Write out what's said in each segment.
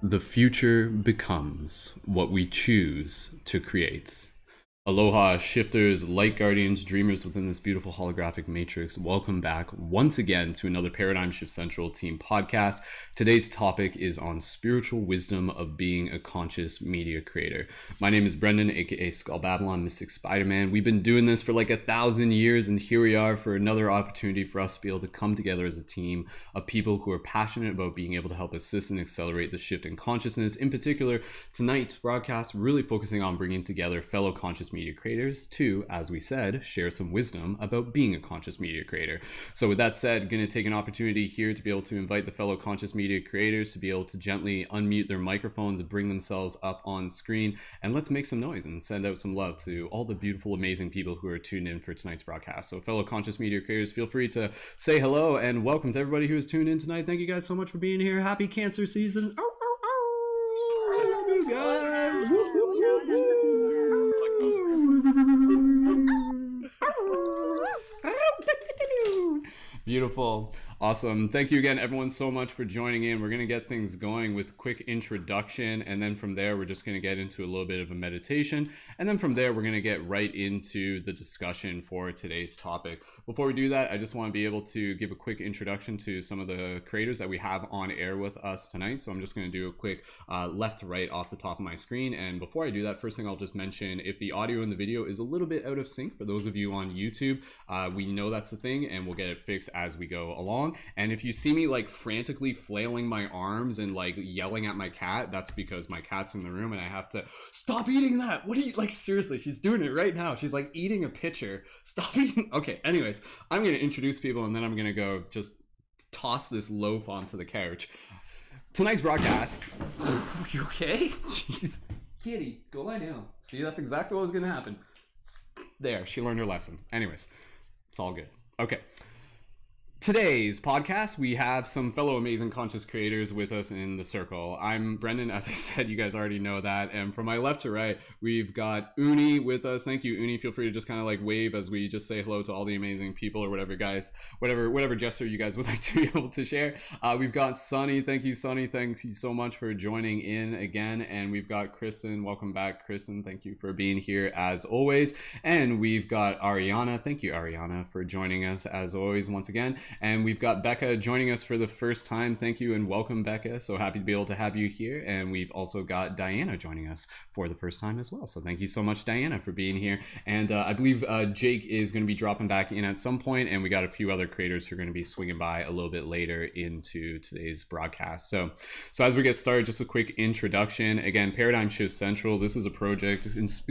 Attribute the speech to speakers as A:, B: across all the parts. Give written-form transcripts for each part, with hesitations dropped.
A: The future becomes what we choose to create. Aloha, shifters, light guardians, dreamers within this beautiful holographic matrix. Welcome back once again to another Paradigm Shift Central team podcast. Today's topic is on spiritual wisdom of being a conscious media creator. My name is Brendon, aka Skull Babylon, Mystic Spider-Man. We've been doing this for like 1,000 years, and here we are for another opportunity for us to be able to come together as a team of people who are passionate about being able to help assist and accelerate the shift in consciousness. In particular, tonight's broadcast really focusing on bringing together fellow conscious media creators to, as we said, share some wisdom about being a conscious media creator. So with that said, going to take an opportunity here to be able to invite the fellow conscious media creators to be able to gently unmute their microphones, bring themselves up on screen, and let's make some noise and send out some love to all the beautiful, amazing people who are tuned in for tonight's broadcast. So fellow conscious media creators, feel free to say hello and welcome to everybody who is tuned in tonight. Thank you guys so much for being here. Happy Cancer season. Oh, oh, oh. I love you guys. Woo, woo, woo, woo. Beautiful. Awesome. Thank you again, everyone, so much for joining in. We're going to get things going with a quick introduction, and then from there, we're just going to get into a little bit of a meditation, and then from there, we're going to get right into the discussion for today's topic. Before we do that, I just want to be able to give a quick introduction to some of the creators that we have on air with us tonight. So I'm just going to do a quick left to right off the top of my screen. And before I do that, first thing I'll just mention, if the audio in the video is a little bit out of sync, for those of you on YouTube, we know that's the thing, and we'll get it fixed as we go along. And if you see me like frantically flailing my arms and like yelling at my cat, that's because my cat's in the room and I have to stop eating that. What are you, like, seriously, she's doing it right now. She's like eating a pitcher. Stop eating. Okay, anyways, I'm going to introduce people and then I'm going to go just toss this loaf onto the couch. Tonight's broadcast. You okay? Jeez. Kitty, go lie down. See, that's exactly what was going to happen. There, she learned her lesson. Anyways, it's all good. Okay. Today's podcast, we have some fellow amazing conscious creators with us in the circle. I'm Brendon, as I said, you guys already know that. And from my left to right, we've got Uni with us. Thank you, Uni. Feel free to just kind of like wave as we just say hello to all the amazing people or whatever, guys, whatever gesture you guys would like to be able to share. We've got Sonny. Thank you, Sonny. Thank you so much for joining in again. And we've got Kristen. Welcome back, Kristen. Thank you for being here as always. And we've got Arianna. Thank you, Arianna, for joining us as always once again. And we've got Beka joining us for the first time. Thank you and welcome, Beka. So happy to be able to have you here. And we've also got Dianna joining us for the first time as well. So thank you so much, Dianna, for being here. And I believe Jake is going to be dropping back in at some point, and we got a few other creators who are going to be swinging by a little bit later into today's broadcast. So as we get started, just a quick introduction. Again, Paradigm Shift Central. This is a project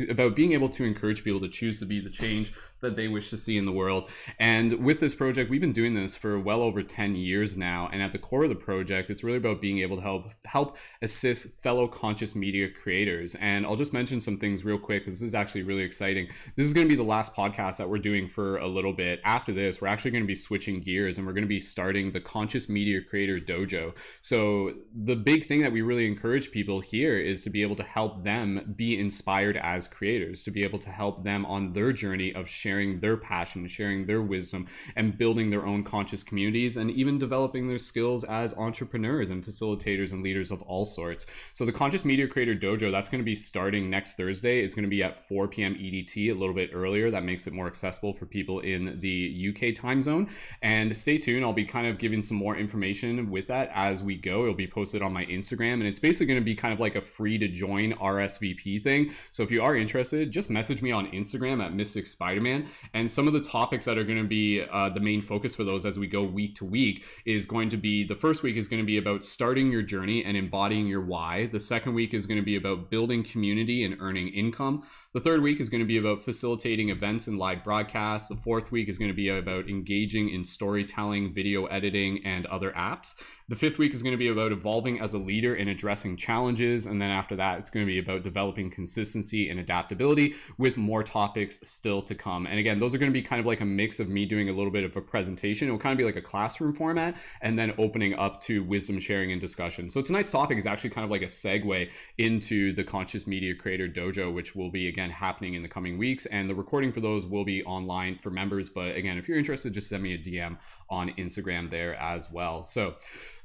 A: about being able to encourage people to choose to be the change that they wish to see in the world. And with this project, we've been doing this for well over 10 years now. And at the core of the project, it's really about being able to help assist fellow conscious media creators. And I'll just mention some things real quick, because this is actually really exciting. This is going to be the last podcast that we're doing for a little bit. After this, we're actually going to be switching gears and we're going to be starting the Conscious Media Creator Dojo. So the big thing that we really encourage people here is to be able to help them be inspired as creators, to be able to help them on their journey of sharing their passion, sharing their wisdom, and building their own conscious communities, and even developing their skills as entrepreneurs and facilitators and leaders of all sorts. So the Conscious Media Creator Dojo, that's going to be starting next Thursday. It's going to be at 4 p.m. EDT, a little bit earlier. That makes it more accessible for people in the UK time zone. And stay tuned. I'll be kind of giving some more information with that as we go. It'll be posted on my Instagram, and it's basically going to be kind of like a free to join RSVP thing. So if you are interested, just message me on Instagram at Mystic Spider-Man. And some of the topics that are going to be the main focus for those as we go week to week is going to be, the first week is going to be about starting your journey and embodying your why. The second week is going to be about building community and earning income. The third week is going to be about facilitating events and live broadcasts. The fourth week is going to be about engaging in storytelling, video editing, and other apps. The fifth week is going to be about evolving as a leader and addressing challenges. And then after that, it's going to be about developing consistency and adaptability, with more topics still to come. And again, those are going to be kind of like a mix of me doing a little bit of a presentation. It will kind of be like a classroom format, and then opening up to wisdom sharing and discussion. So tonight's topic is actually kind of like a segue into the Conscious Media Creator Dojo, which will be, again, happening in the coming weeks. And the recording for those will be online for members. But again, if you're interested, just send me a DM on Instagram there as well. So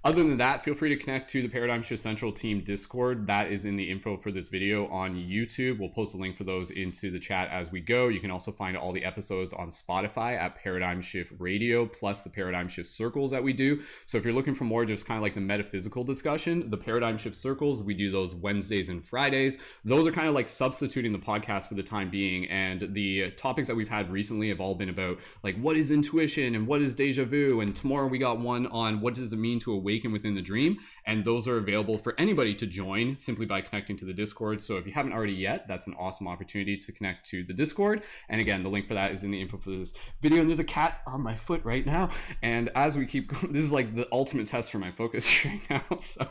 A: Other than that, feel free to connect to the Paradigm Shift Central Team Discord. That is in the info for this video on YouTube. We'll post a link for those into the chat as we go. You can also find all the episodes on Spotify at Paradigm Shift Radio, plus the Paradigm Shift Circles that we do. So if you're looking for more just kind of like the metaphysical discussion, the Paradigm Shift Circles, we do those Wednesdays and Fridays. Those are kind of like substituting the podcast for the time being. And the topics that we've had recently have all been about like what is intuition and what is deja vu. And tomorrow we got one on what does it mean to awaken within the dream, and those are available for anybody to join simply by connecting to the Discord. So if you haven't already yet, that's an awesome opportunity to connect to the Discord. And again, the link for that is in the info for this video. And there's a cat on my foot right now, and as we keep going, this is like the ultimate test for my focus right now. So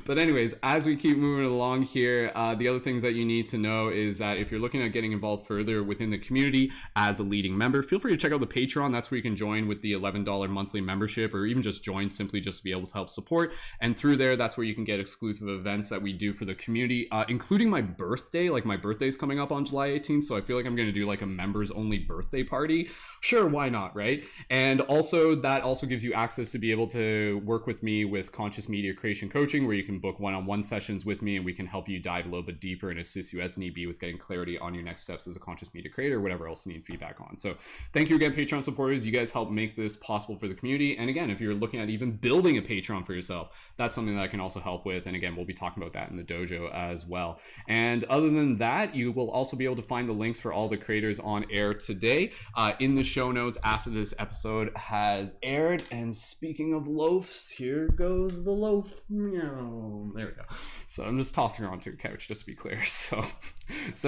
A: but anyways, as we keep moving along here, the other things that you need to know is that if you're looking at getting involved further within the community as a leading member, feel free to check out the Patreon. That's where you can join with the $11 monthly membership, or even just join simply just to be able to help support. And through there, that's where you can get exclusive events that we do for the community, including my birthday. Like my birthday's coming up on July 18th, so I feel like I'm going to do like a members only birthday party. Sure, why not, right? And also that also gives you access to be able to work with me with conscious media creation coaching, where you can book one-on-one sessions with me and we can help you dive a little bit deeper and assist you as need be with getting clarity on your next steps as a conscious media creator, or whatever else you need feedback on. So thank you again, Patreon supporters. You guys help make this possible for the community. And again, if you're looking at even building a Patreon for yourself, that's something that I can also help with. And again, we'll be talking about that in the dojo as well. And other than that, you will also be able to find the links for all the creators on air today in the show notes after this episode has aired. And speaking of loafs, here goes the loaf. Meow. There we go. So I'm just tossing her onto a couch just to be clear. So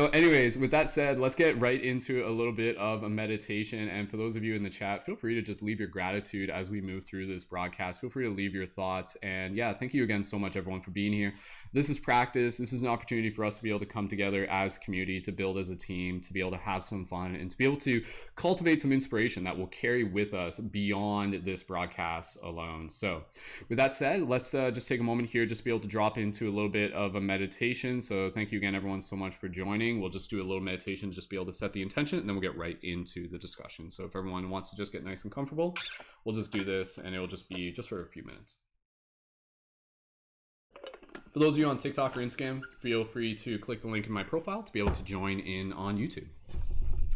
A: anyways, with that said, let's get right into a little bit of a meditation. And for those of you in the chat, feel free to just leave your gratitude as we move through this broadcast. Feel free to leave your thoughts. And yeah, thank you again so much, everyone, for being here. This is practice. This is an opportunity for us to be able to come together as a community, to build as a team, to be able to have some fun, and to be able to cultivate some inspiration that will carry with us beyond this broadcast alone. So with that said, let's just take a moment here, just be able to drop into a little bit of a meditation. So thank you again, everyone, so much for joining. We'll just do a little meditation, just be able to set the intention, and then we'll get right into the discussion. So if everyone wants to just get nice and comfortable, we'll just do this, and it'll just be just for a few minutes. For those of you on TikTok or Instagram, feel free to click the link in my profile to be able to join in on YouTube.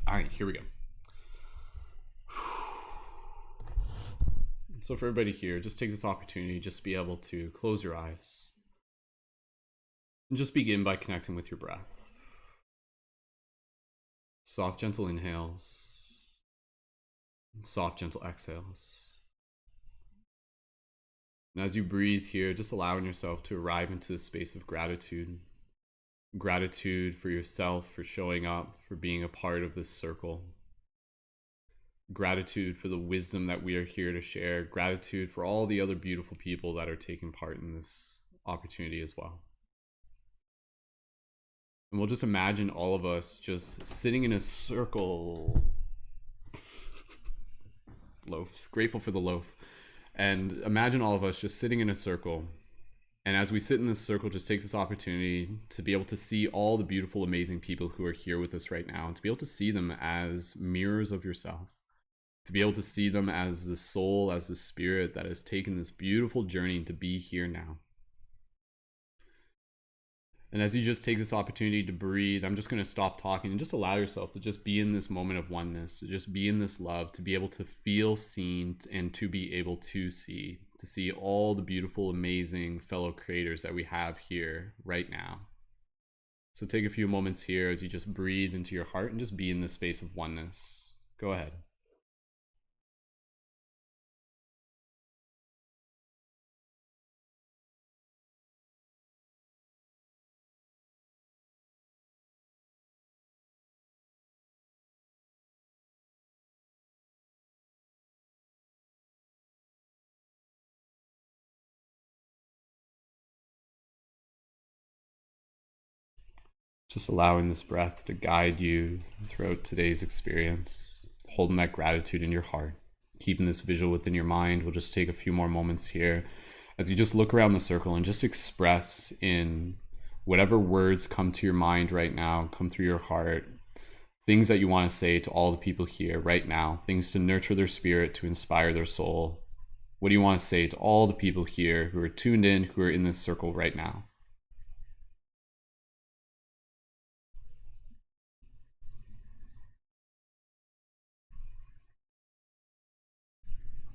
A: All right, here we go. So for everybody here, just take this opportunity just to be able to close your eyes and just begin by connecting with your breath. Soft, gentle inhales, and soft, gentle exhales. And as you breathe here, just allowing yourself to arrive into a space of gratitude. Gratitude for yourself, for showing up, for being a part of this circle. Gratitude for the wisdom that we are here to share. Gratitude for all the other beautiful people that are taking part in this opportunity as well. And we'll just imagine all of us just sitting in a circle. Loafs. Grateful for the loaf. And imagine all of us just sitting in a circle. And as we sit in this circle, just take this opportunity to be able to see all the beautiful, amazing people who are here with us right now, and to be able to see them as mirrors of yourself. To be able to see them as the soul, as the spirit that has taken this beautiful journey to be here now. And as you just take this opportunity to breathe, I'm just going to stop talking and just allow yourself to just be in this moment of oneness, to just be in this love, to be able to feel seen and to be able to see all the beautiful, amazing fellow creators that we have here right now. So take a few moments here as you just breathe into your heart and just be in this space of oneness. Go ahead. Just allowing this breath to guide you throughout today's experience, holding that gratitude in your heart, keeping this visual within your mind. We'll just take a few more moments here as you just look around the circle and just express in whatever words come to your mind right now, come through your heart, things that you want to say to all the people here right now, things to nurture their spirit, to inspire their soul. What do you want to say to all the people here who are tuned in, who are in this circle right now?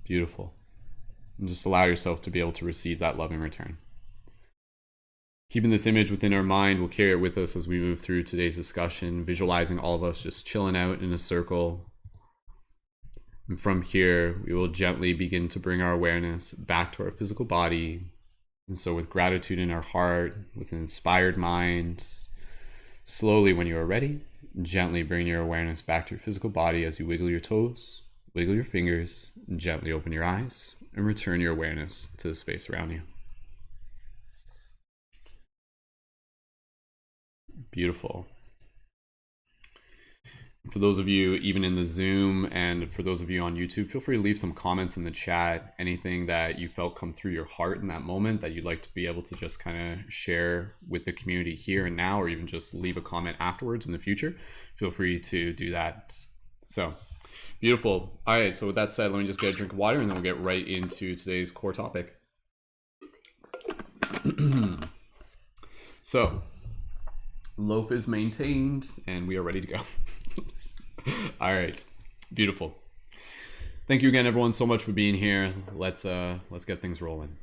A: Beautiful. And just allow yourself to be able to receive that love in return. Keeping this image within our mind, we'll carry it with us as we move through today's discussion, visualizing all of us just chilling out in a circle. And from here, we will gently begin to bring our awareness back to our physical body. And so with gratitude in our heart, with an inspired mind, slowly when you are ready, gently bring your awareness back to your physical body as you wiggle your toes, wiggle your fingers, and gently open your eyes, and return your awareness to the space around you. Beautiful. For those of you even in the Zoom, and for those of you on YouTube, feel free to leave some comments in the chat, anything that you felt come through your heart in that moment that you'd like to be able to just kind of share with the community here and now, or even just leave a comment afterwards in the future. Feel free to do that. So beautiful. All right, so with that said, let me just get a drink of water and then we'll get right into today's core topic. So loaf is maintained and we are ready to go. All right, beautiful. Thank you again, everyone, so much for being here. Let's get things rolling.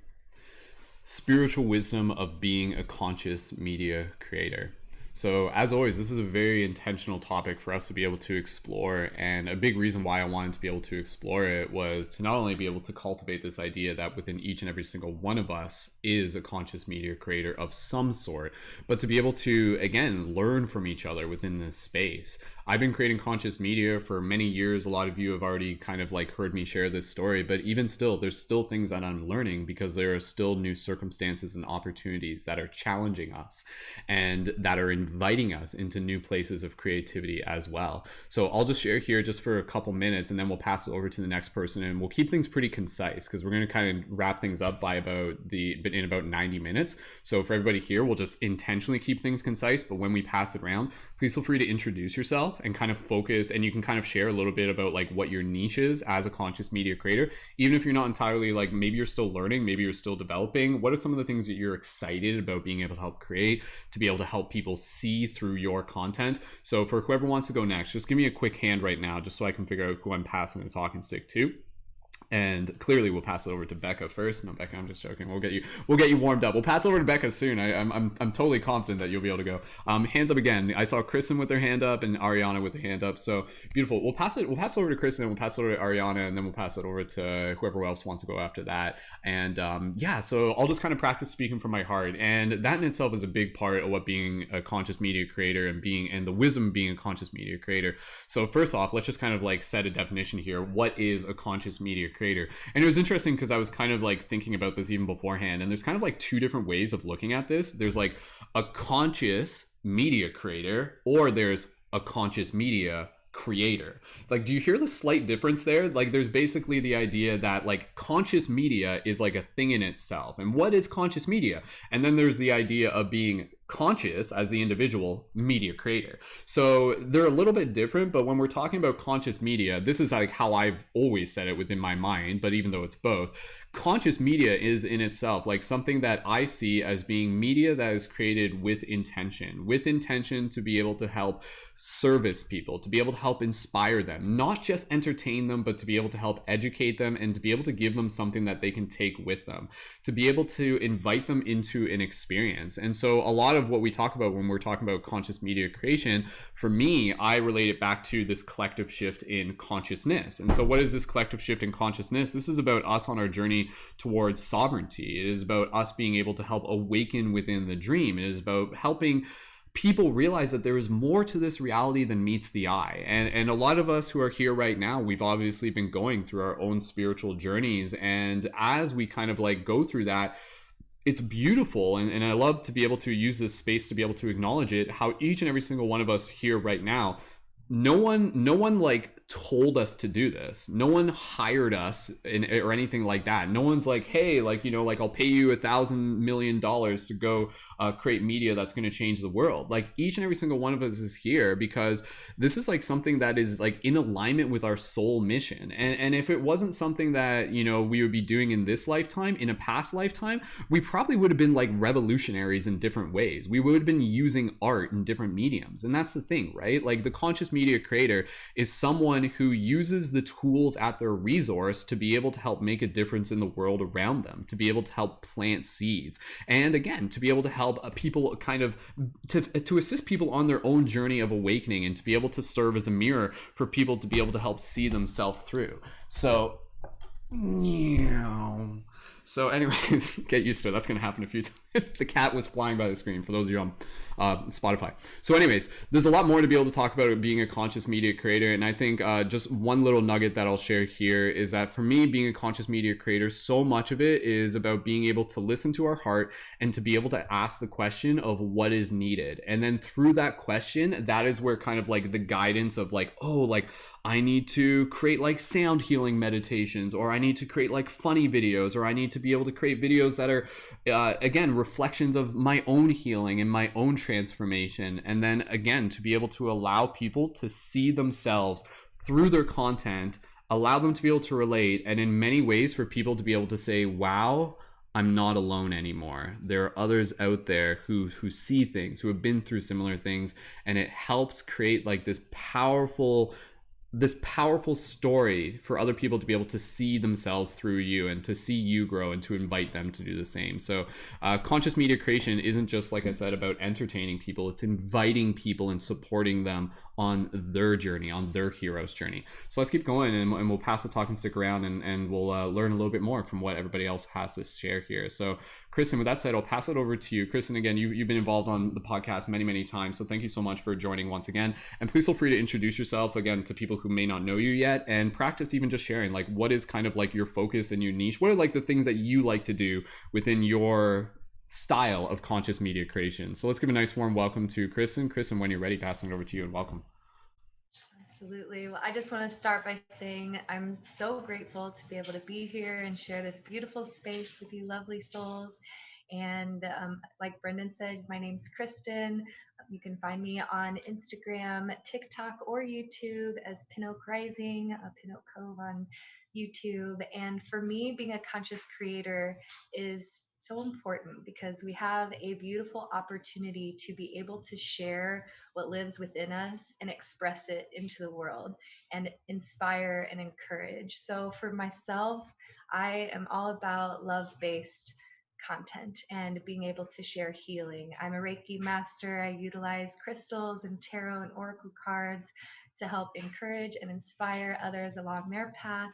A: Spiritual wisdom of being a conscious media creator. So as always, this is a very intentional topic for us to be able to explore, and a big reason why I wanted to be able to explore it was to not only be able to cultivate this idea that within each and every single one of us is a conscious media creator of some sort, but to be able to, again, learn from each other within this space. I've been creating conscious media for many years. A lot of you have already kind of like heard me share this story, but even still, there's still things that I'm learning because there are still new circumstances and opportunities that are challenging us and that are inviting us into new places of creativity as well. So I'll just share here just for a couple minutes and then we'll pass it over to the next person, and we'll keep things pretty concise because we're going to kind of wrap things up by in about 90 minutes. So for everybody here, we'll just intentionally keep things concise, but when we pass it around, please feel free to introduce yourself and kind of focus, and you can kind of share a little bit about like what your niche is as a conscious media creator. Even if you're not entirely, like, maybe you're still learning, maybe you're still developing, what are some of the things that you're excited about being able to help create, to be able to help people see through your content? So for whoever wants to go next, just give me a quick hand right now just so I can figure out who I'm passing the talking stick to. And clearly we'll pass it over to Beka first. No, Beka, I'm just joking. We'll get you warmed up. We'll pass over to Beka soon. I'm totally confident that you'll be able to go. Hands up again. I saw Kristen with their hand up and Arianna with their hand up. So beautiful. We'll pass over to Kristen, and we'll pass it over to Arianna, and then we'll pass it over to whoever else wants to go after that. And yeah, so I'll just kind of practice speaking from my heart. And that in itself is a big part of what being a conscious media creator and the wisdom of being a conscious media creator. So first off, let's just kind of like set a definition here. What is a conscious media creator? And it was interesting because I was kind of like thinking about this even beforehand, and there's kind of like two different ways of looking at this. There's like a conscious media creator, or there's a conscious media creator. Like, do you hear the slight difference there? Like, there's basically the idea that like conscious media is like a thing in itself, and what is conscious media? And then there's the idea of being conscious as the individual media creator. So they're a little bit different, but when we're talking about conscious media, this is like how I've always said it within my mind, but even though it's both, conscious media is in itself like something that I see as being media that is created with intention to be able to help service people, to be able to help inspire them, not just entertain them, but to be able to help educate them and to be able to give them something that they can take with them, to be able to invite them into an experience. And so a lot of what we talk about when we're talking about conscious media creation, for me, I relate it back to this collective shift in consciousness. And so what is this collective shift in consciousness? This is about us on our journey towards sovereignty. It is about us being able to help awaken within the dream. It is about helping people realize that there is more to this reality than meets the eye. And a lot of us who are here right now, we've obviously been going through our own spiritual journeys. And as we kind of like go through that, it's beautiful, and I love to be able to use this space to be able to acknowledge it, how each and every single one of us here right now, no one like told us to do this. No one hired us or anything like that. No one's like, hey, like, you know, like I'll pay you $1,000,000,000 to go create media that's going to change the world. Like each and every single one of us is here because this is like something that is like in alignment with our soul mission. And if it wasn't something that, you know, we would be doing in this lifetime, in a past lifetime, we probably would have been like revolutionaries in different ways. We would have been using art in different mediums. And that's the thing, right? Like the conscious media creator is someone who uses the tools at their resource to be able to help make a difference in the world around them, to be able to help plant seeds, and again, to be able to help people kind of to assist people on their own journey of awakening, and to be able to serve as a mirror for people to be able to help see themselves through. So anyways, get used to it. That's going to happen a few times. The cat was flying by the screen for those of you on Spotify. So anyways, there's a lot more to be able to talk about being a conscious media creator. And I think just one little nugget that I'll share here is that for me, being a conscious media creator, so much of it is about being able to listen to our heart and to be able to ask the question of what is needed. And then through that question, that is where kind of like the guidance of like, oh, like I need to create like sound healing meditations, or I need to create like funny videos, or I need to be able to create videos that are, again, reflections of my own healing and my own transformation. And then again, to be able to allow people to see themselves through their content, allow them to be able to relate, and in many ways for people to be able to say, wow, I'm not alone anymore. There are others out there who see things, who have been through similar things, and it helps create like this powerful story for other people to be able to see themselves through you and to see you grow and to invite them to do the same. So conscious media creation isn't just, like I said, about entertaining people. It's inviting people and supporting them on their journey, on their hero's journey. So let's keep going, and we'll pass the talking stick around, and we'll learn a little bit more from what everybody else has to share here. So Kristen, with that said, I'll pass it over to you. Kristen, again, you've been involved on the podcast many times, so thank you so much for joining once again. And please feel free to introduce yourself again to people who may not know you yet, and practice even just sharing like what is kind of like your focus and your niche. What are like the things that you like to do within your style of conscious media creation? So let's give a nice warm welcome to Kristen. Kristen, when you're ready, passing it over to you, and welcome.
B: Absolutely. Well, I just want to start by saying I'm so grateful to be able to be here and share this beautiful space with you lovely souls. And like Brendon said, my name's Kristen. You can find me on Instagram, TikTok, or YouTube as Pinoak Rising, Pinoak Cove on YouTube. And for me, being a conscious creator is so important because we have a beautiful opportunity to be able to share what lives within us and express it into the world and inspire and encourage. So for myself, I am all about love-based content and being able to share healing. I'm a Reiki master. I utilize crystals and tarot and oracle cards to help encourage and inspire others along their path.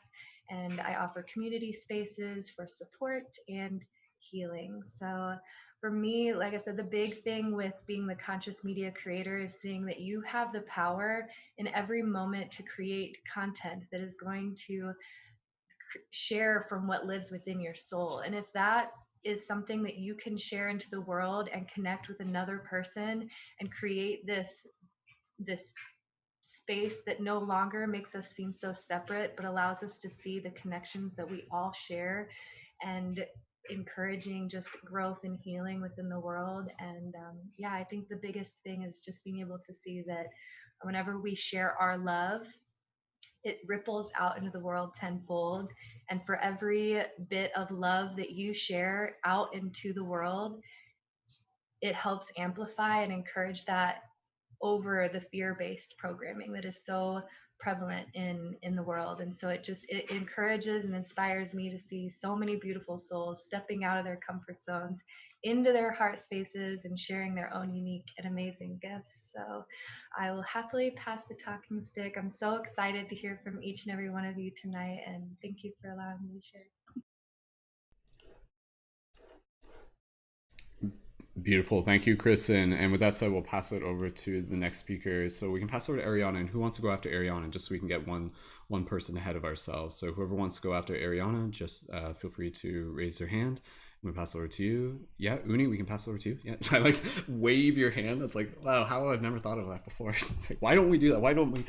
B: And I offer community spaces for support and healing. So for me, like I said, the big thing with being the conscious media creator is seeing that you have the power in every moment to create content that is going to share from what lives within your soul. And if that is something that you can share into the world and connect with another person and create this space that no longer makes us seem so separate, but allows us to see the connections that we all share, and encouraging just growth and healing within the world. And yeah, I think the biggest thing is just being able to see that whenever we share our love, it ripples out into the world tenfold. And for every bit of love that you share out into the world, it helps amplify and encourage that over the fear-based programming that is so prevalent in the world. And so it encourages and inspires me to see so many beautiful souls stepping out of their comfort zones into their heart spaces and sharing their own unique and amazing gifts. So I will happily pass the talking stick. I'm so excited to hear from each and every one of you tonight, and thank you for allowing me to share.
A: Beautiful. Thank you, Kristen. And with that said, we'll pass it over to the next speaker. So we can pass over to Arianna. And who wants to go after Arianna, just so we can get one person ahead of ourselves. So whoever wants to go after Arianna, just feel free to raise their hand. We pass over to you. Yeah, Uni, we can pass over to you. Yeah, I like wave your hand. That's like, wow, how I've never thought of that before. It's like, why don't we do that? Why don't we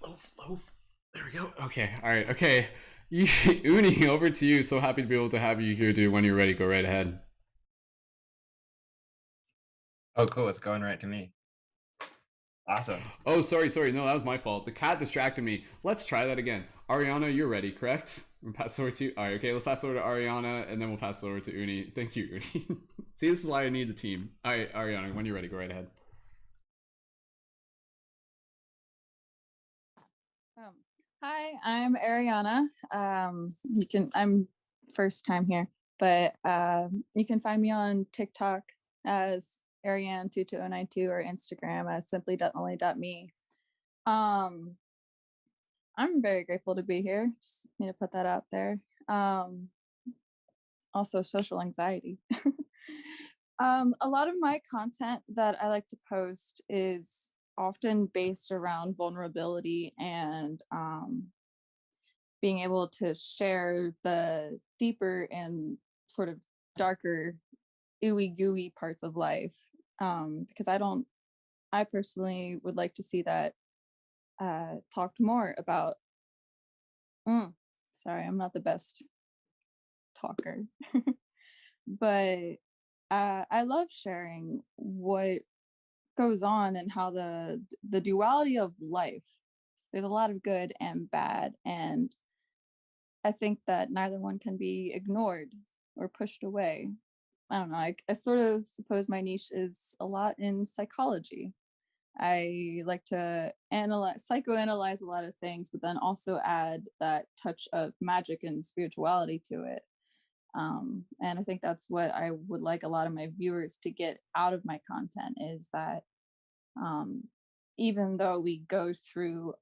A: Loaf. There we go. Okay. All right. Okay. Uni, over to you. So happy to be able to have you here, dude. When you're ready, go right ahead.
C: Oh, cool. It's going right to me. Awesome.
A: Oh, sorry. No, that was my fault. The cat distracted me. Let's try that again. Arianna, you're ready, correct? We'll pass it over to you. All right, okay, let's pass it over to Arianna, and then we'll pass it over to Uni. Thank you, Uni. See, this is why I need the team. All right, Arianna, when you're ready, go right ahead.
D: Um, Hi, I'm Arianna. I'm first time here, but you can find me on TikTok as Arianne22092 or Instagram as simply.only.me. Um, I'm very grateful to be here. Just need to put that out there. Also, social anxiety. A lot of my content that I like to post is often based around vulnerability and being able to share the deeper and sort of darker, ooey gooey parts of life. Because I personally would like to see that talked more about. Sorry, I'm not the best talker, but I love sharing what goes on and how the duality of life. There's a lot of good and bad, and I think that neither one can be ignored or pushed away. I don't know. I sort of suppose my niche is a lot in psychology. I like to psychoanalyze a lot of things, but then also add that touch of magic and spirituality to it. And I think that's what I would like a lot of my viewers to get out of my content is that even though we go through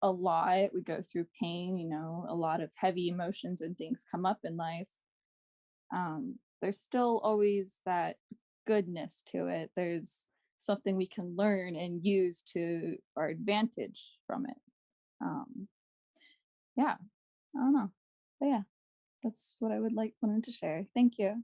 D: a lot, we go through pain, a lot of heavy emotions and things come up in life. There's still always that goodness to it. There's something we can learn and use to our advantage from it. Yeah, I don't know. But yeah, that's what I wanted to share. Thank you.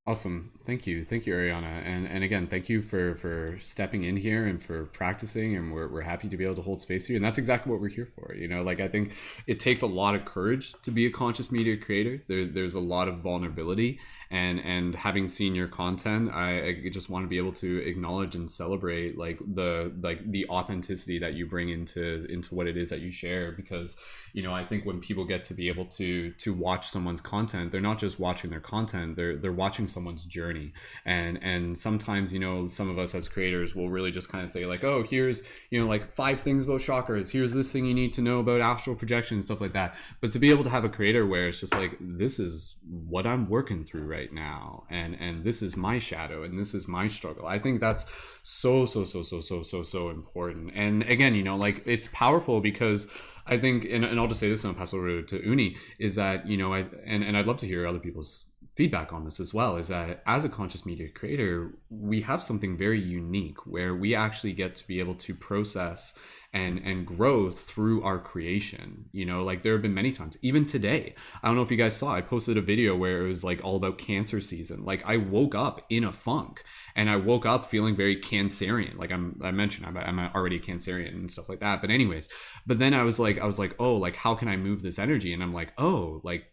A: Awesome. Thank you, Ariana, and again, thank you for stepping in here and for practicing, and we're happy to be able to hold space here, and that's exactly what we're here for. Like I think it takes a lot of courage to be a conscious media creator. There's a lot of vulnerability, and having seen your content, I just want to be able to acknowledge and celebrate the authenticity that you bring into what it is that you share, because I think when people get to be able to watch someone's content, they're not just watching their content, they're watching someone's journey. And sometimes some of us as creators will really just kind of say like, oh, here's like 5 things about chakras, here's this thing you need to know about astral projection and stuff like that. But to be able to have a creator where it's just like, this is what I'm working through right now, and this is my shadow, and this is my struggle, I think that's so important. And again, like it's powerful because I think, and I'll just say this and I'll pass over to Uni, is that, and I'd love to hear other people's feedback on this as well, is that as a conscious media creator, we have something very unique where we actually get to be able to process and grow through our creation. Like there have been many times, even today, I don't know if you guys saw, I posted a video where it was like all about cancer season. Like I woke up in a funk, and I woke up feeling very Cancerian. Like I mentioned, I'm already a Cancerian and stuff like that. But anyways, but then I was like, oh, like how can I move this energy? And I'm like, oh, like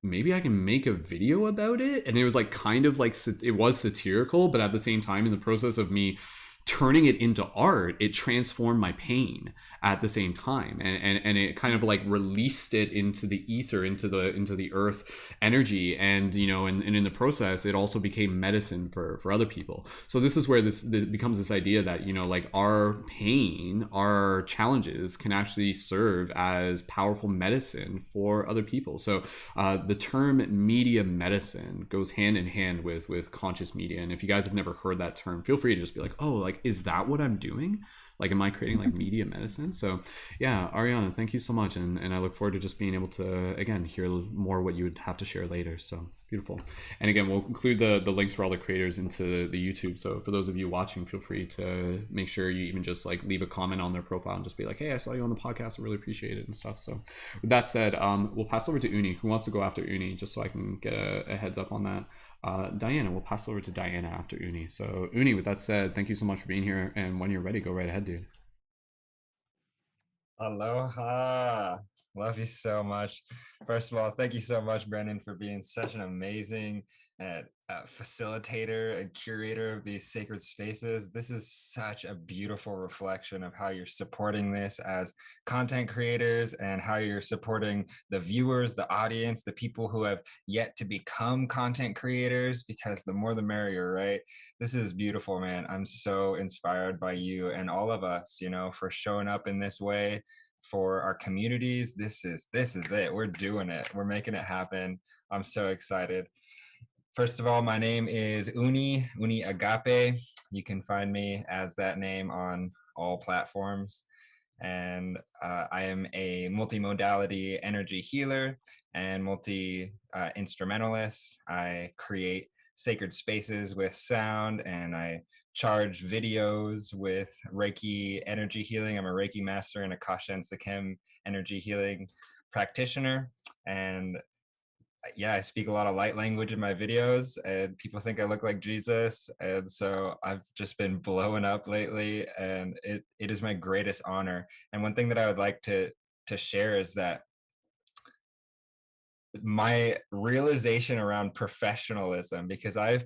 A: maybe I can make a video about it. And it was like kind of like, it was satirical, but at the same time, in the process of me turning it into art, it transformed my pain at the same time, and it kind of like released it into the ether, into the earth energy, and and in the process it also became medicine for other people. So this is where this becomes this idea that like our pain, our challenges can actually serve as powerful medicine for other people. So the term media medicine goes hand in hand with conscious media. And if you guys have never heard that term, feel free to just be like, oh, like is that what I'm doing? Like, am I creating like media medicine? So yeah, Arianna, thank you so much. And I look forward to just being able to, again, hear more what you would have to share later. So beautiful. And again, we'll include the links for all the creators into the YouTube. So for those of you watching, feel free to make sure you even just like leave a comment on their profile and just be like, hey, I saw you on the podcast, I really appreciate it and stuff. So with that said, we'll pass over to Uni. Who wants to go after Uni, just so I can get a heads up on that? Dianna, we'll pass it over to Dianna after Uni. So Uni, with that said, thank you so much for being here, and when you're ready, go right ahead, dude.
C: Aloha. Love you so much. First of all, thank you so much, Brendon, for being such an amazing facilitator and curator of these sacred spaces. This is such a beautiful reflection of how you're supporting this as content creators and how you're supporting the viewers, the audience, the people who have yet to become content creators, because the more the merrier, right? This is beautiful, man. I'm so inspired by you and all of us, you know, for showing up in this way for our communities. This is it. We're doing it. We're making it happen. I'm so excited. First of all, my name is Uni Agape. You can find me as that name on all platforms. And I am a multimodality energy healer and multi-instrumentalist. I create sacred spaces with sound, and I charge videos with Reiki energy healing. I'm a Reiki master and a Kasha and Sakem energy healing practitioner. And yeah, I speak a lot of light language in my videos, and people think I look like Jesus. And so I've just been blowing up lately, and it is my greatest honor. And one thing that I would like to share is that my realization around professionalism, because I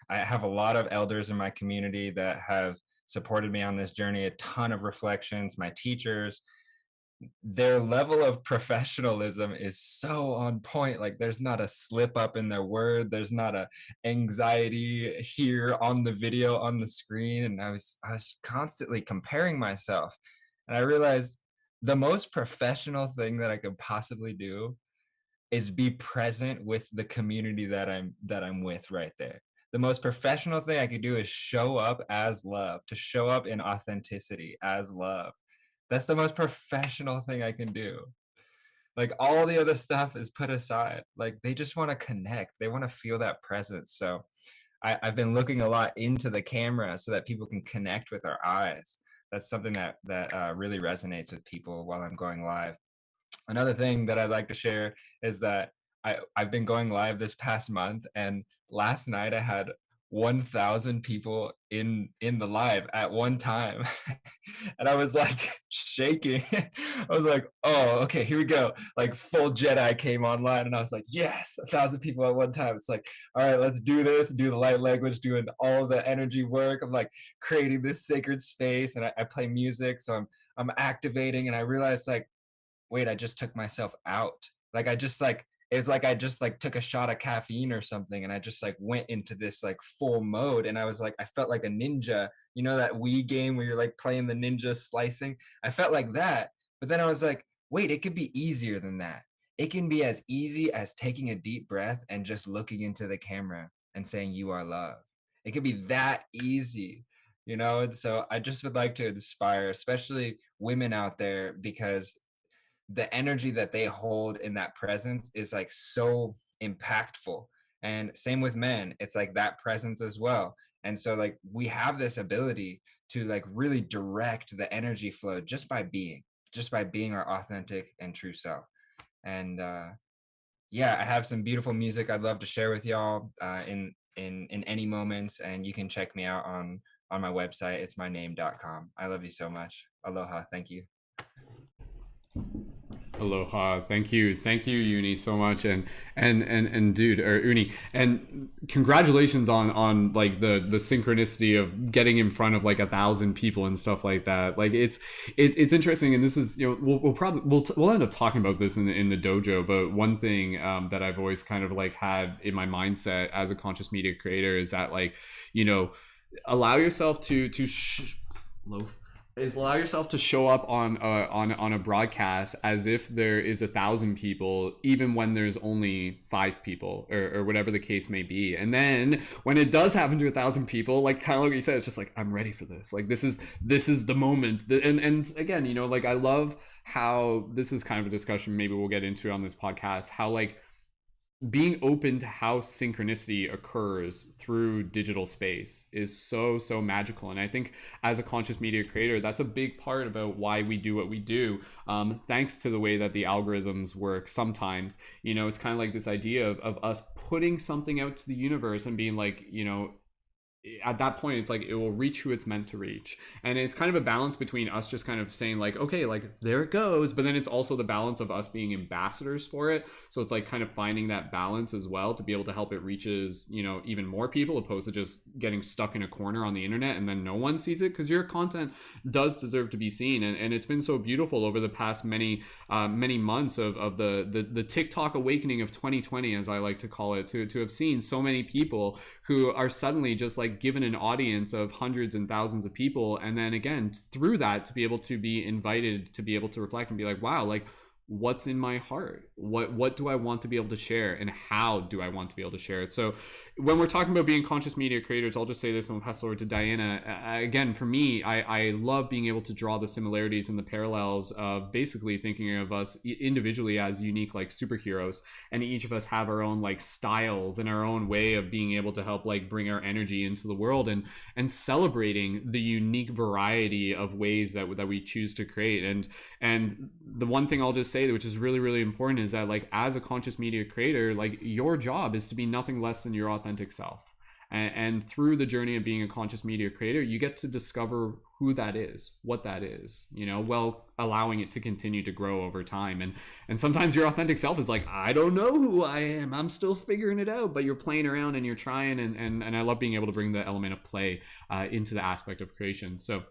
C: have a lot of elders in my community that have supported me on this journey, a ton of reflections, my teachers, their level of professionalism is so on point. Like there's not a slip up in their word, there's not a anxiety here on the video on the screen. And I was constantly comparing myself, and I realized the most professional thing that I could possibly do is be present with the community that I'm with right there. The most professional thing I could do is show up as love, to show up in authenticity as love. That's the most professional thing I can do. Like all the other stuff is put aside. Like they just want to connect. They want to feel that presence. So I've been looking a lot into the camera so that people can connect with our eyes. That's something that really resonates with people while I'm going live. Another thing that I'd like to share is that I've been going live this past month, and last night I had 1,000 people in the live at one time. And I was like shaking. I was like, oh, okay, here we go. Like full Jedi came online, and I was like, yes, 1,000 people at one time. It's like, all right, let's do this, do the light language, doing all the energy work. I'm like creating this sacred space, and I play music. So I'm activating, and I realized like, wait, I just took myself out. Like it's like I just like took a shot of caffeine or something, and I just like went into this like full mode, and I was like, I felt like a ninja. You know that Wii game where you're like playing the ninja slicing? I felt like that. But then I was like, wait, it could be easier than that. It can be as easy as taking a deep breath and just looking into the camera and saying you are love. It could be that easy, you know? And so I just would like to inspire, especially women out there, because the energy that they hold in that presence is like so impactful. And same with men, it's like that presence as well. And so like we have this ability to like really direct the energy flow just by being our authentic and true self. And yeah, I have some beautiful music I'd love to share with y'all in any moments, and you can check me out on my website. It's myname.com. I love you so much. Aloha. Thank you.
A: Aloha. Thank you, Uni, so much. And dude, or Uni, and congratulations on like the synchronicity of getting in front of like 1,000 people and stuff like that. Like it's interesting, and this is, you know, we'll end up talking about this in the dojo. But one thing that I've always kind of like had in my mindset as a conscious media creator is that, like, you know, allow yourself to allow yourself to show up on a broadcast as if there is 1,000 people, even when there's only 5 people, or whatever the case may be. And then when it does happen to 1,000 people, like kind of like you said, it's just like, I'm ready for this. Like this is the moment. And again, you know, like I love how this is kind of a discussion maybe we'll get into on this podcast, how like being open to how synchronicity occurs through digital space is so magical. And I think as a conscious media creator, that's a big part about why we do what we do. Thanks to the way that the algorithms work sometimes, it's kind of like this idea of us putting something out to the universe and being like, at that point it's like it will reach who it's meant to reach, and it's kind of a balance between us just kind of saying like, okay, like there it goes, but then it's also the balance of us being ambassadors for it. So it's like kind of finding that balance as well to be able to help it reaches even more people, opposed to just getting stuck in a corner on the internet and then no one sees it, because your content does deserve to be seen. And it's been so beautiful over the past many months of the TikTok awakening of 2020, as I like to call it, to have seen so many people who are suddenly just like given an audience of hundreds and thousands of people, and then again through that to be able to be invited to be able to reflect and be like, wow, like what's in my heart, what do I want to be able to share, and how do I want to be able to share it. So when we're talking about being conscious media creators, I'll just say this and we'll pass it over to Dianna. Again, for me, I love being able to draw the similarities and the parallels of basically thinking of us individually as unique like superheroes, and each of us have our own like styles and our own way of being able to help like bring our energy into the world, and celebrating the unique variety of ways that we choose to create. And the one thing I'll just say, which is really important, is that like as a conscious media creator, like your job is to be nothing less than your authentic self. And through the journey of being a conscious media creator, you get to discover who that is, what that is, while allowing it to continue to grow over time. And sometimes your authentic self is like, I don't know who I am, I'm still figuring it out, but you're playing around and you're trying. And I love being able to bring the element of play into the aspect of creation. So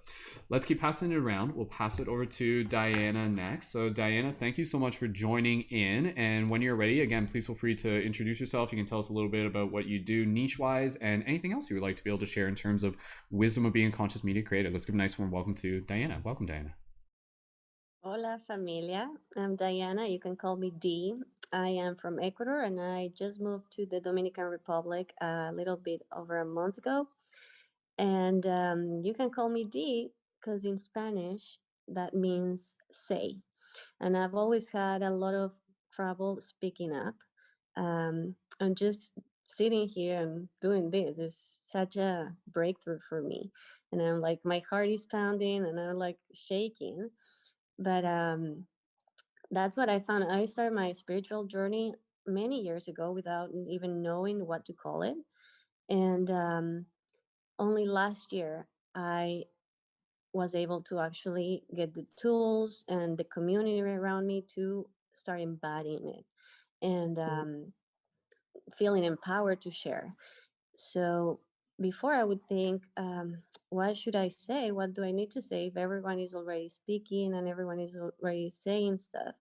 A: let's keep passing it around. We'll pass it over to Dianna next. So Dianna, thank you so much for joining in. And when you're ready, again, please feel free to introduce yourself. You can tell us a little bit about what you do niche wise and anything else you would like to be able to share in terms of wisdom of being a conscious media creator. Let's give a nice warm welcome to Dianna. Welcome, Dianna.
E: Hola, familia. I'm Diana. You can call me D. I am from Ecuador and I just moved to the Dominican Republic a little bit over a month ago. And you can call me D because in Spanish that means say. And I've always had a lot of trouble speaking up. And just sitting here and doing this is such a breakthrough for me. And I'm like, my heart is pounding and I'm like shaking. But that's what I found. I started my spiritual journey many years ago without even knowing what to call it. And only last year, I was able to actually get the tools and the community around me to start embodying it and feeling empowered to share. So before I would think, what should I say? What do I need to say if everyone is already speaking and everyone is already saying stuff?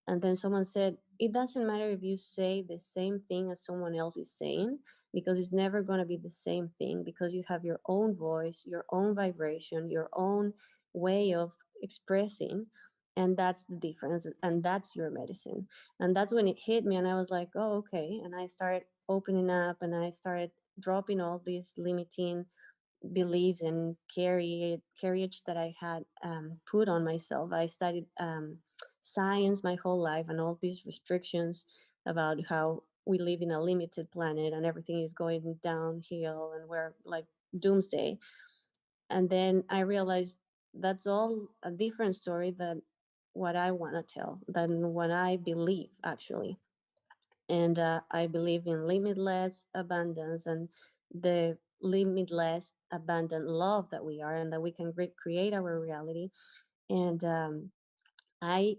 E: And then someone said, it doesn't matter if you say the same thing as someone else is saying, because it's never going to be the same thing, because you have your own voice, your own vibration, your own way of expressing. And that's the difference. And that's your medicine. And that's when it hit me. And I was like, oh, okay. And I started opening up and I started dropping all these limiting beliefs and carriage that I had put on myself. I studied science my whole life and all these restrictions about how we live in a limited planet and everything is going downhill and we're like doomsday. And then I realized that's all a different story than what I want to tell, than what I believe actually. And I believe in limitless abundance and the limitless abundant love that we are, and that we can create our reality. And I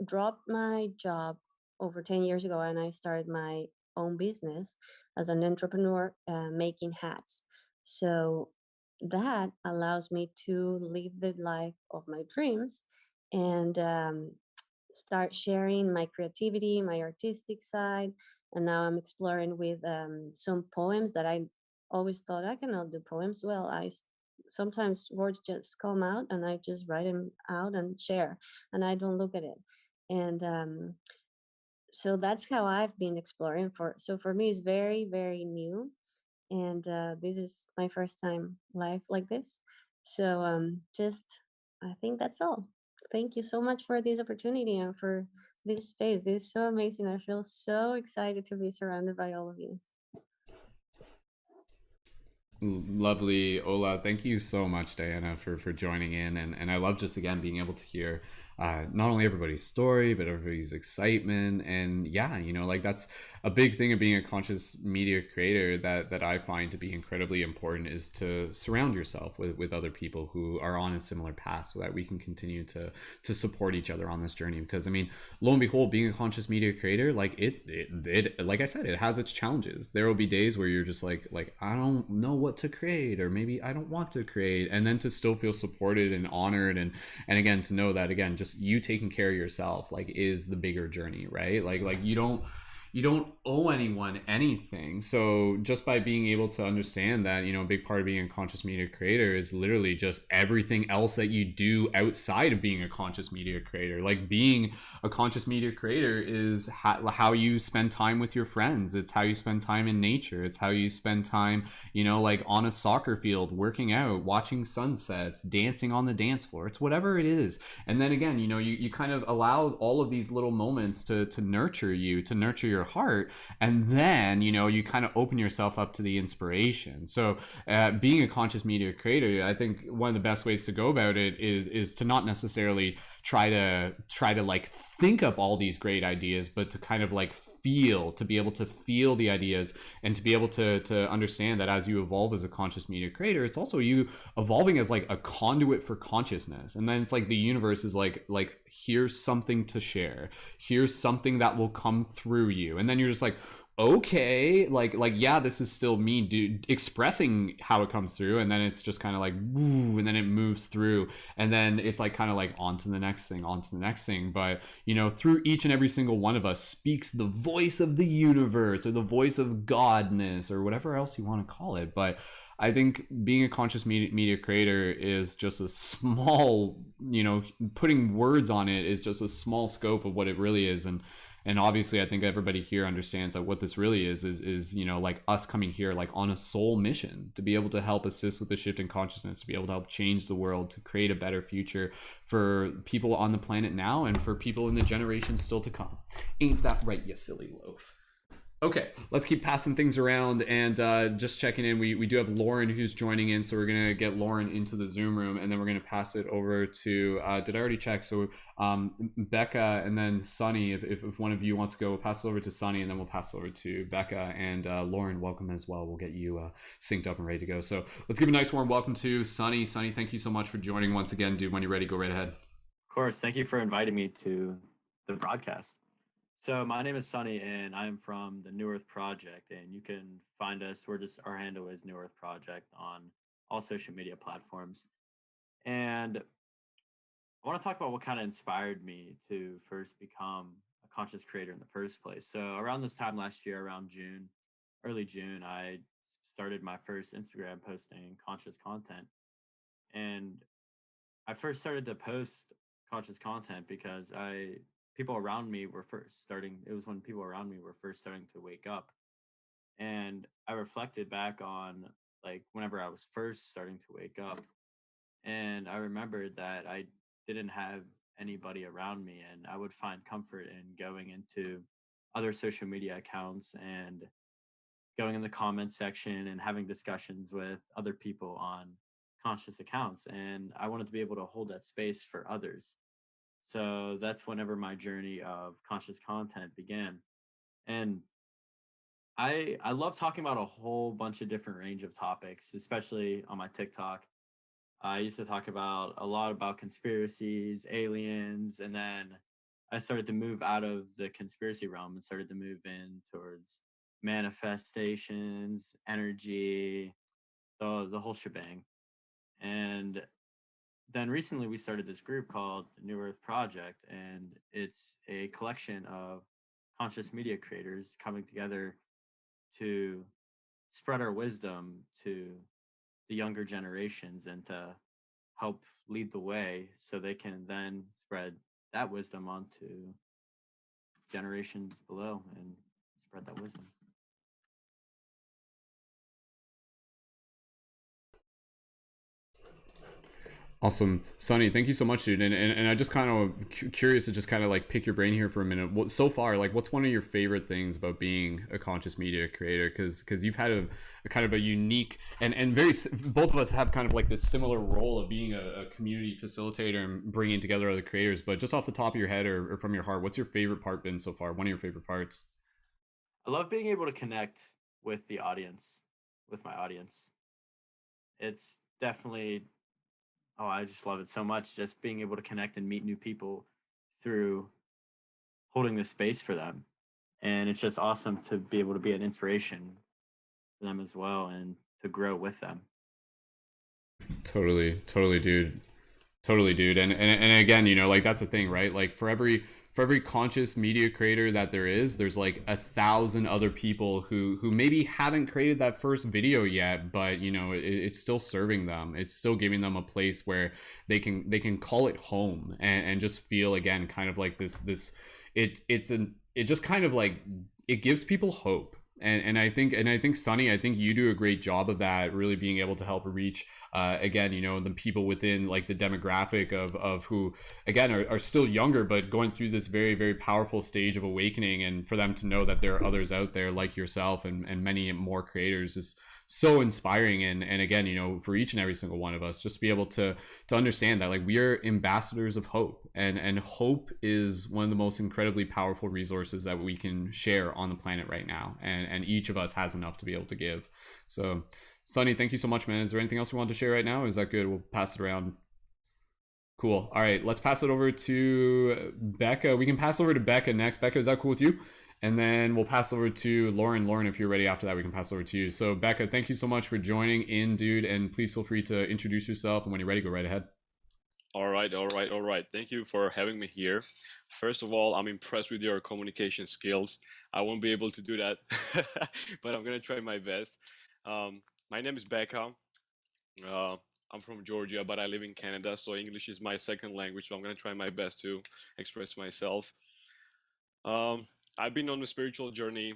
E: dropped my job over 10 years ago and I started my own business as an entrepreneur making hats. So that allows me to live the life of my dreams and start sharing my creativity, my artistic side. And now I'm exploring with some poems that I always thought I cannot do poems. Well, sometimes words just come out and I just write them out and share, and I don't look at it. And so that's how I've been exploring for. So for me, it's very new, and this is my first time live like this. So just I think that's all. Thank you so much for this opportunity and for this space. This is so amazing. I feel so excited to be surrounded by all of you.
A: Lovely, Ola. Thank you so much, Diana, for joining in. And I love just again being able to hear not only everybody's story, but everybody's excitement. And yeah, you know, like that's a big thing of being a conscious media creator that I find to be incredibly important is to surround yourself with other people who are on a similar path so that we can continue to support each other on this journey. Because I mean, lo and behold, being a conscious media creator, like it like I said, it has its challenges. There will be days where you're just like I don't know what to create, or maybe I don't want to create, and then to still feel supported and honored, and again to know that again just you taking care of yourself like is the bigger journey, right? Like you don't owe anyone anything. So just by being able to understand that, you know, a big part of being a conscious media creator is literally just everything else that you do outside of being a conscious media creator. Like being a conscious media creator is how you spend time with your friends. It's how you spend time in nature. It's how you spend time, you know, like on a soccer field, working out, watching sunsets, dancing on the dance floor. It's whatever it is. And then again, you know, you kind of allow all of these little moments to nurture you, to nurture your heart, and then, you know, you kind of open yourself up to the inspiration. So being a conscious media creator, I think one of the best ways to go about it is to not necessarily try to like think up all these great ideas, but to kind of like to be able to feel the ideas, and to be able to understand that as you evolve as a conscious media creator, it's also you evolving as like a conduit for consciousness. And then it's like the universe is like here's something to share, here's something that will come through you, and then you're just like, okay, like yeah, this is still me expressing how it comes through, and then it's just kind of like woo, and then it moves through, and then it's like kind of like on to the next thing. But you know, through each and every single one of us speaks the voice of the universe, or the voice of godness, or whatever else you want to call it. But I think being a conscious media creator is just a small, you know, putting words on it is just a small scope of what it really is. And obviously I think everybody here understands that what this really is, you know, like us coming here like on a soul mission to be able to help assist with the shift in consciousness, to be able to help change the world, to create a better future for people on the planet now and for people in the generations still to come. Ain't that right, you silly loaf? Okay, let's keep passing things around, and just checking in. We do have Lauren who's joining in, so we're gonna get Lauren into the Zoom room, and then we're gonna pass it over to. Did I already check? So Beka, and then Sonny. If one of you wants to go, we'll pass it over to Sonny, and then we'll pass it over to Beka, and Lauren. Welcome as well. We'll get you synced up and ready to go. So let's give a nice warm welcome to Sonny. Sonny, thank you so much for joining once again, dude. When you're ready, go right ahead.
F: Of course, thank you for inviting me to the broadcast. So my name is Sonny, and I'm from the New Earth Project, and you can find us. Our handle is New Earth Project on all social media platforms. And I want to talk about what kind of inspired me to first become a conscious creator in the first place. So around this time last year, around June, early June, I started my first Instagram posting conscious content. And I first started to post conscious content because people around me were first starting. It was when people around me were first starting to wake up. And I reflected back on like whenever I was first starting to wake up. And I remembered that I didn't have anybody around me, and I would find comfort in going into other social media accounts and going in the comments section and having discussions with other people on conscious accounts. And I wanted to be able to hold that space for others. So that's whenever my journey of conscious content began. And I love talking about a whole bunch of different range of topics, especially on my TikTok. I used to talk about a lot about conspiracies, aliens, and then I started to move out of the conspiracy realm and started to move in towards manifestations, energy, the whole shebang. And then recently we started this group called the New Earth Project, and it's a collection of conscious media creators coming together to spread our wisdom to the younger generations and to help lead the way so they can then spread that wisdom onto generations below and spread that wisdom.
A: Awesome. Sonny, thank you so much, dude. And I just kind of curious to just kind of like pick your brain here for a minute. So far, like what's one of your favorite things about being a conscious media creator? Because you've had a kind of a unique and very, both of us have kind of like this similar role of being a community facilitator and bringing together other creators. But just off the top of your head or from your heart, what's your favorite part been so far? One of your favorite parts?
F: I love being able to connect with the audience, with my audience. It's definitely, oh, I just love it so much. Just being able to connect and meet new people through holding this space for them. And it's just awesome to be able to be an inspiration for them as well and to grow with them.
A: Totally, dude. Totally, dude. And again, you know, like that's the thing, right? Like for every conscious media creator that there is, there's like 1,000 other people who maybe haven't created that first video yet, but you know, it's still serving them. It's still giving them a place where they can call it home and just feel again kind of like this it just kind of like it gives people hope. And I think Sonny, I think you do a great job of that, really being able to help reach again, you know, the people within like the demographic of who again are still younger but going through this very, very powerful stage of awakening, and for them to know that there are others out there like yourself and many more creators is so inspiring. And again, you know, for each and every single one of us, just to be able to understand that like we are ambassadors of hope, and hope is one of the most incredibly powerful resources that we can share on the planet right now, and each of us has enough to be able to give. So Sonny, thank you so much, man. Is there anything else we want to share right now? Is that good? We'll pass it around. Cool. All right, let's pass it over to Beka. We can pass over to Beka next. Beka, is that cool with you? And then we'll pass over to Lauren. Lauren, if you're ready after that, we can pass over to you. So Beka, thank you so much for joining in, dude. And please feel free to introduce yourself. And when you're ready, go right ahead.
G: All right. Thank you for having me here. First of all, I'm impressed with your communication skills. I won't be able to do that, but I'm going to try my best. My name is Beka. I'm from Georgia, but I live in Canada, so English is my second language, so I'm going to try my best to express myself. I've been on a spiritual journey.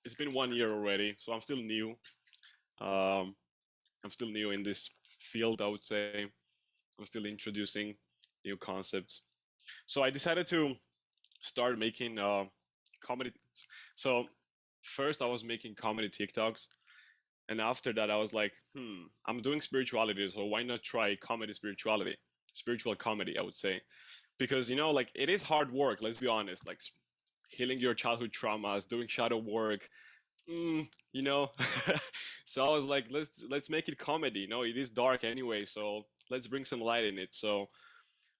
G: It's been 1 year already, so I'm still new. I'm still new in this field, I would say. I'm still introducing new concepts. So I decided to start making comedy. So first I was making comedy TikToks. And after that, I was like, I'm doing spirituality, so why not try spiritual comedy, I would say. Because, you know, like it is hard work, let's be honest, like healing your childhood traumas, doing shadow work, you know. So I was like, let's make it comedy, you know, it is dark anyway, so let's bring some light in it. So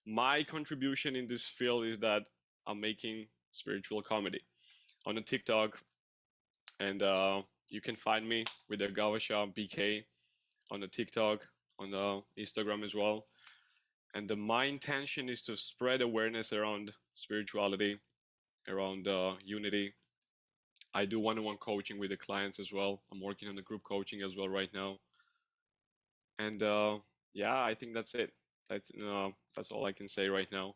G: my contribution in this field is that I'm making spiritual comedy on a TikTok, and you can find me with the Gavasha Beka on the TikTok, on the Instagram as well. And my intention is to spread awareness around spirituality, around unity. I do one-on-one coaching with the clients as well. I'm working on the group coaching as well right now. And yeah, I think that's it. That's all I can say right now.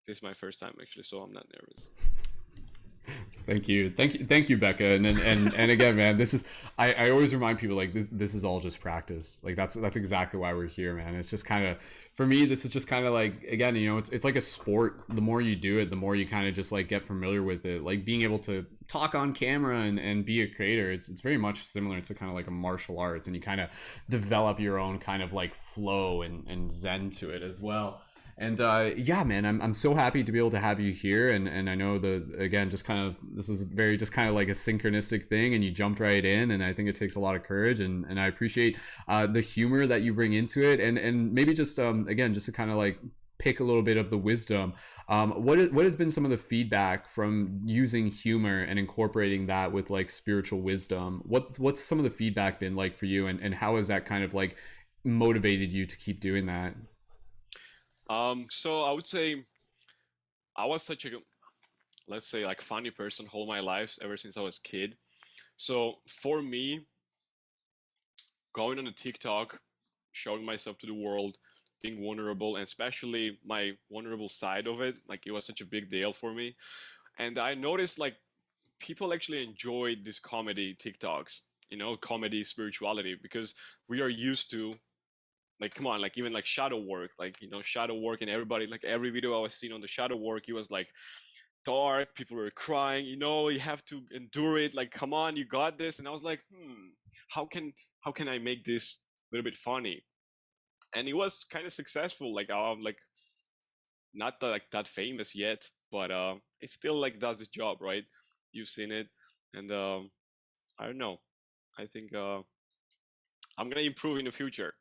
G: This is my first time actually, so I'm not nervous.
A: Thank you, Beka. And again, man, this is I always remind people like this is all just practice. Like that's exactly why we're here, man. It's just kind of, for me, this is just kind of like, again, you know, it's like a sport. The more you do it, the more you kind of just like get familiar with it. Like being able to talk on camera and be a creator, it's very much similar to kind of like a martial arts, and you kind of develop your own kind of like flow and zen to it as well. And yeah, man, I'm so happy to be able to have you here. And I know again, just kind of, this is very just kind of like a synchronistic thing, and you jumped right in, and I think it takes a lot of courage, and I appreciate the humor that you bring into it. And maybe just, again, just to kind of like pick a little bit of the wisdom. What has been some of the feedback from using humor and incorporating that with like spiritual wisdom? What's some of the feedback been like for you, and how has that kind of like motivated you to keep doing that?
G: So I would say I was such a, let's say, like funny person all my life ever since I was a kid. So for me, going on a TikTok, showing myself to the world, being vulnerable, and especially my vulnerable side of it, like it was such a big deal for me. And I noticed like people actually enjoyed these comedy TikToks. comedy spirituality, because we are used to, like, come on, like even like shadow work, like shadow work, and everybody, like every video I was seeing on the shadow work, it was like dark, people were crying, you have to endure it, like come on, you got this. And I was like, how can I make this a little bit funny? And it was kind of successful, like not like that famous yet, but it still like does the job, right? You've seen it. And I don't know, I think I'm gonna improve in the future.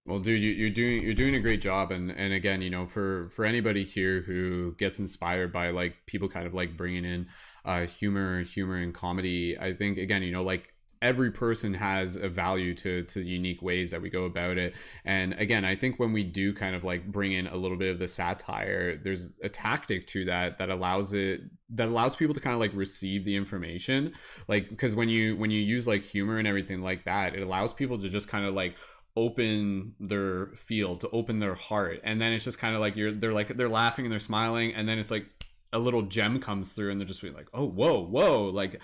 A: Well, dude, you're doing a great job, and again, for anybody here who gets inspired by like people kind of like bringing in humor and comedy, I think again, like every person has a value to unique ways that we go about it. And again, I think when we do kind of like bring in a little bit of the satire, there's a tactic to that allows people to kind of like receive the information, like because when you use like humor and everything like that, it allows people to just kind of like open their field, to open their heart, and then it's just kind of like they're laughing and they're smiling, and then it's like a little gem comes through and they're just like, oh, whoa, like,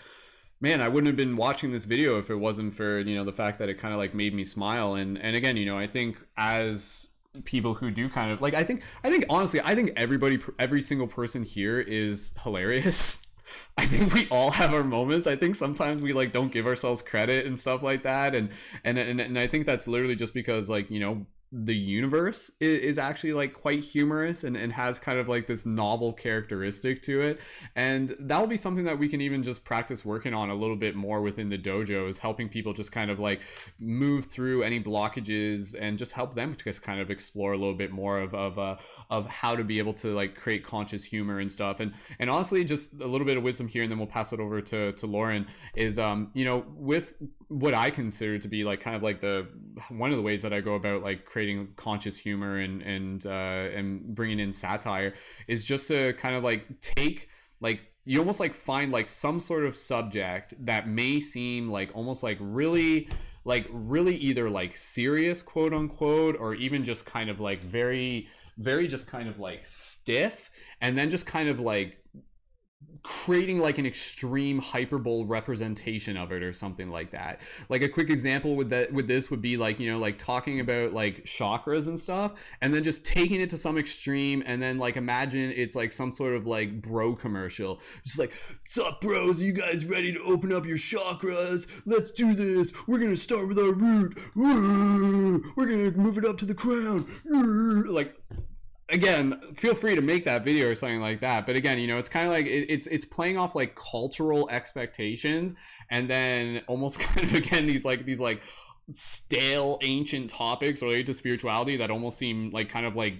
A: man, I wouldn't have been watching this video if it wasn't for the fact that it kind of like made me smile. And again, I think as people who do kind of like, I think honestly, I think every single person here is hilarious. I think we all have our moments. I think sometimes we like don't give ourselves credit and stuff like that, and I think that's literally just because like the universe is actually like quite humorous and has kind of like this novel characteristic to it. And that will be something that we can even just practice working on a little bit more within the dojo, is helping people just kind of like move through any blockages and just help them to just kind of explore a little bit more of how to be able to like create conscious humor and stuff. And honestly, just a little bit of wisdom here, and then we'll pass it over to Lauren, is with what I consider to be like kind of like one of the ways that I go about like creating conscious humor and bringing in satire, is just to kind of like take, like, you almost like find like some sort of subject that may seem like almost like really either like serious, quote unquote, or even just kind of like very just kind of like stiff, and then just kind of like creating like an extreme hyperbole representation of it or something like that. Like a quick example with this would be like like talking about like chakras and stuff, and then just taking it to some extreme, and then like imagine it's like some sort of like bro commercial, just like, "What's up, bros, are you guys ready to open up your chakras? Let's do this. We're gonna start with our root. We're gonna move it up to the crown." Like, again, feel free to make that video or something like that. But again, it's kind of like it's playing off like cultural expectations, and then almost kind of again these like stale ancient topics related to spirituality that almost seem like kind of like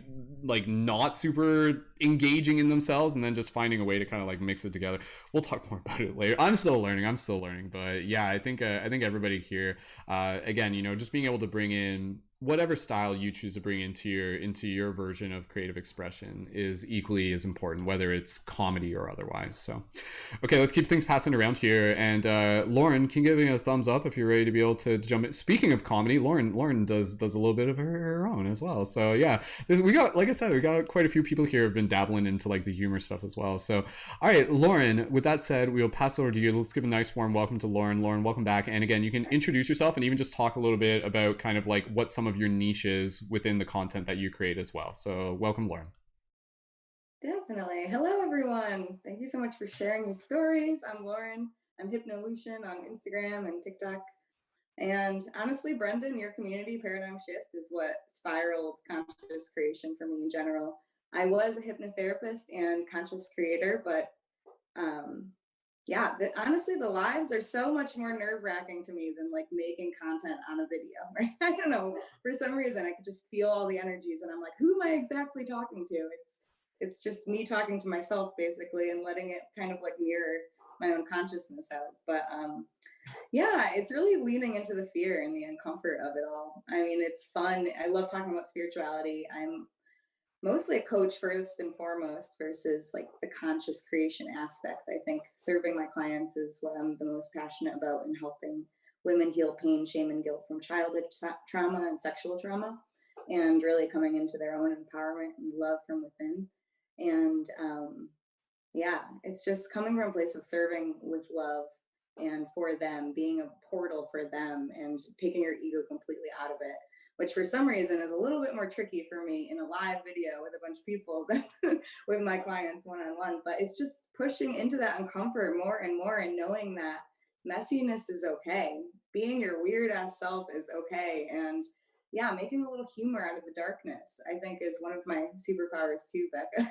A: not super engaging in themselves, and then just finding a way to kind of like mix it together. We'll talk more about it later. I'm still learning, but yeah, I think everybody here, again, just being able to bring in whatever style you choose to bring into your version of creative expression is equally as important, whether it's comedy or otherwise. So, okay, let's keep things passing around here. And Lauren, can you give me a thumbs up if you're ready to be able to jump in? Speaking of comedy, Lauren does a little bit of her own as well. So yeah, we got, like I said, we got quite a few people here who have been dabbling into like the humor stuff as well. So, all right, Lauren, with that said, we'll pass over to you. Let's give a nice warm welcome to Lauren. Lauren, welcome back. And again, you can introduce yourself and even just talk a little bit about kind of like what some of your niches within the content that you create as well. So welcome, Lauren.
H: Definitely. Hello, everyone. Thank you so much for sharing your stories. I'm Lauren. I'm Hypnolution on Instagram and TikTok. And honestly, Brendon, your community paradigm shift is what spiraled conscious creation for me in general. I was a hypnotherapist and conscious creator, but yeah, honestly, the lives are so much more nerve-wracking to me than like making content on a video, right? I don't know, for some reason I could just feel all the energies, and I'm like, who am I exactly talking to? It's just me talking to myself basically, and letting it kind of like mirror my own consciousness out. But yeah, it's really leaning into the fear and the uncomfort of it all. I mean, it's fun. I love talking about spirituality. I'm mostly a coach first and foremost, versus like the conscious creation aspect. I think serving my clients is what I'm the most passionate about, in helping women heal pain, shame, and guilt from childhood trauma and sexual trauma, and really coming into their own empowerment and love from within. And yeah, it's just coming from a place of serving with love and for them, being a portal for them and taking your ego completely out of it, which for some reason is a little bit more tricky for me in a live video with a bunch of people than with my clients one-on-one. But it's just pushing into that uncomfort more and more, and knowing that messiness is okay. Being your weird ass self is okay. And yeah, making a little humor out of the darkness, I think, is one of my superpowers too, Beka.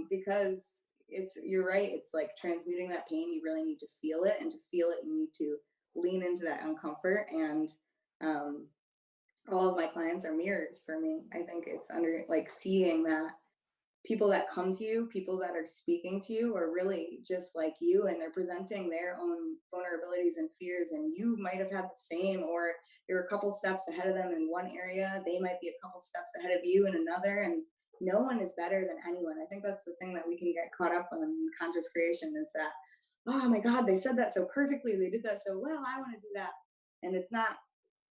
H: Because you're right, it's like transmuting that pain. You really need to feel it, and to feel it you need to lean into that uncomfort. And um, all of my clients are mirrors for me. I think it's under like seeing that people that come to you, people that are speaking to you, are really just like you, and they're presenting their own vulnerabilities and fears, and you might have had the same, or you're a couple steps ahead of them in one area, they might be a couple steps ahead of you in another, and no one is better than anyone. I think that's the thing that we can get caught up on in conscious creation, is that, oh my God, they said that so perfectly, they did that so well, I want to do that. And it's not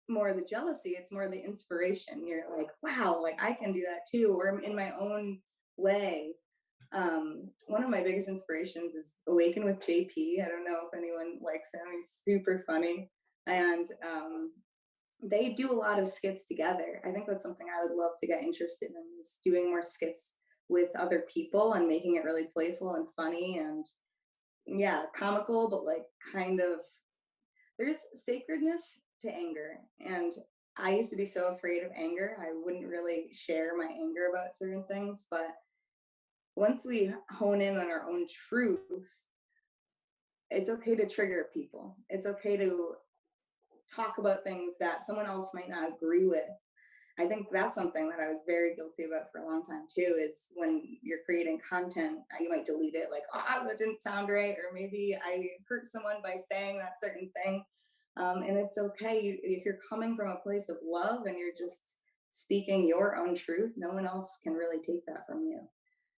H: more the jealousy, it's more the inspiration. You're like, wow, like I can do that too, or in my own way. One of my biggest inspirations is Awaken with JP. I don't know if anyone likes him. He's super funny. And they do a lot of skits together. I think that's something I would love to get interested in, is doing more skits with other people and making it really playful and funny and, yeah, comical, but like kind of, there's sacredness to anger. And I used to be so afraid of anger. I wouldn't really share my anger about certain things. But once we hone in on our own truth, it's okay to trigger people. It's okay to talk about things that someone else might not agree with. I think that's something that I was very guilty about for a long time too, is when you're creating content, you might delete it like, oh, that didn't sound right, or maybe I hurt someone by saying that certain thing. And it's okay if you're coming from a place of love and you're just speaking your own truth, no one else can really take that from you.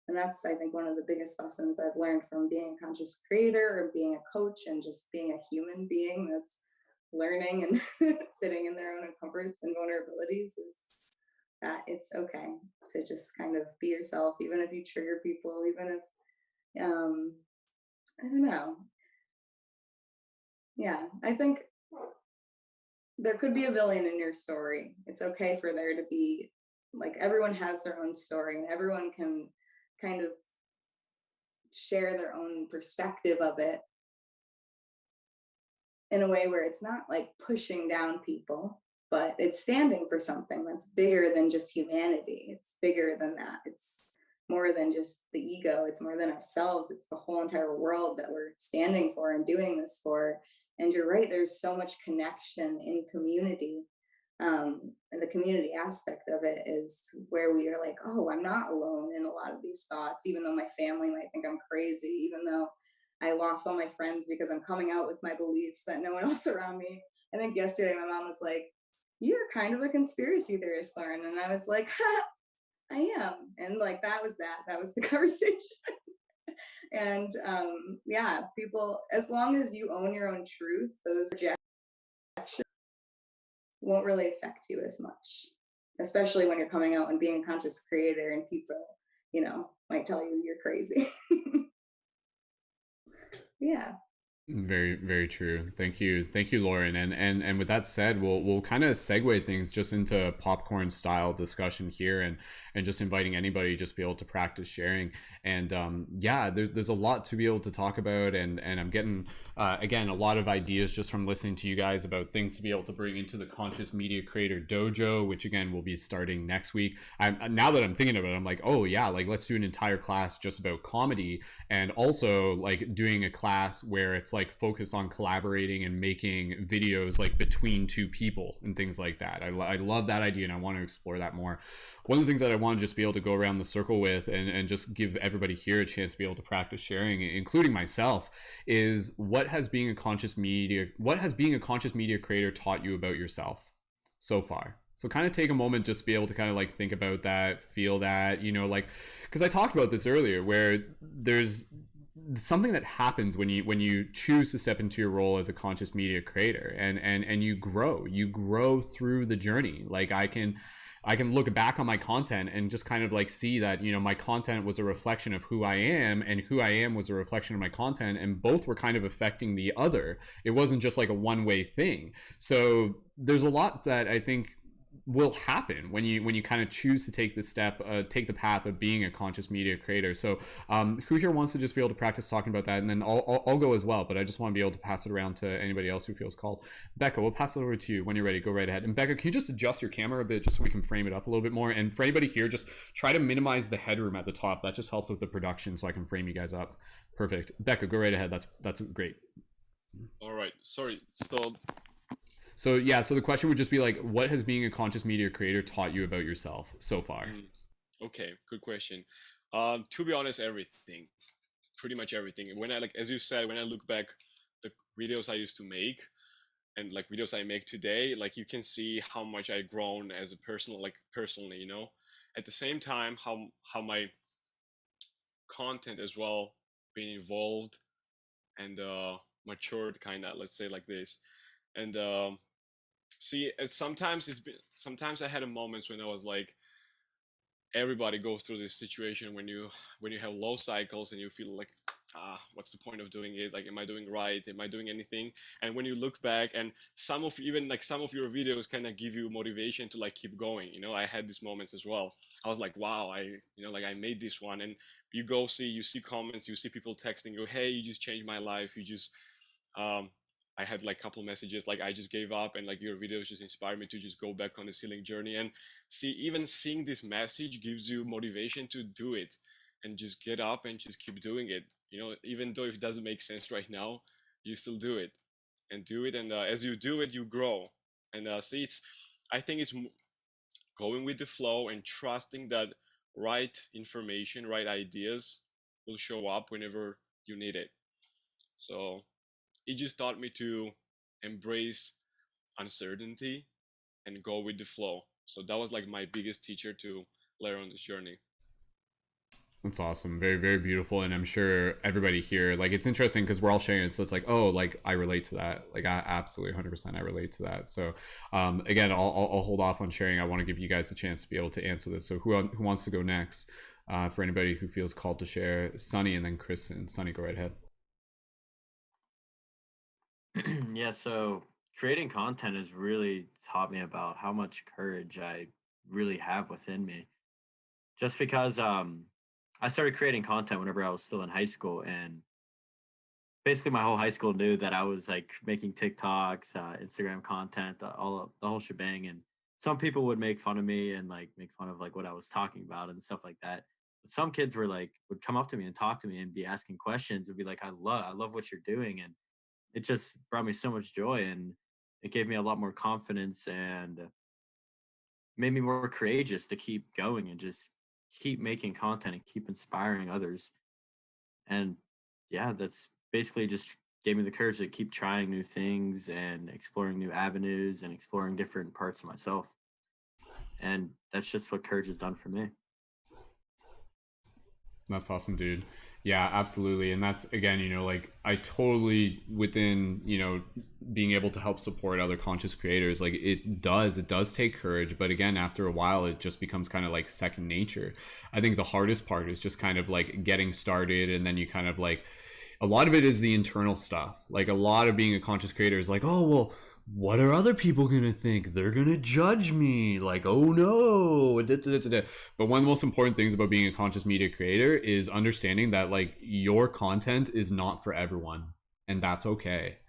H: And that's, I think, one of the biggest lessons I've learned from being a conscious creator or being a coach and just being a human being that's learning and sitting in their own comforts and vulnerabilities, is that it's okay to just kind of be yourself, even if you trigger people, even if, I don't know. Yeah, I think there could be a villain in your story. It's okay for there to be, like, everyone has their own story and everyone can kind of share their own perspective of it in a way where it's not like pushing down people, but it's standing for something that's bigger than just humanity. It's bigger than that. It's more than just the ego. It's more than ourselves. It's the whole entire world that we're standing for and doing this for. And you're right, there's so much connection in community. And the community aspect of it is where we are like, oh, I'm not alone in a lot of these thoughts, even though my family might think I'm crazy, even though I lost all my friends because I'm coming out with my beliefs that no one else around me. I think yesterday my mom was like, you're kind of a conspiracy theorist, Lauren. And I was like, ha, I am. And like, that was the conversation. And yeah, people, as long as you own your own truth, those rejections won't really affect you as much, especially when you're coming out and being a conscious creator and people, might tell you you're crazy. Yeah.
A: Very, very true. Thank you, Lauren. And with that said, we'll kind of segue things just into popcorn style discussion here, and just inviting anybody just be able to practice sharing. And yeah, there's a lot to be able to talk about, and I'm getting again a lot of ideas just from listening to you guys about things to be able to bring into the Conscious Media Creator Dojo, which again will be starting next week. Now that I'm thinking about it, I'm like, oh yeah, like let's do an entire class just about comedy, and also like doing a class where it's like focused on collaborating and making videos like between two people and things like that. I love that idea, and I want to explore that more. One of the things that I want to just be able to go around the circle with, and just give everybody here a chance to be able to practice sharing, including myself, is what has being a conscious media creator taught you about yourself so far? So kind of take a moment just to be able to kind of like think about that, feel that, like, because I talked about this earlier, where there's something that happens when you choose to step into your role as a conscious media creator, and you grow through the journey. Like I can I can look back on my content and just kind of like see that, you know, my content was a reflection of who I am, and who I am was a reflection of my content, and both were kind of affecting the other. It wasn't just like a one-way thing. So there's a lot that I think will happen when you kind of choose to take the step, take the path of being a conscious media creator. So who here wants to just be able to practice talking about that? And then I'll go as well, but I just want to be able to pass it around to anybody else who feels called. Beka, we'll pass it over to you when you're ready. Go right ahead. And Beka, can you just adjust your camera a bit just so we can frame it up a little bit more? And for anybody here, just try to minimize the headroom at the top. That just helps with the production so I can frame you guys up. Perfect. Beka, go right ahead. That's great.
G: All right. Sorry.
A: So yeah, so the question would just be like, what has being a conscious media creator taught you about yourself so far?
G: Okay, good question. To be honest, everything, pretty much everything. When I, like, as you said, when I look back the videos I used to make and like videos I make today, like you can see how much I've grown as a person, like personally, you know. At the same time, how my content as well being evolved and matured, kind of, let's say like this. And see, sometimes I had a moments when I was like, everybody goes through this situation when you have low cycles and you feel like, what's the point of doing it? Like, am I doing right? Am I doing anything? And when you look back, and some of your videos kind of give you motivation to like keep going. You know, I had these moments as well. I was like, wow, I made this one. And you see comments, you see people texting you, hey, you just changed my life. You just I had like a couple of messages like, I just gave up, and like your videos just inspired me to just go back on this healing journey. And even seeing this message gives you motivation to do it and just get up and just keep doing it. You know, even though if it doesn't make sense right now, you still do it. And as you do it, you grow. And I think it's going with the flow and trusting that right information, right ideas will show up whenever you need it. So it just taught me to embrace uncertainty and go with the flow. So that was like my biggest teacher to learn on this journey.
A: That's awesome. Very, very beautiful. And I'm sure everybody here, like, it's interesting because we're all sharing it. So it's like, oh, like, I relate to that. Like, I absolutely 100% I relate to that. So again, I'll hold off on sharing. I want to give you guys a chance to be able to answer this. So who wants to go next? For anybody who feels called to share, Sonny and then Kristen. Sonny, go right ahead.
F: Yeah, so creating content has really taught me about how much courage I really have within me. Just because I started creating content whenever I was still in high school, and basically my whole high school knew that I was like making TikToks, Instagram content, the whole shebang. And some people would make fun of me and like make fun of like what I was talking about and stuff like that. But some kids would come up to me and talk to me and be asking questions and be like, I love what you're doing. And it just brought me so much joy, and it gave me a lot more confidence and made me more courageous to keep going and just keep making content and keep inspiring others. And yeah, that's basically just gave me the courage to keep trying new things and exploring new avenues and exploring different parts of myself. And that's just what courage has done for me.
A: That's awesome, dude. Yeah, absolutely. And that's, again, you know, like, I totally, within, you know, being able to help support other conscious creators, like, it does take courage. But again, after a while, it just becomes kind of like second nature. I think the hardest part is just kind of like getting started. And then you kind of like, a lot of it is the internal stuff. Like, a lot of being a conscious creator is like, oh, well, what are other people gonna think? They're gonna judge me. Like, oh no. But one of the most important things about being a conscious media creator is understanding that like your content is not for everyone, and that's okay.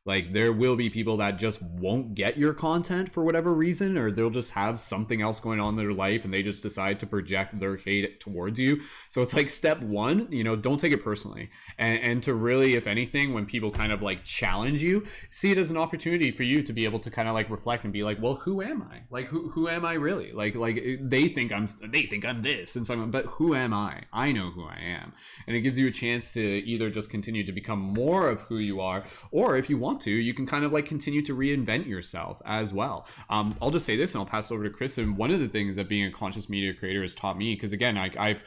A: Like, there will be people that just won't get your content for whatever reason, or they'll just have something else going on in their life and they just decide to project their hate towards you. So it's like, step one, you know, don't take it personally. And to really, if anything, when people kind of like challenge you, see it as an opportunity for you to be able to kind of like reflect and be like, well, who am I? Like, who am I really? Like they think I'm this and so, but who am I? I know who I am. And it gives you a chance to either just continue to become more of who you are, or if you want to, you can kind of like continue to reinvent yourself as well. I'll just say this and I'll pass it over to Kristen. One of the things that being a conscious media creator has taught me, because again, I've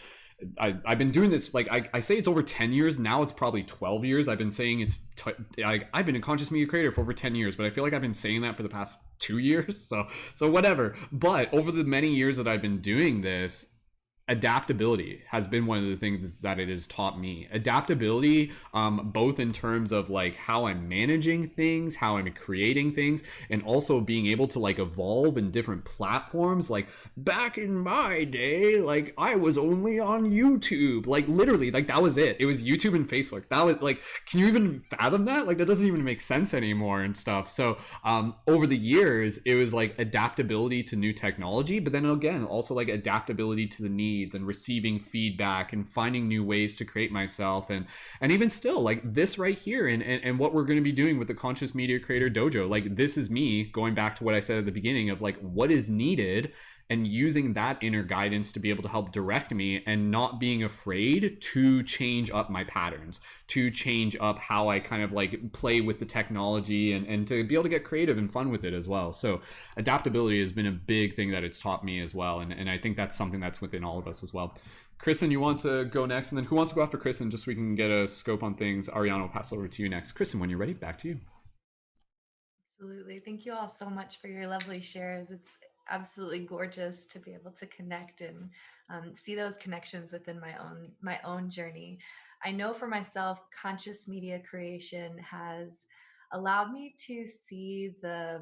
A: I've been doing this, like, I say it's over 10 years. Now it's probably 12 years. I've been saying I've been a conscious media creator for over 10 years, but I feel like I've been saying that for the past 2 years. So whatever. But over the many years that I've been doing this, adaptability has been one of the things that it has taught me. Adaptability, both in terms of like how I'm managing things, how I'm creating things, and also being able to like evolve in different platforms. Like back in my day, like I was only on YouTube, like literally, like that was it. It was YouTube and Facebook. That was like, can you even fathom that? Like that doesn't even make sense anymore and stuff. So over the years, it was like adaptability to new technology, but then again, also like adaptability to the needs and receiving feedback and finding new ways to create myself. And even still, like this right here, and what we're going to be doing with the Conscious Media Creator Dojo, like this is me going back to what I said at the beginning of like what is needed, and using that inner guidance to be able to help direct me, and not being afraid to change up my patterns, to change up how I kind of like play with the technology, and to be able to get creative and fun with it as well. So adaptability has been a big thing that it's taught me as well. And I think that's something that's within all of us as well. Kristen, you want to go next? And then who wants to go after Kristen, just so we can get a scope on things? Arianna will pass over to you next. Kristen, when you're ready, back to you.
B: Absolutely. Thank you all so much for your lovely shares. It's absolutely gorgeous to be able to connect and see those connections within my own journey. I know for myself, conscious media creation has allowed me to see the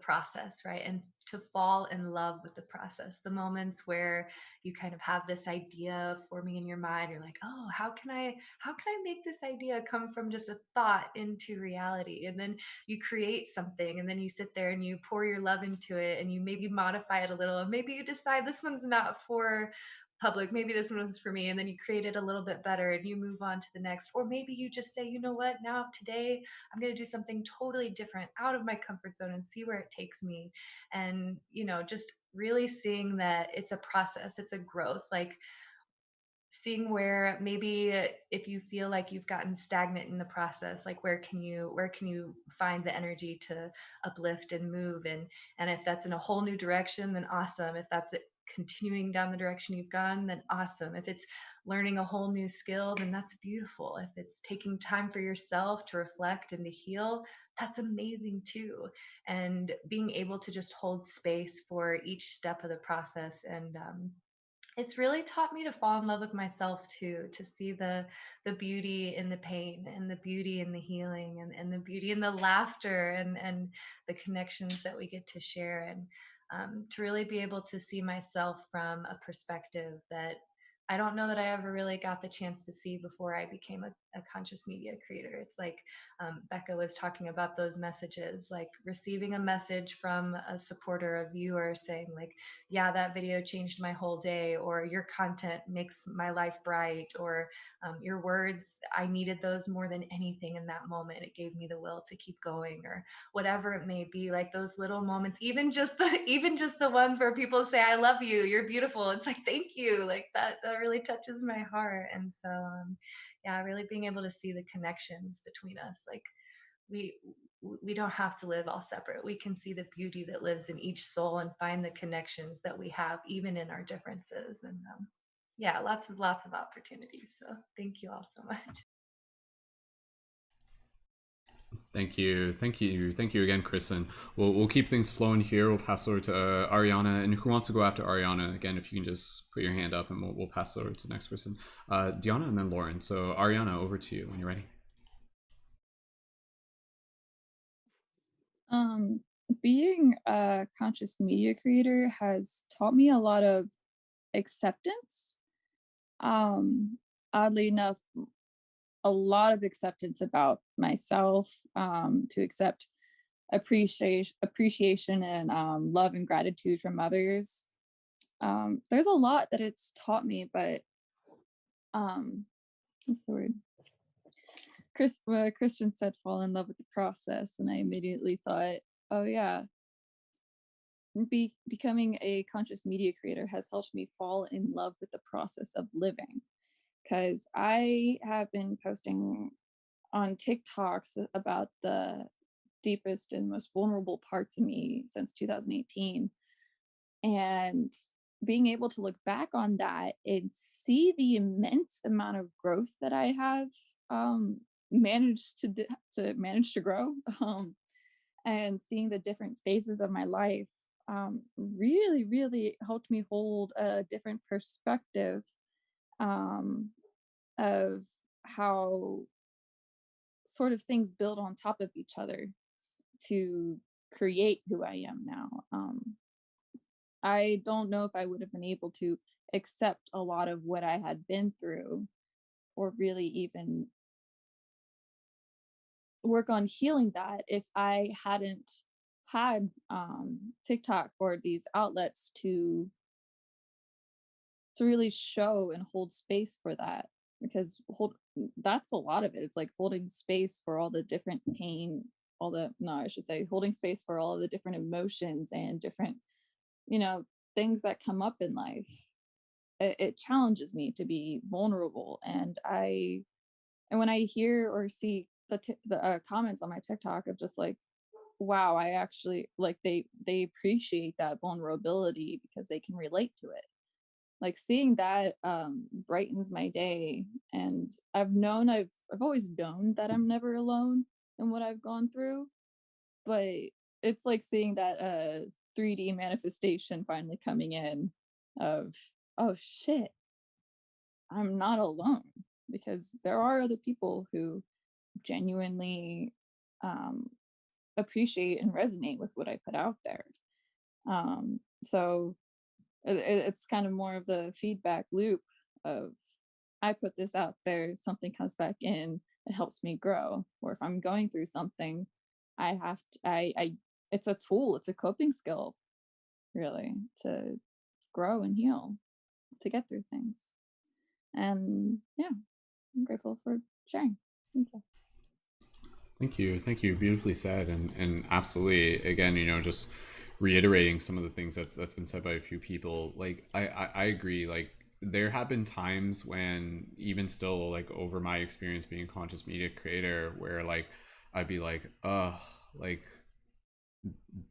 B: process, right, and to fall in love with the process. The moments where you kind of have this idea forming in your mind, you're like, oh, how can I make this idea come from just a thought into reality? And then you create something, and then you sit there and you pour your love into it, and you maybe modify it a little, and maybe you decide this one's not for public, maybe this one was for me, and then you create it a little bit better and you move on to the next. Or maybe you just say, you know what, now today I'm going to do something totally different out of my comfort zone and see where it takes me. And just really seeing that it's a process, it's a growth, like seeing where maybe if you feel like you've gotten stagnant in the process, like where can you find the energy to uplift and move, and if that's in a whole new direction, then awesome. If that's it, continuing down the direction you've gone, then awesome. If it's learning a whole new skill, then that's beautiful. If it's taking time for yourself to reflect and to heal, that's amazing too. And being able to just hold space for each step of the process, and it's really taught me to fall in love with myself too, to see the beauty in the pain, and the beauty in the healing, and the beauty in the laughter, and the connections that we get to share, and to really be able to see myself from a perspective that I don't know that I ever really got the chance to see before I became a conscious media creator. It's like Beka was talking about those messages, like receiving a message from a supporter, a viewer saying like, yeah, that video changed my whole day, or your content makes my life bright, or your words, I needed those more than anything in that moment. It gave me the will to keep going, or whatever it may be. Like those little moments, even just the ones where people say, I love you, you're beautiful. It's like, thank you. Like that really touches my heart. And so yeah, really being able to see the connections between us. Like we we don't have to live all separate. We can see the beauty that lives in each soul and find the connections that we have even in our differences. And yeah, lots of opportunities. So thank you all so much.
A: Thank you. Thank you. Thank you again, Kristen. We'll keep things flowing here. We'll pass over to Arianna. And who wants to go after Arianna? Again, if you can just put your hand up, and we'll pass over to the next person. Dianna, and then Lauren. So Arianna, over to you when you're ready.
D: Being a conscious media creator has taught me a lot of acceptance. Oddly enough, a lot of acceptance about myself, to accept appreciation and love and gratitude from others. There's a lot that it's taught me, but what's the word? Kristen said fall in love with the process, and I immediately thought, oh yeah, becoming a conscious media creator has helped me fall in love with the process of living, because I have been posting on TikToks about the deepest and most vulnerable parts of me since 2018. And being able to look back on that and see the immense amount of growth that I have managed to grow, and seeing the different phases of my life, really, really helped me hold a different perspective, um, of how sort of things build on top of each other to create who I am now. I don't know if I would have been able to accept a lot of what I had been through, or really even work on healing that, if I hadn't had TikTok or these outlets to really show and hold space for that. Because that's a lot of it. It's like holding space for all the different pain, all the no, I should say holding space for all the different emotions and different, you know, things that come up in life. It challenges me to be vulnerable, and when I hear or see the comments on my TikTok of just like, wow, I actually like they appreciate that vulnerability because they can relate to it. Like seeing that brightens my day, and I've always known that I'm never alone in what I've gone through, but it's like seeing that 3D manifestation finally coming in of, oh shit, I'm not alone, because there are other people who genuinely um, appreciate and resonate with what I put out there. So it's kind of more of the feedback loop of, I put this out there, something comes back in, it helps me grow. Or if I'm going through something, I have to, I it's a tool, it's a coping skill, really, to grow and heal, to get through things. And yeah, I'm grateful for sharing. Thank you.
A: Thank you. Beautifully said, and absolutely. Again, just reiterating some of the things that's been said by a few people. Like I agree. Like there have been times when, even still, like over my experience being a conscious media creator, where like I'd be like, like,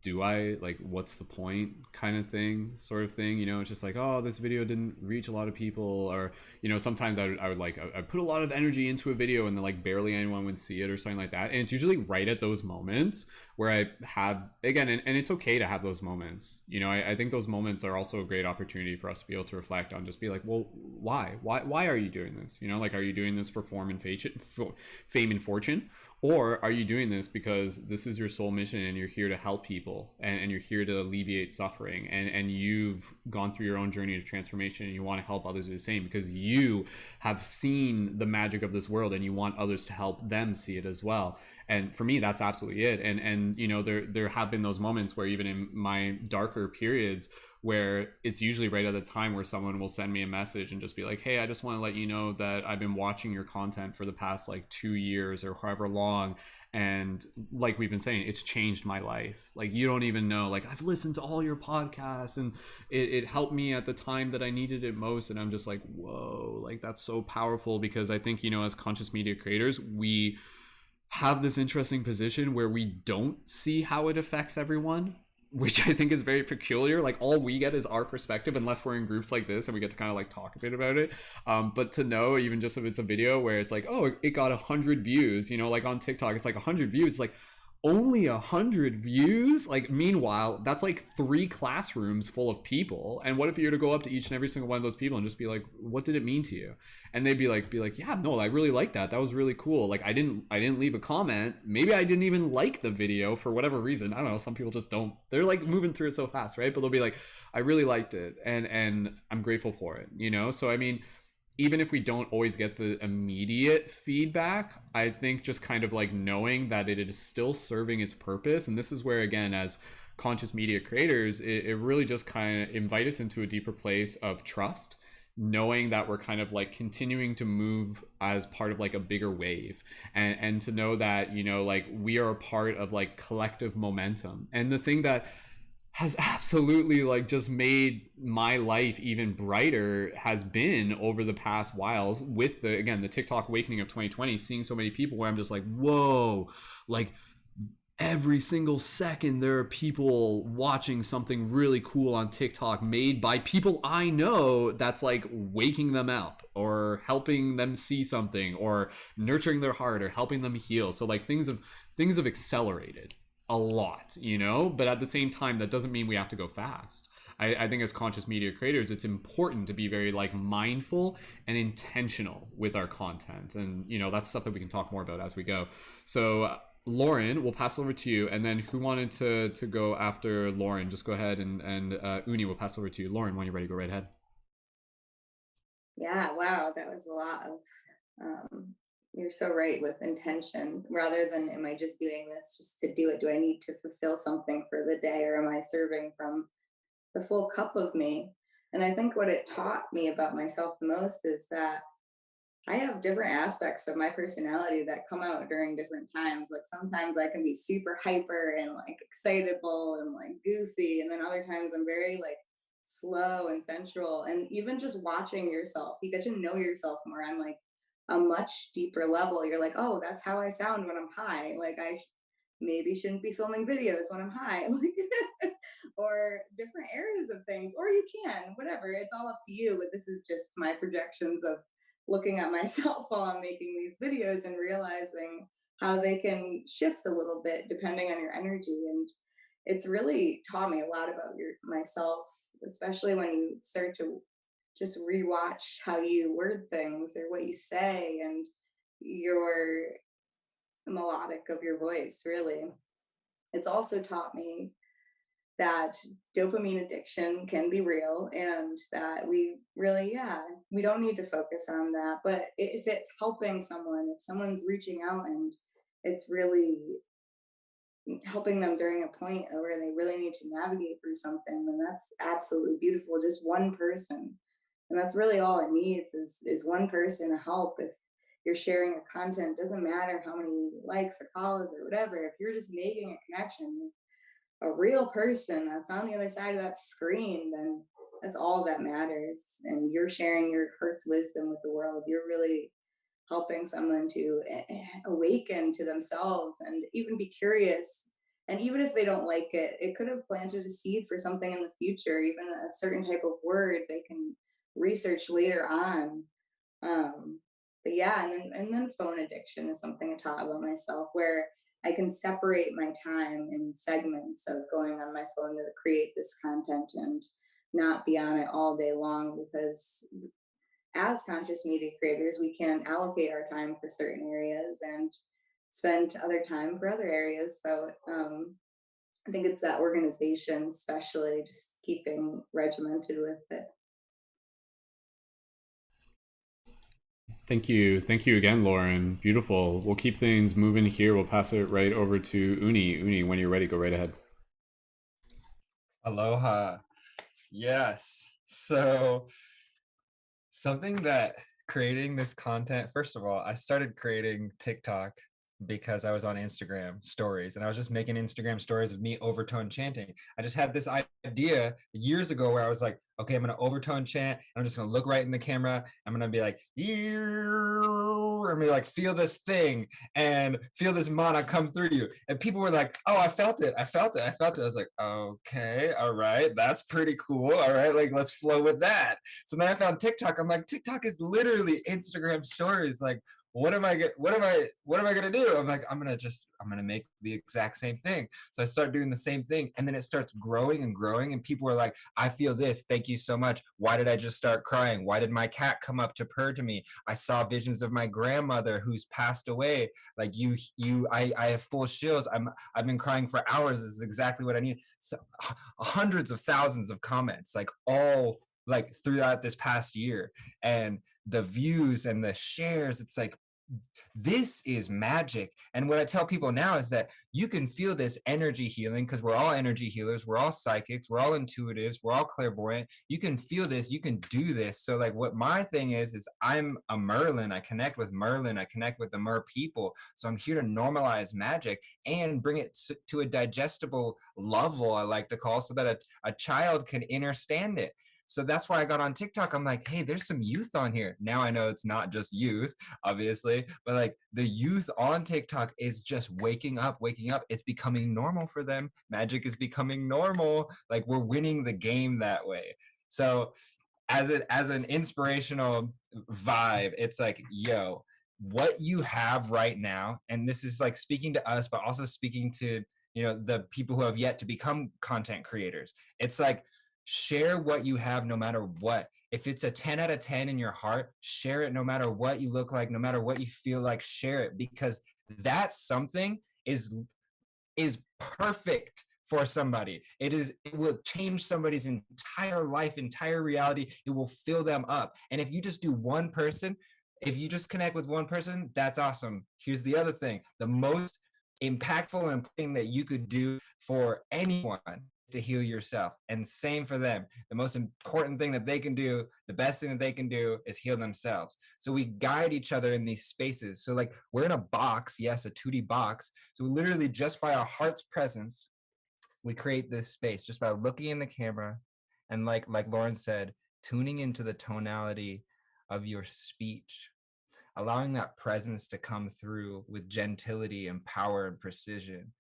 A: do I, like, what's the point, kind of thing, sort of thing. It's just like, oh, this video didn't reach a lot of people. Or sometimes I would like, I put a lot of energy into a video and then like barely anyone would see it or something like that. And it's usually right at those moments where I have, again, and it's okay to have those moments. I think those moments are also a great opportunity for us to be able to reflect on, just be like, well, why are you doing this? Like, are you doing this for fame and fortune? Or are you doing this because this is your soul mission and you're here to help people, and you're here to alleviate suffering, and you've gone through your own journey of transformation and you want to help others do the same because you have seen the magic of this world and you want others to help them see it as well. And for me, that's absolutely it. And there have been those moments where, even in my darker periods, where it's usually right at the time where someone will send me a message and just be like, hey, I just want to let you know that I've been watching your content for the past like 2 years or however long, and like we've been saying, it's changed my life. Like, you don't even know, like, I've listened to all your podcasts and it helped me at the time that I needed it most. And I'm just like, whoa, like, that's so powerful. Because I think, as conscious media creators, we have this interesting position where we don't see how it affects everyone, which I think is very peculiar. Like, all we get is our perspective, unless we're in groups like this and we get to kind of like talk a bit about it. But to know, even just if it's a video where it's like, oh, it got 100 views, like on TikTok, it's like 100 views. It's like, only 100 views? Like, meanwhile, that's like 3 classrooms full of people. And what if you were to go up to each and every single one of those people and just be like, what did it mean to you? And they'd be like, yeah, no, I really like that. That was really cool. Like, I didn't leave a comment. Maybe I didn't even like the video for whatever reason. I don't know. Some people just don't. They're like moving through it so fast, right? But they'll be like, I really liked it, and I'm grateful for it. So I mean, even if we don't always get the immediate feedback, I think just kind of like knowing that it is still serving its purpose. And this is where, again, as conscious media creators, it really just kind of invite us into a deeper place of trust, knowing that we're kind of like continuing to move as part of like a bigger wave, and to know that, like, we are a part of like collective momentum. And the thing that has absolutely like just made my life even brighter has been over the past while, with the TikTok awakening of 2020, seeing so many people where I'm just like, whoa, like, every single second there are people watching something really cool on TikTok made by people I know that's like waking them up or helping them see something or nurturing their heart or helping them heal. So like things have accelerated a lot, you know, but at the same time that doesn't mean we have to go fast. I think as conscious media creators, it's important to be very like mindful and intentional with our content. And, you know, that's stuff that we can talk more about as we go. So Lauren, we'll pass over to you. And then who wanted to go after Lauren? Just go ahead and Uni, we'll pass over to you. Lauren, when you're ready, go right ahead.
H: Yeah, wow, that was a lot of, you're so right with intention rather than am I just doing this just to do it? Do I need to fulfill something for the day or am I serving from the full cup of me? And I think what it taught me about myself the most is that I have different aspects of my personality that come out during different times. Like sometimes I can be super hyper and like excitable and like goofy. And then other times I'm very like slow and sensual. And even just watching yourself, you get to know yourself more on like a much deeper level. You're like, oh, that's how I sound when I'm high. Like maybe shouldn't be filming videos when I'm high, or different areas of things, or you can, whatever. It's all up to you. But this is just my projections of looking at myself while I'm making these videos and realizing how they can shift a little bit depending on your energy. And it's really taught me a lot about myself, especially when you start to just rewatch how you word things or what you say and your melodic of your voice, really. It's also taught me that dopamine addiction can be real and that we really, yeah, we don't need to focus on that. But if it's helping someone, if someone's reaching out and it's really helping them during a point where they really need to navigate through something, then that's absolutely beautiful. Just one person. And that's really all it needs is one person to help. If you're sharing your content, doesn't matter how many likes or follows or whatever, if you're just making a connection, a real person that's on the other side of that screen, then that's all that matters. And you're sharing your heart's wisdom with the world. You're really helping someone to awaken to themselves and even be curious. And even if they don't like it, it could have planted a seed for something in the future, even a certain type of word they can research later on. But yeah, and then phone addiction is something I taught about myself, where I can separate my time in segments of going on my phone to create this content and not be on it all day long, because as conscious media creators, we can allocate our time for certain areas and spend other time for other areas. So I think it's that organization, especially just keeping regimented with it.
A: Thank you. Thank you again, Lauren. Beautiful. We'll keep things moving here. We'll pass it right over to Uni. Uni, when you're ready, go right ahead.
C: Aloha. Yes. So something that creating this content, first of all, I started creating TikTok because I was on Instagram stories and I was just making Instagram stories of me overtone chanting. I just had this idea years ago where I was like, okay, I'm going to overtone chant. I'm just going to look right in the camera. I'm going to be like, I'm going to like feel this thing and feel this mana come through you. And people were like, oh, I felt it. I felt it. I felt it. I was like, okay, all right. That's pretty cool. All right. Like, let's flow with that. So then I found TikTok. I'm like, TikTok is literally Instagram stories. Like, what am I gonna do? I'm like, I'm gonna make the exact same thing. So I start doing the same thing, and then it starts growing and growing, and people are like, I feel this, thank you so much. Why did I just start crying? Why did my cat come up to purr to me? I saw visions of my grandmother who's passed away. Like I have full chills. I've been crying for hours. This is exactly what I need. So, hundreds of thousands of comments, like all like throughout this past year, and the views and the shares, it's like, this is magic. And what I tell people now is that you can feel this energy healing, because we're all energy healers, we're all psychics, we're all intuitives, we're all clairvoyant. You can feel this, you can do this. So like what my thing is I'm a Merlin. I connect with Merlin, I connect with the Mer people. So I'm here to normalize magic and bring it to a digestible level, I like to call, so that a child can understand it. So that's why I got on TikTok. I'm like, hey, there's some youth on here. Now I know it's not just youth, obviously, but like the youth on TikTok is just waking up. It's becoming normal for them. Magic is becoming normal. Like we're winning the game that way. So as an inspirational vibe, it's like, yo, what you have right now, and this is like speaking to us, but also speaking to, you know, the people who have yet to become content creators. It's like, share what you have no matter what. If it's a 10 out of 10 in your heart, share it no matter what you look like, no matter what you feel like, share it, because that something is perfect for somebody. It will change somebody's entire life, entire reality. It will fill them up. And if you just do one person, if you just connect with one person, that's awesome. Here's the other thing. The most impactful and thing that you could do for anyone to heal yourself, and same for them. The most important thing that they can do, the best thing that they can do, is heal themselves. So we guide each other in these spaces. So like we're in a box, yes, a 2D box. So literally just by our heart's presence, we create this space just by looking in the camera, and like Lauren said, tuning into the tonality of your speech, allowing that presence to come through with gentility and power and precision.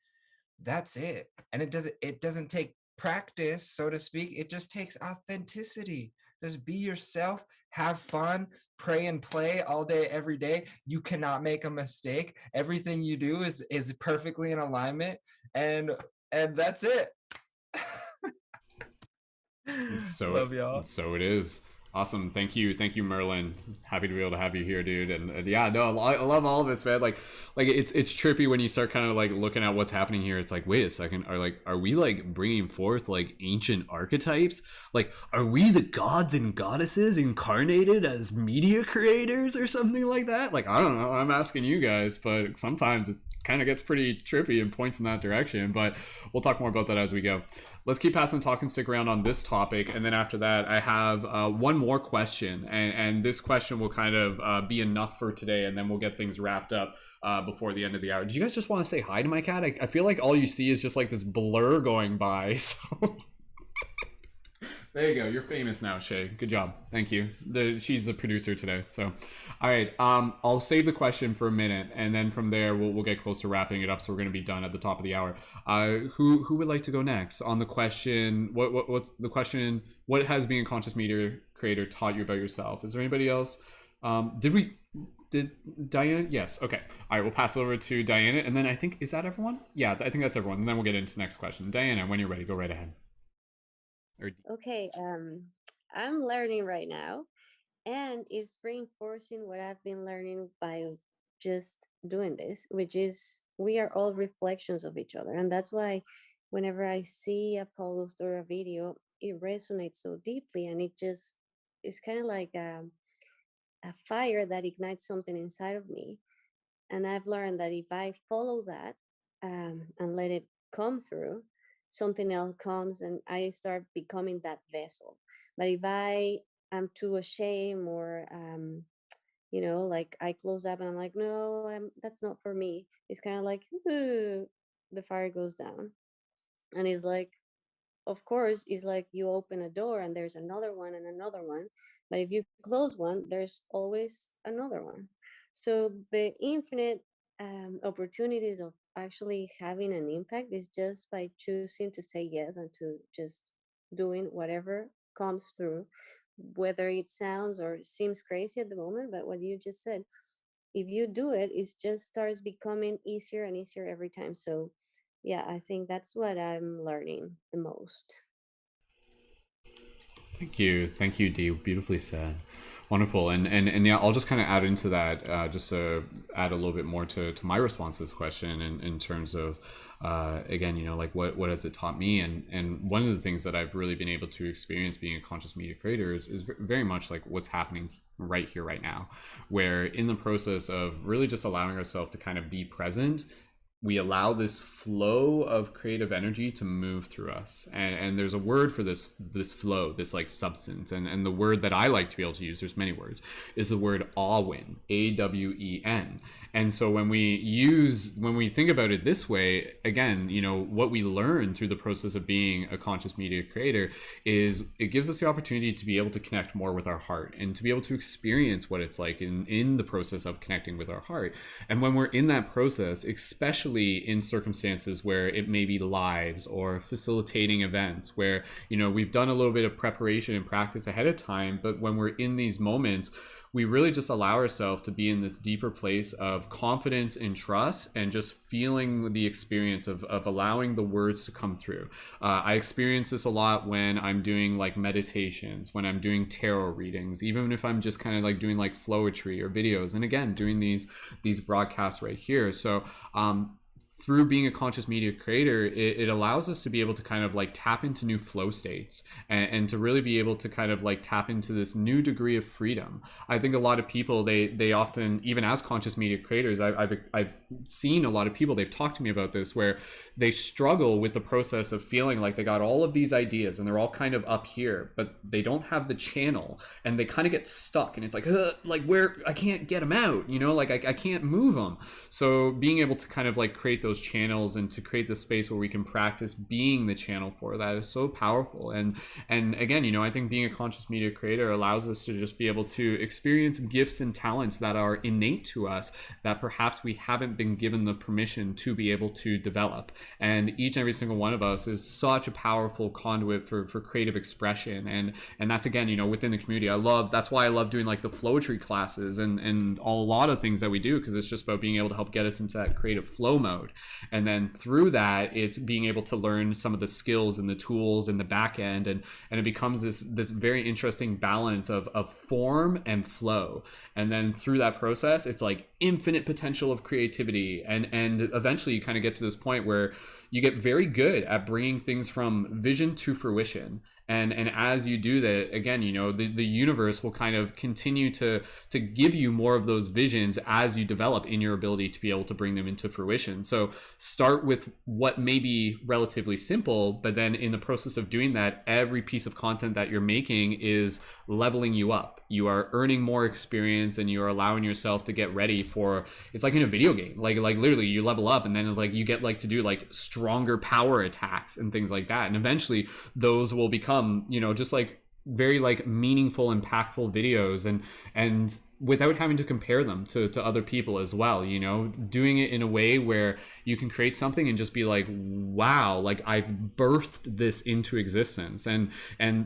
C: That's it. And it doesn't take practice, so to speak. It just takes authenticity. Just be yourself, have fun, pray and play all day, every day. You cannot make a mistake. Everything you do is perfectly in alignment, and that's it. Love y'all.
A: So it is. Awesome. Thank you, Merlin. Happy to be able to have you here, dude. And yeah, no, I love all of this, man. Like it's trippy when you start kind of like looking at what's happening here. It's like, wait a second, are we like bringing forth like ancient archetypes? Like, are we the gods and goddesses incarnated as media creators or something like that? Like, I don't know. I'm asking you guys, but sometimes it kind of gets pretty trippy and points in that direction. But we'll talk more about that as we go. Let's keep passing talk and stick around on this topic. And then after that, I have one more question. And this question will kind of be enough for today. And then we'll get things wrapped up before the end of the hour. Do you guys just want to say hi to my cat? I feel like all you see is just like this blur going by. So there you go. You're famous now, Shay. Good job. Thank you. She's the producer today. So, all right. I'll save the question for a minute, and then from there we'll get close to wrapping it up. So we're going to be done at the top of the hour. Who would like to go next on the question? What's the question? What has being a conscious media creator taught you about yourself? Is there anybody else? Did Dianna? Yes. Okay. All right. We'll pass it over to Dianna, and then I think, is that everyone? Yeah, I think that's everyone. And then we'll get into the next question. Dianna, when you're ready, go right ahead.
E: Okay, I'm learning right now, and it's reinforcing what I've been learning by just doing this, which is we are all reflections of each other. And that's why whenever I see a post or a video, it resonates so deeply, and it's kind of like a fire that ignites something inside of me. And I've learned that if I follow that and let it come through, something else comes and I start becoming that vessel. But if I am too ashamed or, like I close up and I'm like, no, that's not for me. It's kind of like, ooh, the fire goes down. And it's like, of course, it's like you open a door and there's another one and another one. But if you close one, there's always another one. So the infinite opportunities of actually having an impact is just by choosing to say yes and to just doing whatever comes through, whether it sounds or seems crazy at the moment. But what you just said, if you do it, it just starts becoming easier and easier every time. So yeah, I think that's what I'm learning the most.
A: Thank you, Dee. Beautifully said. Wonderful. And yeah, I'll just kind of add into that, just to add a little bit more to my response to this question in terms of, again, like what has it taught me? And one of the things that I've really been able to experience being a conscious media creator is very much like what's happening right here, right now, where in the process of really just allowing ourselves to kind of be present, we allow this flow of creative energy to move through us. And there's a word for this flow, this like substance. And the word that I like to be able to use, there's many words, is the word awen, AWEN. And so when we think about it this way, again, you know, what we learn through the process of being a conscious media creator is it gives us the opportunity to be able to connect more with our heart and to be able to experience what it's like in the process of connecting with our heart. And when we're in that process, especially in circumstances where it may be lives or facilitating events where, you know, we've done a little bit of preparation and practice ahead of time, but when we're in these moments, we really just allow ourselves to be in this deeper place of confidence and trust and just feeling the experience of allowing the words to come through. I experience this a lot when I'm doing like meditations, when I'm doing tarot readings, even if I'm just kind of like doing like flowetry or videos. And again, doing these broadcasts right here. So, through being a conscious media creator, it allows us to be able to kind of like tap into new flow states and to really be able to kind of like tap into this new degree of freedom. I think a lot of people, they often, even as conscious media creators, I've seen a lot of people, they've talked to me about this, where they struggle with the process of feeling like they got all of these ideas and they're all kind of up here, but they don't have the channel and they kind of get stuck. And it's like where I can't get them out, you know, like I can't move them. So being able to kind of like create those channels and to create the space where we can practice being the channel for that is so powerful. And again, you know, I think being a conscious media creator allows us to just be able to experience gifts and talents that are innate to us that perhaps we haven't been given the permission to be able to develop. And each and every single one of us is such a powerful conduit for creative expression. And that's, again, you know, within the community, that's why I love doing like the flowetry classes and a lot of things that we do, because it's just about being able to help get us into that creative flow mode. And then through that, it's being able to learn some of the skills and the tools in the back end. And it becomes this very interesting balance of form and flow. And then through that process, it's like infinite potential of creativity. And eventually you kind of get to this point where you get very good at bringing things from vision to fruition. And as you do that, again, you know, the universe will kind of continue to give you more of those visions as you develop in your ability to be able to bring them into fruition. So start with what may be relatively simple, but then in the process of doing that, every piece of content that you're making is leveling you up. You are earning more experience and you are allowing yourself to get ready for, it's like in a video game, like literally you level up and then like you get like to do like stronger power attacks and things like that. And eventually those will become, you know, just like very like meaningful, impactful videos and without having to compare them to other people as well, you know, doing it in a way where you can create something and just be like, wow, like I've birthed this into existence. And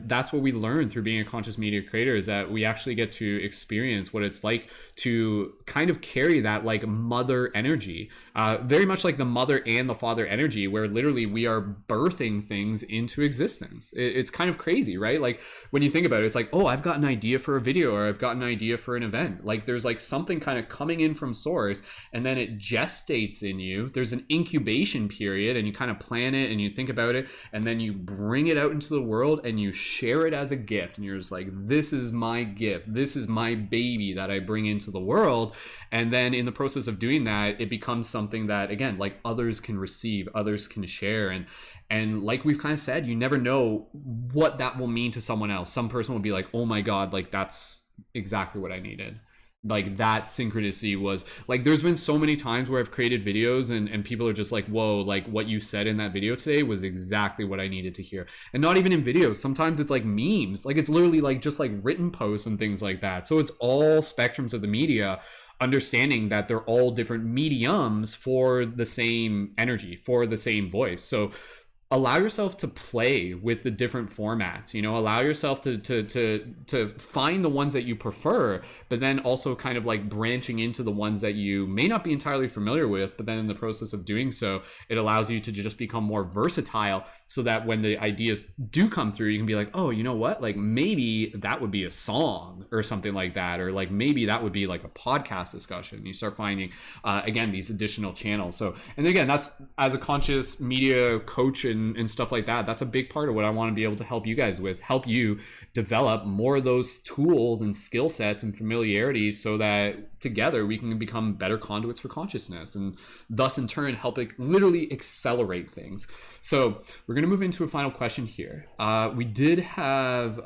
A: that's what we learn through being a conscious media creator, is that we actually get to experience what it's like to kind of carry that like mother energy, very much like the mother and the father energy, where literally we are birthing things into existence. It's kind of crazy, right? Like when you think about it, it's like, oh, I've got an idea for a video, or I've got an idea for an event. Like there's like something kind of coming in from source, and then it gestates in you. There's an incubation period, and you kind of plan it and you think about it, and then you bring it out into the world and you share it as a gift. And you're just like, this is my gift. This is my baby that I bring into the world. And then in the process of doing that, it becomes something that, again, like others can receive, others can share. And like we've kind of said, you never know what that will mean to someone else. Some person will be like, oh my God, like that's exactly what I needed. Like that synchronicity was like, there's been so many times where I've created videos and people are just like, whoa, like what you said in that video today was exactly what I needed to hear. And not even in videos. Sometimes it's like memes, like it's literally like just like written posts and things like that. So it's all spectrums of the media, understanding that they're all different mediums for the same energy, for the same voice. So allow yourself to play with the different formats, you know, allow yourself to find the ones that you prefer, but then also kind of like branching into the ones that you may not be entirely familiar with, but then in the process of doing so, it allows you to just become more versatile, so that when the ideas do come through, you can be like, oh, you know what, like maybe that would be a song or something like that, or like maybe that would be like a podcast discussion. You start finding again these additional channels. So, and again, that's as a conscious media coach and and stuff like that. That's a big part of what I want to be able to help you guys with, help you develop more of those tools and skill sets and familiarity so that together we can become better conduits for consciousness and thus in turn help it literally accelerate things. So we're going to move into a final question here. We did have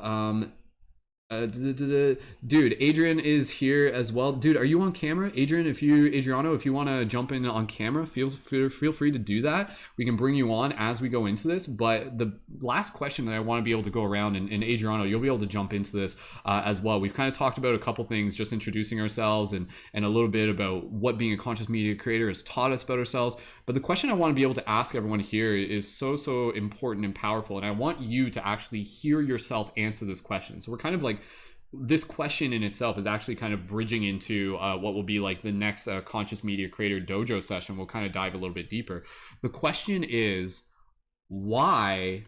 A: dude, Adrian is here as well. Dude, are you on camera? Adriano, if you want to jump in on camera, feel free to do that. We can bring you on as we go into this. But the last question that I want to be able to go around, and Adriano, you'll be able to jump into this as well. We've kind of talked about a couple things, just introducing ourselves and a little bit about what being a conscious media creator has taught us about ourselves. But the question I want to be able to ask everyone here is so important and powerful. And I want you to actually hear yourself answer this question. So we're kind of like, this question in itself is actually kind of bridging into what will be like the next conscious media creator dojo session. We'll kind of dive a little bit deeper. The question is, why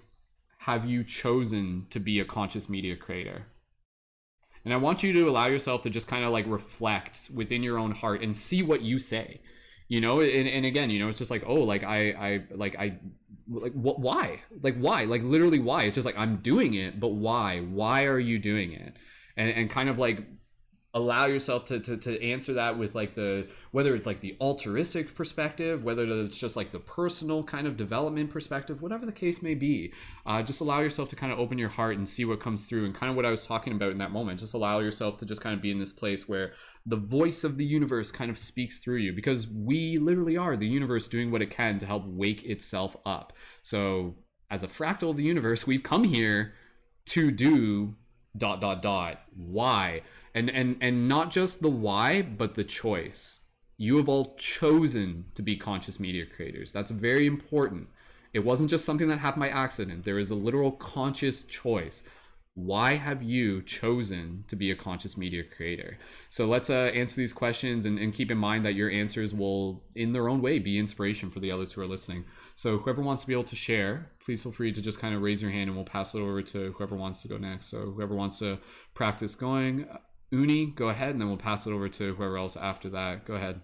A: have you chosen to be a conscious media creator? And I want you to allow yourself to just kind of like reflect within your own heart and see what you say, you know. And again, you know, it's just like, oh, like why, like literally why? It's just like, I'm doing it, but why are you doing it? And kind of like allow yourself to answer that with like whether it's like the altruistic perspective, whether it's just like the personal kind of development perspective, whatever the case may be. Just allow yourself to kind of open your heart and see what comes through, and kind of what I was talking about in that moment. Just allow yourself to just kind of be in this place where the voice of the universe kind of speaks through you, because we literally are the universe doing what it can to help wake itself up. So as a fractal of the universe, we've come here to do ... why, and not just the why, but the choice. You have all chosen to be conscious media creators. That's very important. It wasn't just something that happened by accident. There is a literal conscious choice. Why have you chosen to be a conscious media creator? So let's answer these questions, and keep in mind that your answers will, in their own way, be inspiration for the others who are listening. So whoever wants to be able to share, please feel free to just kind of raise your hand, and we'll pass it over to whoever wants to go next. So whoever wants to practice going, Uni, go ahead, and then we'll pass it over to whoever else after that. Go ahead.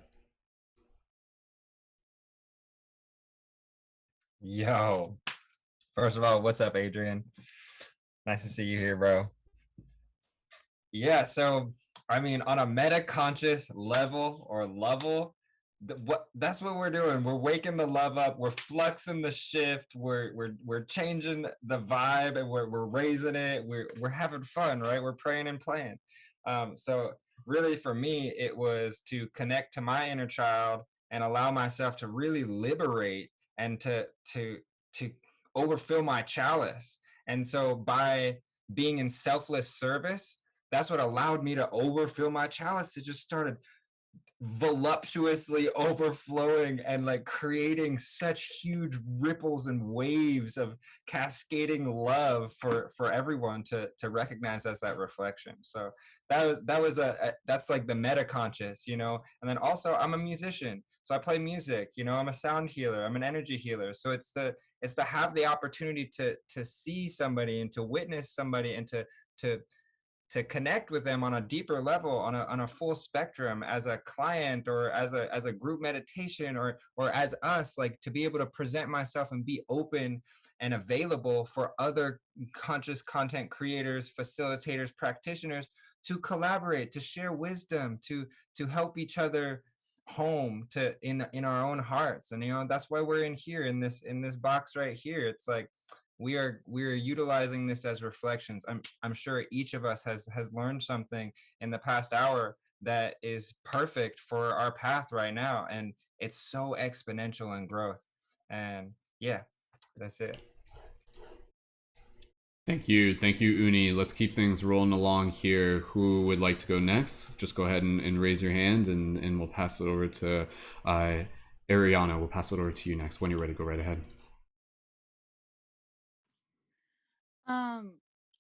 C: Yo, first of all, what's up, Adrian? Nice to see you here, bro. Yeah, so I mean, on a meta-conscious level or that's what we're doing. We're waking the love up. We're fluxing the shift. We're changing the vibe, and we're raising it. We're having fun, right? We're praying and playing. So really, for me, it was to connect to my inner child and allow myself to really liberate and to overfill my chalice. And so by being in selfless service, that's what allowed me to overfill my chalice. It just started voluptuously overflowing and like creating such huge ripples and waves of cascading love for everyone to recognize as that reflection. So that's like the meta conscious, you know. And then also, I'm a musician, so I play music, you know. I'm a sound healer, I'm an energy healer. So it's to have the opportunity to see somebody and to witness somebody and to connect with them on a deeper level, on a full spectrum, as a client or as a group meditation, or as us, like to be able to present myself and be open and available for other conscious content creators, facilitators, practitioners to collaborate, to share wisdom, to help each other home to in our own hearts. And you know, that's why we're in here in this box right here. It's like we are utilizing this as reflections. I'm sure each of us has learned something in the past hour that is perfect for our path right now, and it's so exponential in growth. And yeah, that's it.
A: Thank you, Uni. Let's keep things rolling along here. Who would like to go next? Just go ahead and raise your hand, and we'll pass it over to Arianna. We'll pass it over to you next. When you're ready, go right ahead.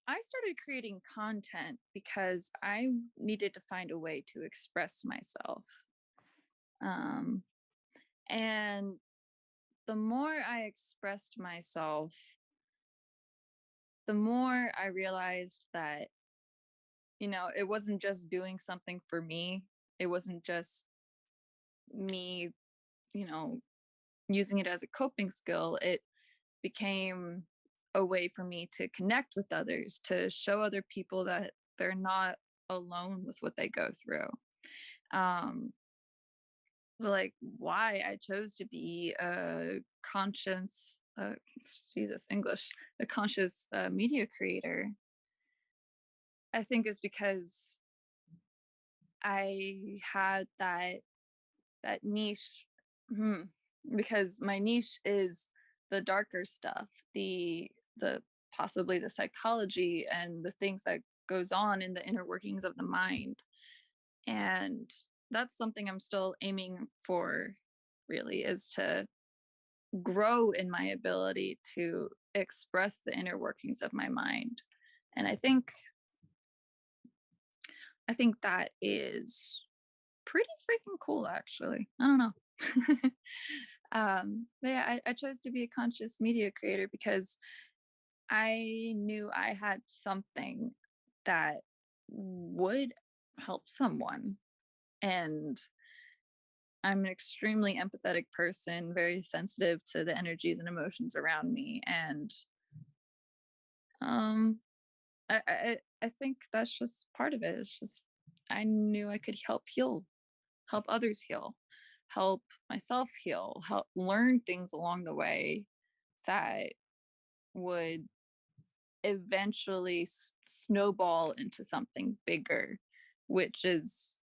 D: I started creating content because I needed to find a way to express myself. And the more I expressed myself, the more I realized that, you know, it wasn't just doing something for me. It wasn't just me, you know, using it as a coping skill. It became a way for me to connect with others, to show other people that they're not alone with what they go through. Like why I chose to be a conscious, English, a conscious media creator, I think is because I had that niche. Because my niche is the darker stuff, the possibly the psychology and the things that goes on in the inner workings of the mind. And that's something I'm still aiming for, really, is to grow in my ability to express the inner workings of my mind. And I think that is pretty freaking cool, actually. I don't know. But yeah, I chose to be a conscious media creator because I knew I had something that would help someone. And I'm an extremely empathetic person, very sensitive to the energies and emotions around me. And um I think that's just part of it. It's just I knew I could help others heal, help myself heal, help learn things along the way that would eventually snowball into something bigger, which is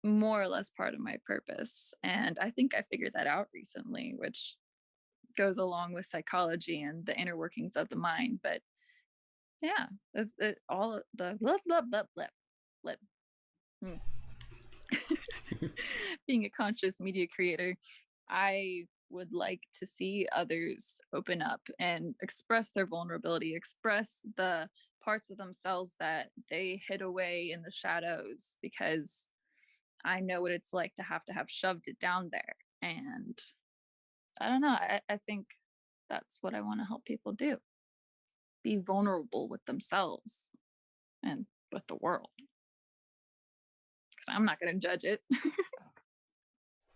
D: more or less part of my purpose. And I think I figured that out recently, which goes along with psychology and the inner workings of the mind. But yeah, all of the blah, blah, blah, blah, blah. Being a conscious media creator, I would like to see others open up and express their vulnerability, express the parts of themselves that they hid away in the shadows, because I know what it's like to have shoved it down there. And I don't know, I think that's what I want to help people do. Be vulnerable with themselves and with the world. Because I'm not going to judge it.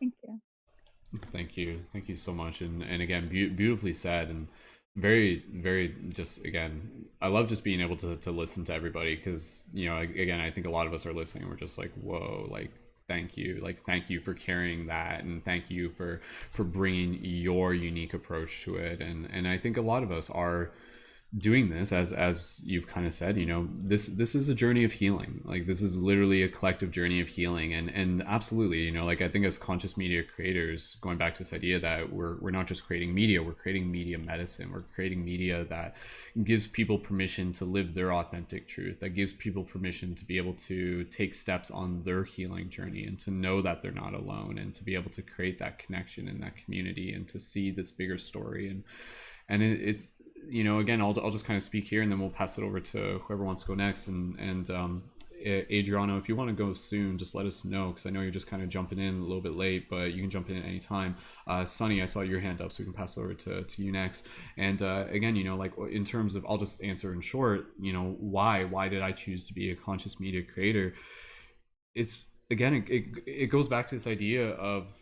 D: Thank you.
A: Thank you so much. And again, beautifully said, and very, very, just again, I love just being able to listen to everybody, because, you know, again, I think a lot of us are listening and we're just like, whoa, like, thank you for carrying that, and thank you for bringing your unique approach to it. And I think a lot of us are doing this, as you've kind of said, you know, this is a journey of healing. Like, this is literally a collective journey of healing. And absolutely, you know, like, I think as conscious media creators, going back to this idea that we're not just creating media, we're creating media medicine. We're creating media that gives people permission to live their authentic truth, that gives people permission to be able to take steps on their healing journey, and to know that they're not alone, and to be able to create that connection in that community, and to see this bigger story. And it's, you know, again, I'll just kind of speak here, and then we'll pass it over to whoever wants to go next. And Adriano, if you want to go soon, just let us know, because I know you're just kind of jumping in a little bit late, but you can jump in at any time. Sonny, I saw your hand up, so we can pass it over to you next. And again, you know, like, in terms of, I'll just answer in short, you know, why did I choose to be a conscious media creator? It's, again, it goes back to this idea of,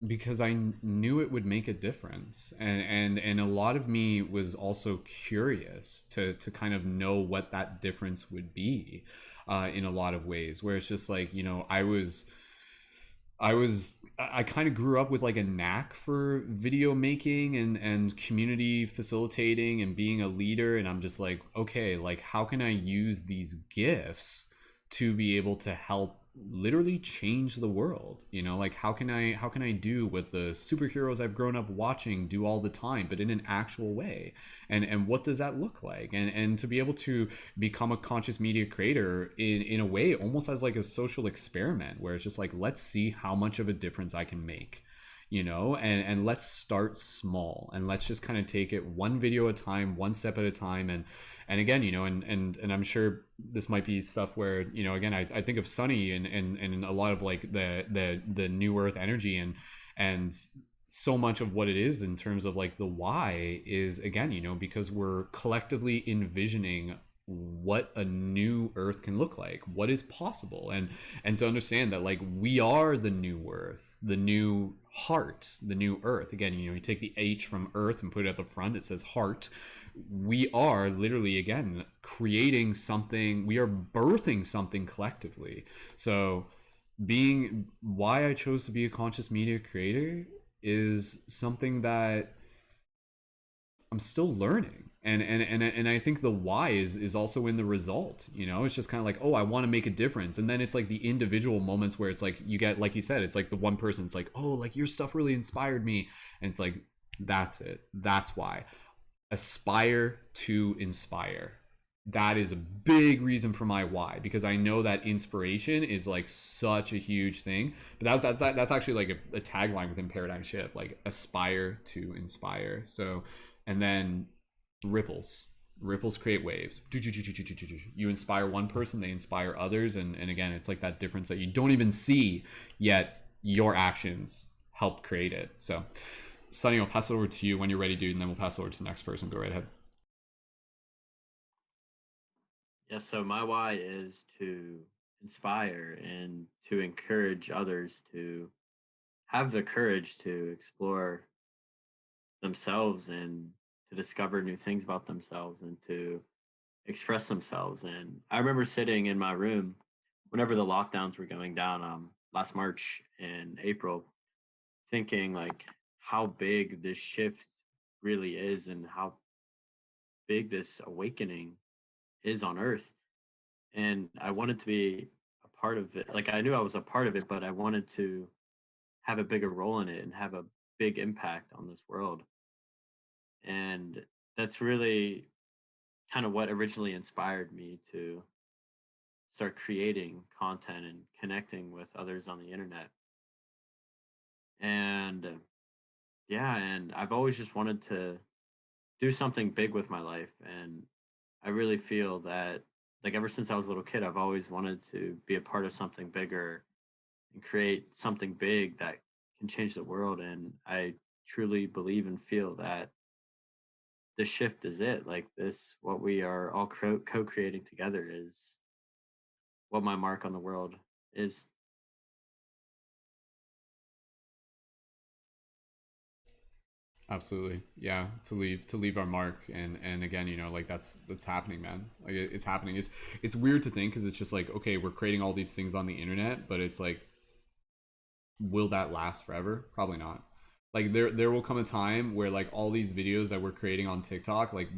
A: because I knew it would make a difference, and a lot of me was also curious to kind of know what that difference would be, in a lot of ways, where it's just like, you know, I kind of grew up with like a knack for video making and community facilitating and being a leader, and I'm just like, okay, like, how can I use these gifts to be able to help literally change the world? You know, like, how can I do what the superheroes I've grown up watching do all the time, but in an actual way? And what does that look like? And to be able to become a conscious media creator in a way, almost as like a social experiment, where it's just like, let's see how much of a difference I can make, you know, and let's start small, and let's just kind of take it one video at a time, one step at a time. And again, you know, and I'm sure this might be stuff where, you know, again, I think of Sonny and a lot of like the new earth energy, and so much of what it is in terms of like the why is, again, you know, because we're collectively envisioning what a new earth can look like, what is possible, and to understand that like we are the new earth, the new heart, the new earth. Again, you know, you take the H from earth and put it at the front, it says heart. We are literally, again, creating something, we are birthing something collectively. So being, why I chose to be a conscious media creator is something that I'm still learning. And I think the why is also in the result. You know, it's just kind of like, oh, I want to make a difference. And then it's like the individual moments where it's like, you get, like you said, it's like the one person, it's like, oh, like your stuff really inspired me. And it's like, that's it. That's why. Aspire to inspire. That is a big reason for my why, because I know that inspiration is like such a huge thing. But that's actually like a tagline within Paradigm Shift, like aspire to inspire. So, and then ripples create waves. You inspire one person, they inspire others, and again, it's like that difference that you don't even see, yet your actions help create it. So Sonny, I'll pass it over to you when you're ready, dude, and then we'll pass it over to the next person. Go right ahead.
F: Yeah, so my why is to inspire and to encourage others to have the courage to explore themselves and to discover new things about themselves and to express themselves. And I remember sitting in my room whenever the lockdowns were going down last March and April, thinking like how big this shift really is and how big this awakening is on Earth. And I wanted to be a part of it. Like I knew I was a part of it, but I wanted to have a bigger role in it and have a big impact on this world. And that's really kind of what originally inspired me to start creating content and connecting with others on the internet. And yeah, and I've always just wanted to do something big with my life. And I really feel that, like, ever since I was a little kid, I've always wanted to be a part of something bigger and create something big that can change the world. And I truly believe and feel that the shift is it. Like this, what we are all co-creating together is what my mark on the world is.
A: Absolutely. Yeah, to leave our mark. And again, you know, like that's happening, man. Like it's happening. It's weird to think, because it's just like, okay, we're creating all these things on the internet, but it's like, will that last forever? Probably not. Like there will come a time where like all these videos that we're creating on TikTok, like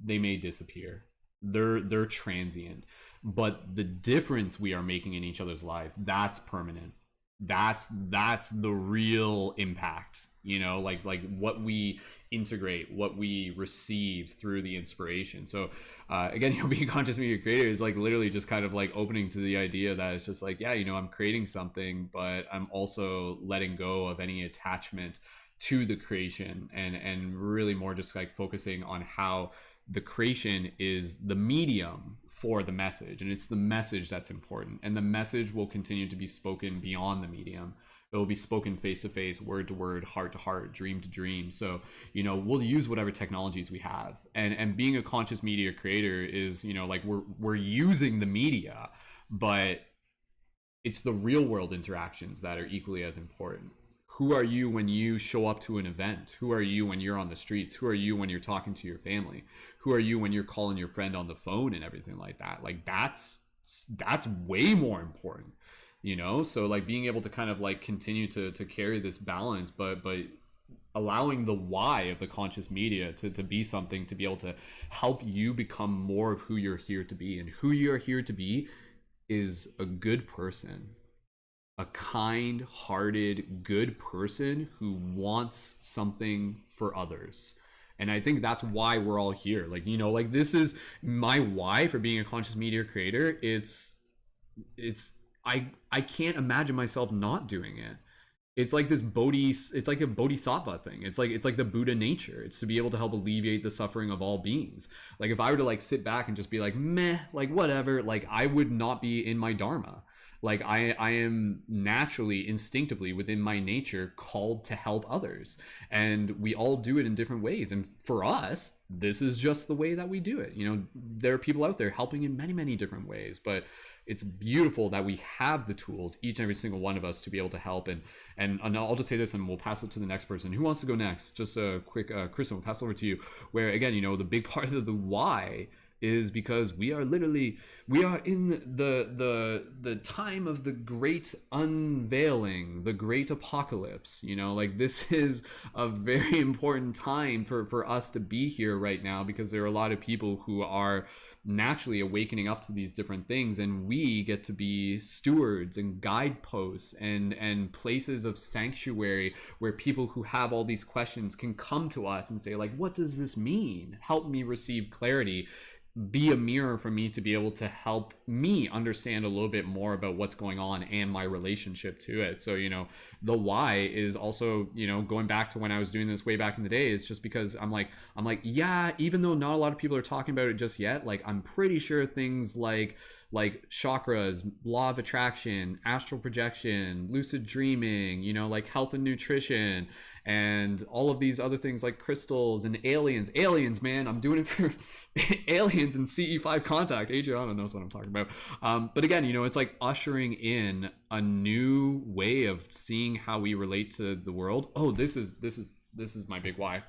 A: they may disappear. They're transient. But the difference we are making in each other's life, that's permanent. That's the real impact, you know, like what we integrate, what we receive through the inspiration. So again, you know, being a conscious media creator is like literally just kind of like opening to the idea that it's just like, yeah, you know, I'm creating something, but I'm also letting go of any attachment to the creation, and really more just like focusing on how the creation is the medium for the message, and it's the message that's important, and the message will continue to be spoken beyond the medium. It will be spoken face to face, word to word, heart to heart, dream to dream. So, you know, we'll use whatever technologies we have, and being a conscious media creator is, you know, like we're using the media, but it's the real world interactions that are equally as important. Who are you when you show up to an event? Who are you when you're on the streets? Who are you when you're talking to your family? Who are you when you're calling your friend on the phone and everything like that? Like that's way more important, you know? So like being able to kind of like continue to carry this balance, but allowing the why of the conscious media to be something to be able to help you become more of who you're here to be. And who you're here to be is a good person, a kind-hearted, good person who wants something for others. And I think that's why we're all here. Like, you know, like this is my why for being a conscious media creator. It's I can't imagine myself not doing it. It's like this it's like a bodhisattva thing. It's like the Buddha nature. It's to be able to help alleviate the suffering of all beings. Like if I were to like sit back and just be like, meh, like whatever, like I would not be in my dharma. Like I am naturally, instinctively, within my nature, called to help others, and we all do it in different ways. And for us, this is just the way that we do it. You know, there are people out there helping in many, many different ways, but it's beautiful that we have the tools, each and every single one of us, to be able to help. And I'll just say this, and we'll pass it to the next person. Who wants to go next? Just a quick, Kristen, we'll pass it over to you. Where again, you know, the big part of the why is because we are in the time of the great unveiling, the great apocalypse. You know, like this is a very important time for us to be here right now, because there are a lot of people who are naturally awakening up to these different things, and we get to be stewards and guideposts and places of sanctuary where people who have all these questions can come to us and say, like, what does this mean? Help me receive clarity. Be a mirror for me to be able to help me understand a little bit more about what's going on and my relationship to it. So, you know, the why is also, you know, going back to when I was doing this way back in the day, is just because I'm like, yeah, even though not a lot of people are talking about it just yet, like I'm pretty sure things like chakras, law of attraction, astral projection, lucid dreaming, you know, like health and nutrition, and all of these other things like crystals and aliens, man, I'm doing it for aliens and CE5 contact. Adriana knows what I'm talking about. But again, you know, it's like ushering in a new way of seeing how we relate to the world. Oh, this is my big why.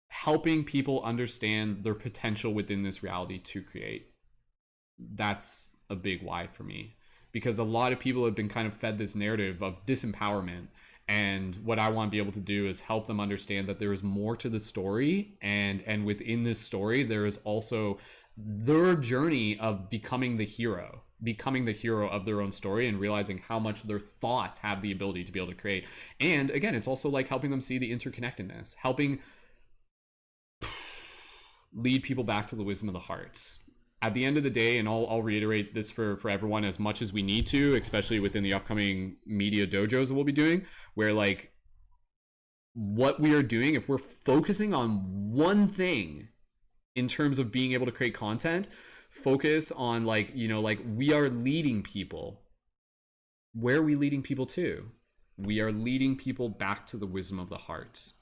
A: Helping people understand their potential within this reality to create. That's a big why for me, because a lot of people have been kind of fed this narrative of disempowerment, and what I want to be able to do is help them understand that there is more to the story, and within this story there is also their journey of becoming the hero of their own story, and realizing how much their thoughts have the ability to be able to create. And again, it's also like helping them see the interconnectedness, helping lead people back to the wisdom of the heart. At the end of the day, and I'll reiterate this for everyone as much as we need to, especially within the upcoming media dojos that we'll be doing, where like what we are doing, if we're focusing on one thing in terms of being able to create content, focus on like, you know, like we are leading people. Where are we leading people to? We are leading people back to the wisdom of the heart.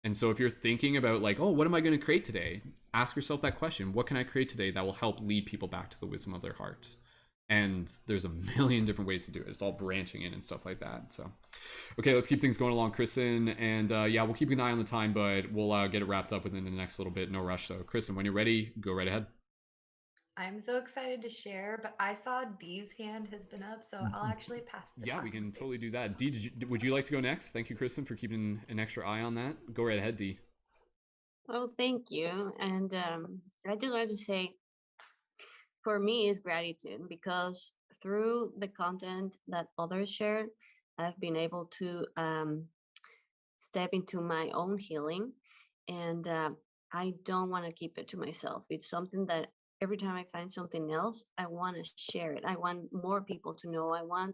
A: And so if you're thinking about like, oh, what am I going to create today? Ask yourself that question. What can I create today that will help lead people back to the wisdom of their hearts? And there's a million different ways to do it. It's all branching in and stuff like that. So, okay, let's keep things going along, Kristen. And yeah, we'll keep an eye on the time, but we'll get it wrapped up within the next little bit. No rush though. Kristen, when you're ready, go right ahead.
B: I'm so excited to share, but I saw Dee's hand has been up, so I'll actually pass the
A: Yeah, we can totally do that. Dee, would you like to go next? Thank you, Kristen, for keeping an extra eye on that. Go right ahead, Dee.
E: Well, thank you. And I just wanted to say, for me, is gratitude, because through the content that others share, I've been able to step into my own healing. And I don't want to keep it to myself. It's something that every time I find something else, I want to share it. I want more people to know. I want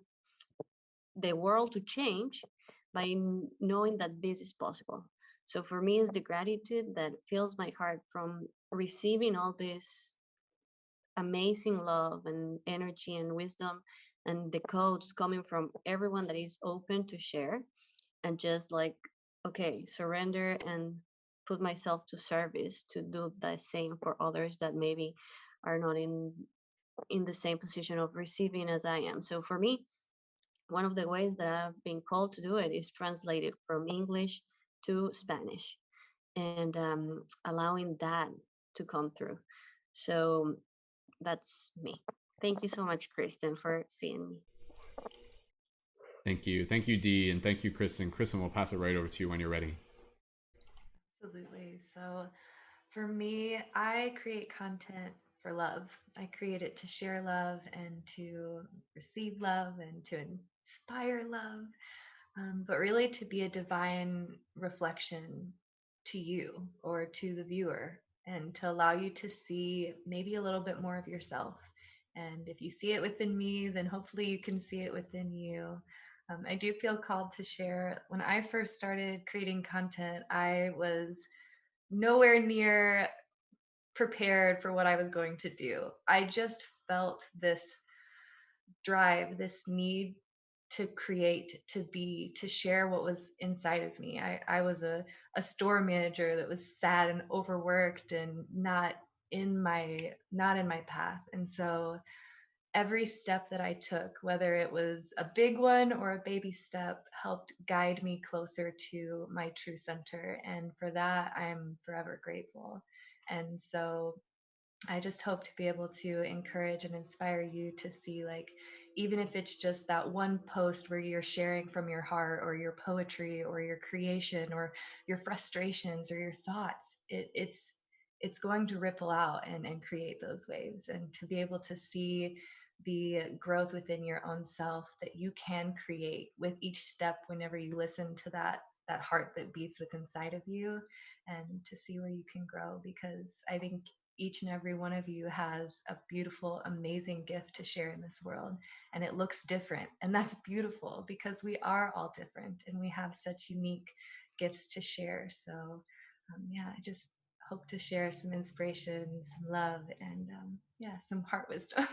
E: the world to change by knowing that this is possible. So for me, it's the gratitude that fills my heart from receiving all this amazing love and energy and wisdom, and the codes coming from everyone that is open to share, and just like, okay, surrender and put myself to service to do the same for others that maybe are not in the same position of receiving as I am. So for me, one of the ways that I've been called to do it is translate it from English to Spanish, and allowing that to come through. So that's me. Thank you so much, Kristen, for seeing me.
A: Thank you, Dee, and thank you, Kristen. Kristen, we'll pass it right over to you when you're ready.
B: Absolutely. So for me, I create content for love. I create it to share love and to receive love and to inspire love, but really to be a divine reflection to you or to the viewer, and to allow you to see maybe a little bit more of yourself. And if you see it within me, then hopefully you can see it within you. I do feel called to share. When I first started creating content, I was nowhere near prepared for what I was going to do. I just felt this drive, this need to create, to be, to share what was inside of me. I was a store manager that was sad and overworked and not in my path. And so every step that I took, whether it was a big one or a baby step, helped guide me closer to my true center. And for that, I'm forever grateful. And so I just hope to be able to encourage and inspire you to see, like, even if it's just that one post where you're sharing from your heart or your poetry or your creation or your frustrations or your thoughts, it's going to ripple out and create those waves. And to be able to see the growth within your own self that you can create with each step whenever you listen to that heart that beats within inside of you, and to see where you can grow, because I think each and every one of you has a beautiful, amazing gift to share in this world. And it looks different. And that's beautiful because we are all different and we have such unique gifts to share. So, yeah, I just hope to share some inspiration, some love, and yeah, some heart wisdom.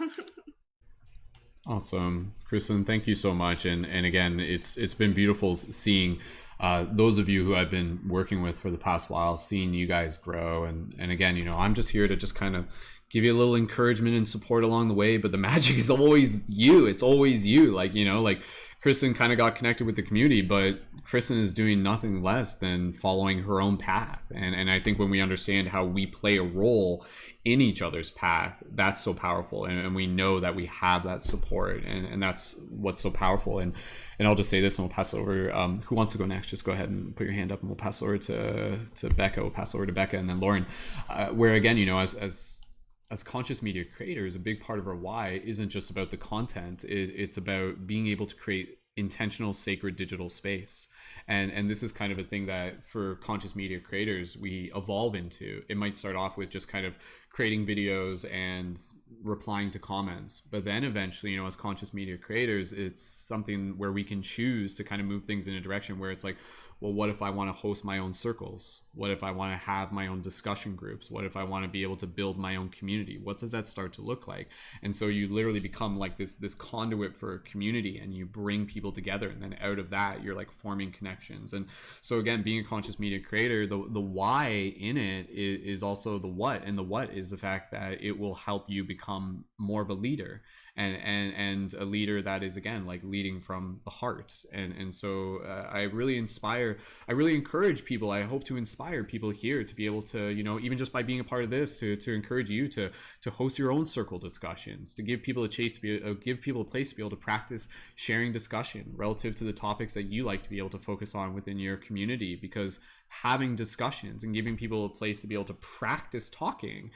A: Awesome, Kristen. Thank you so much. And again, it's been beautiful seeing those of you who I've been working with for the past while, seeing you guys grow. And again, I'm just here to just kind of give you a little encouragement and support along the way. But the magic is always you. It's always you. Like Kristen kind of got connected with the community, but Kristen is doing nothing less than following her own path. And I think when we understand how we play a role in each other's path, that's so powerful. And we know that we have that support, and that's what's so powerful. And I'll just say this and we'll pass it over. Who wants to go next? Just go ahead and put your hand up and we'll pass it over to Beka. We'll pass it over to Beka and then Lauren. Where again, as conscious media creators, a big part of our why isn't just about the content. It's about being able to create intentional, sacred digital space. And this is kind of a thing that for conscious media creators, we evolve into. It might start off with just kind of creating videos and replying to comments. But then eventually, as conscious media creators, it's something where we can choose to kind of move things in a direction where it's like, well, what if I want to host my own circles? What if I want to have my own discussion groups? What if I want to be able to build my own community? What does that start to look like? And so you literally become like this conduit for community, and you bring people together, and then out of that you're like forming connections. And so again, being a conscious media creator, the why in it is also the what, and the what is the fact that it will help you become more of a leader, and a leader that is again like leading from the heart. And so I really encourage people. I hope to inspire people here to be able to, even just by being a part of this, to encourage you to host your own circle discussions, to give people a place to be able to practice sharing discussion relative to the topics that you like to be able to focus on within your community. Because having discussions and giving people a place to be able to practice talking,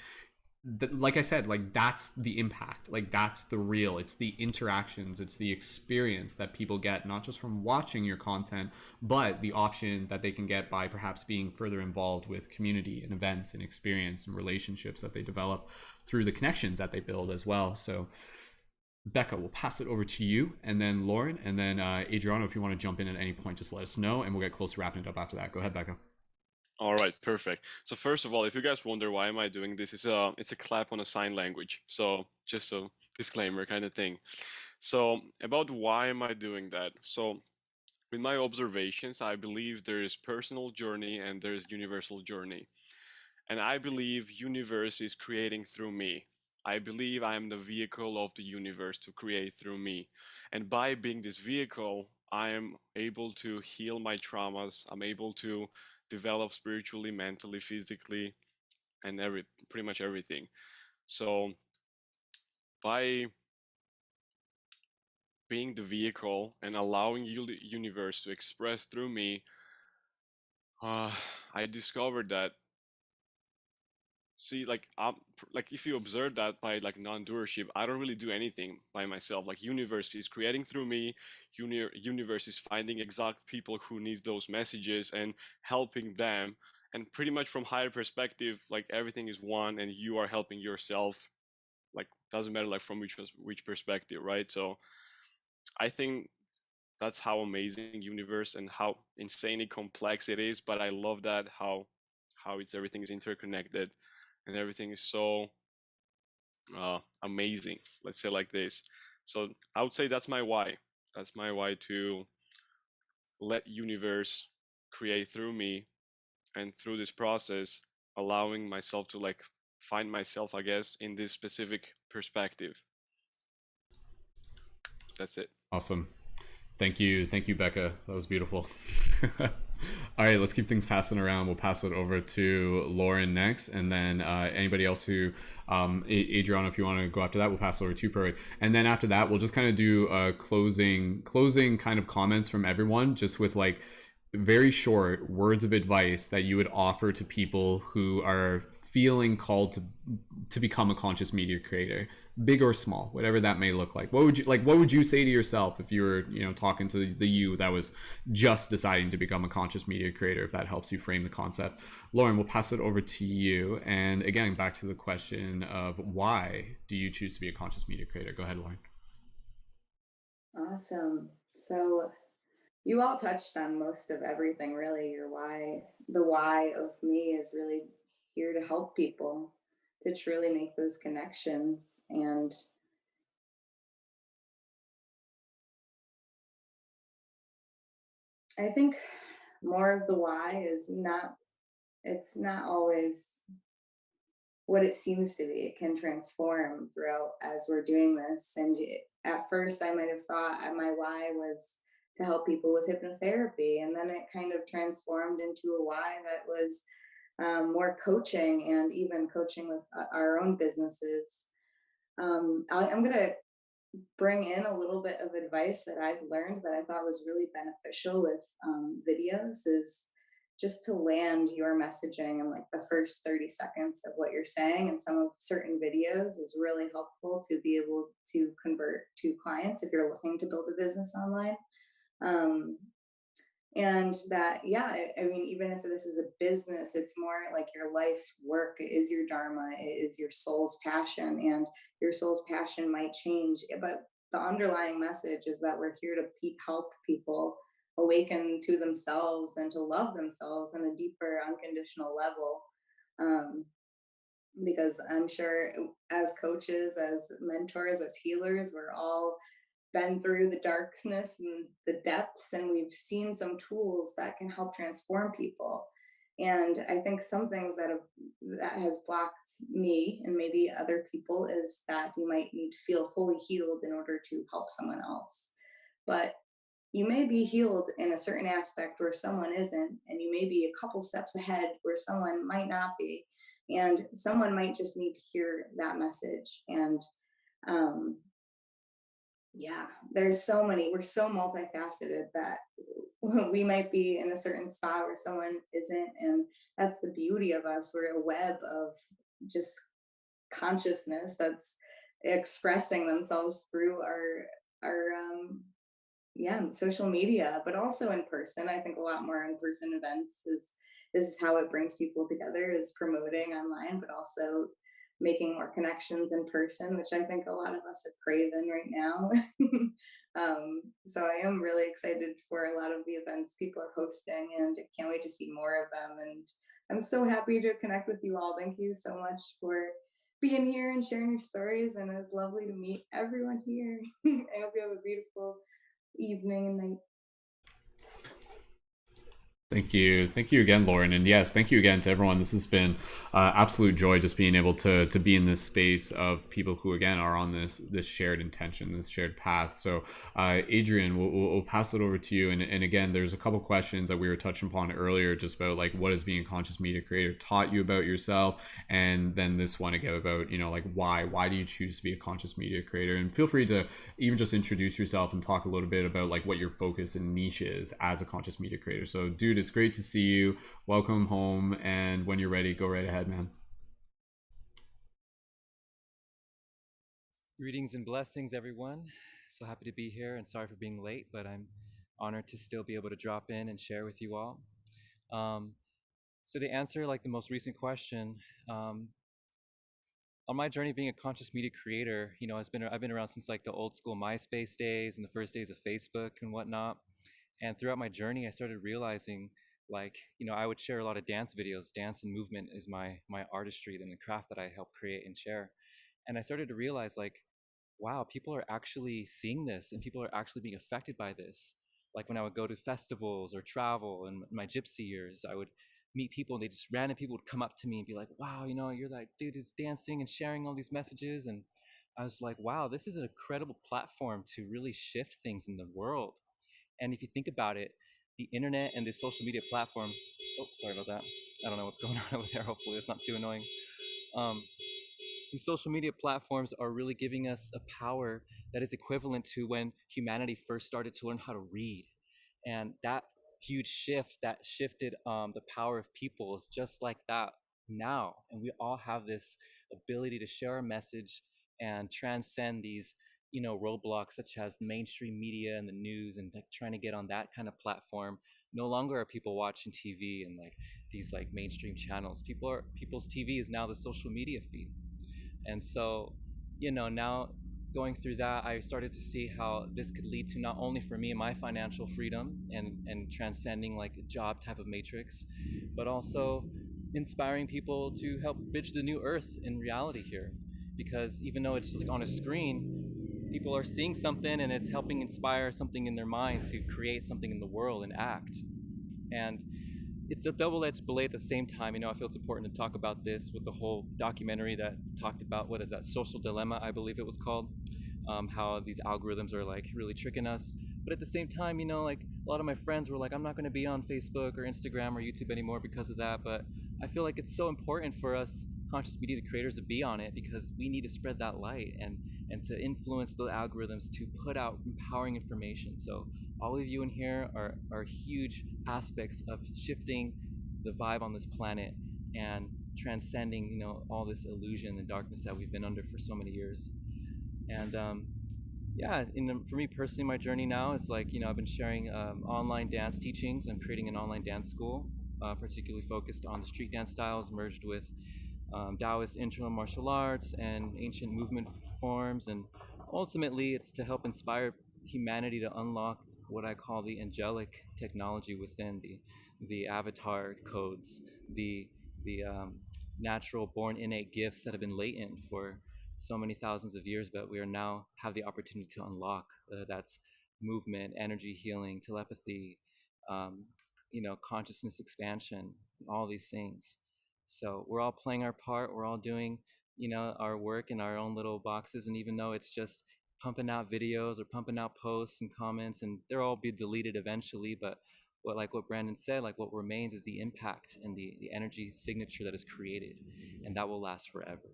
A: like I said, like that's the impact, like that's the real, it's the interactions, it's the experience that people get, not just from watching your content, but the option that they can get by perhaps being further involved with community and events and experience and relationships that they develop through the connections that they build as well. So Beka, we'll pass it over to you, and then Lauren, and then Adriana, if you want to jump in at any point, just let us know, and we'll get close to wrapping it up after that. Go ahead, Beka.
G: All right, perfect. So first of all, if you guys wonder why am I doing this, it's a clap on a sign language. So just a disclaimer kind of thing. So about why am I doing that? So with my observations, I believe there is personal journey and there is universal journey. And I believe universe is creating through me. I believe I am the vehicle of the universe to create through me. And by being this vehicle, I am able to heal my traumas. I'm able to develop spiritually, mentally, physically, and pretty much everything. So by being the vehicle and allowing the universe to express through me, I discovered that, see, like if you observe that by like non-doership, I don't really do anything by myself. Like universe is creating through me. Universe is finding exact people who need those messages and helping them. And pretty much from higher perspective, like everything is one, and you are helping yourself. Like doesn't matter like from which perspective, right? So I think that's how amazing universe and how insanely complex it is. But I love that how everything is interconnected, and everything is so amazing. Let's say like this. So I would say that's my why. That's my why, to let universe create through me, and through this process allowing myself to like find myself, I guess, in this specific perspective. That's it.
A: Awesome. Thank you, Beka. That was beautiful. All right, let's keep things passing around. We'll pass it over to Lauren next, and then anybody else who, Adrian, if you want to go after that, we'll pass it over to you, Prairie. And then after that, we'll just kind of do closing kind of comments from everyone, just with like very short words of advice that you would offer to people who are feeling called to become a conscious media creator, big or small, whatever that may look like. What would you say to yourself if you were, talking to the you that was just deciding to become a conscious media creator, if that helps you frame the concept? Lauren, we'll pass it over to you. And again, back to the question of why do you choose to be a conscious media creator? Go ahead, Lauren.
H: Awesome. So you all touched on most of everything, really. Your why, the why of me is really here to help people, to truly make those connections. And I think more of the why is it's not always what it seems to be. It can transform throughout as we're doing this. And at first, I might have thought my why was to help people with hypnotherapy. And then it kind of transformed into a why that was more coaching, and even coaching with our own businesses. I'm going to bring in a little bit of advice that I've learned that I thought was really beneficial with videos, is just to land your messaging in like the first 30 seconds of what you're saying. And some of certain videos is really helpful to be able to convert to clients if you're looking to build a business online. Um, and that, yeah, I mean, even if this is a business, it's more like your life's work. It is your dharma, it is your soul's passion, and your soul's passion might change, but the underlying message is that we're here to help people awaken to themselves and to love themselves on a deeper unconditional level. um, because I'm sure as coaches, as mentors, as healers, we're all been through the darkness and the depths, and we've seen some tools that can help transform people. And I think some things that has blocked me and maybe other people is that you might need to feel fully healed in order to help someone else. But you may be healed in a certain aspect where someone isn't, and you may be a couple steps ahead where someone might not be, and someone might just need to hear that message. And um, yeah, there's so many, we're so multifaceted that we might be in a certain spot where someone isn't. And that's the beauty of us. We're a web of just consciousness that's expressing themselves through our yeah, social media, but also in person. I think a lot more in person events is this is how it brings people together, is promoting online, but also making more connections in person, which I think a lot of us are craving right now. So I am really excited for a lot of the events people are hosting, and can't wait to see more of them. And I'm so happy to connect with you all. Thank you so much for being here and sharing your stories. And it was lovely to meet everyone here. I hope you have a beautiful evening and night.
A: Thank you again, Lauren, and yes, thank you again to everyone. This has been absolute joy, just being able to be in this space of people who again are on this shared intention, this shared path. So, Adrian, we'll pass it over to you. And again, there's a couple questions that we were touching upon earlier, just about like what has being a conscious media creator taught you about yourself, and then this one again about like why do you choose to be a conscious media creator? And feel free to even just introduce yourself and talk a little bit about like what your focus and niche is as a conscious media creator. So, dude, it's great to see you. Welcome home. And when you're ready, go right ahead, man.
I: Greetings and blessings, everyone. So happy to be here, and sorry for being late, but I'm honored to still be able to drop in and share with you all. So to answer like the most recent question, on my journey being a conscious media creator, I've been around since like the old school MySpace days and the first days of Facebook and whatnot. And throughout my journey, I started realizing like, I would share a lot of dance videos. Dance and movement is my artistry and the craft that I help create and share. And I started to realize like wow, people are actually seeing this and people are actually being affected by this. Like when I would go to festivals or travel in my gypsy years, I would meet people and random people would come up to me and be like, wow, you're that dude who's dancing and sharing all these messages. And I was like, wow, this is an incredible platform to really shift things in the world. And if you think about it, the internet and the social media platforms, oh, sorry about that. I don't know what's going on over there. Hopefully it's not too annoying. Um, these social media platforms are really giving us a power that is equivalent to when humanity first started to learn how to read. And that huge shift that shifted the power of people is just like that now. And we all have this ability to share our message and transcend these roadblocks such as mainstream media and the news and like trying to get on that kind of platform. No longer are people watching TV and like these like mainstream channels. People's TV is now the social media feed. And so, now going through that, I started to see how this could lead to not only for me my financial freedom and transcending like a job type of matrix, but also inspiring people to help bridge the new earth in reality here. Because even though it's just like on a screen, people are seeing something and it's helping inspire something in their mind to create something in the world and act. And it's a double-edged blade at the same time. I feel it's important to talk about this with the whole documentary that talked about, what is that, Social Dilemma, I believe it was called, how these algorithms are like really tricking us. But at the same time, like a lot of my friends were like, I'm not going to be on Facebook or Instagram or YouTube anymore because of that. But I feel like it's so important for us conscious media creators to be on it because we need to spread that light and to influence the algorithms to put out empowering information. So all of you in here are huge aspects of shifting the vibe on this planet and transcending, all this illusion and darkness that we've been under for so many years. And yeah, for me personally, my journey now is like, I've been sharing online dance teachings. I'm creating an online dance school, particularly focused on the street dance styles merged with Taoist internal martial arts and ancient movement forms. And ultimately, it's to help inspire humanity to unlock what I call the angelic technology within the avatar codes, the natural born innate gifts that have been latent for so many thousands of years, but we are now have the opportunity to unlock. That's movement, energy healing, telepathy, consciousness expansion, all these things. So we're all playing our part. We're all doing, our work in our own little boxes. And even though it's just pumping out videos or pumping out posts and comments, and they'll all be deleted eventually, but what Brendon said, like what remains is the impact and the energy signature that is created, and that will last forever.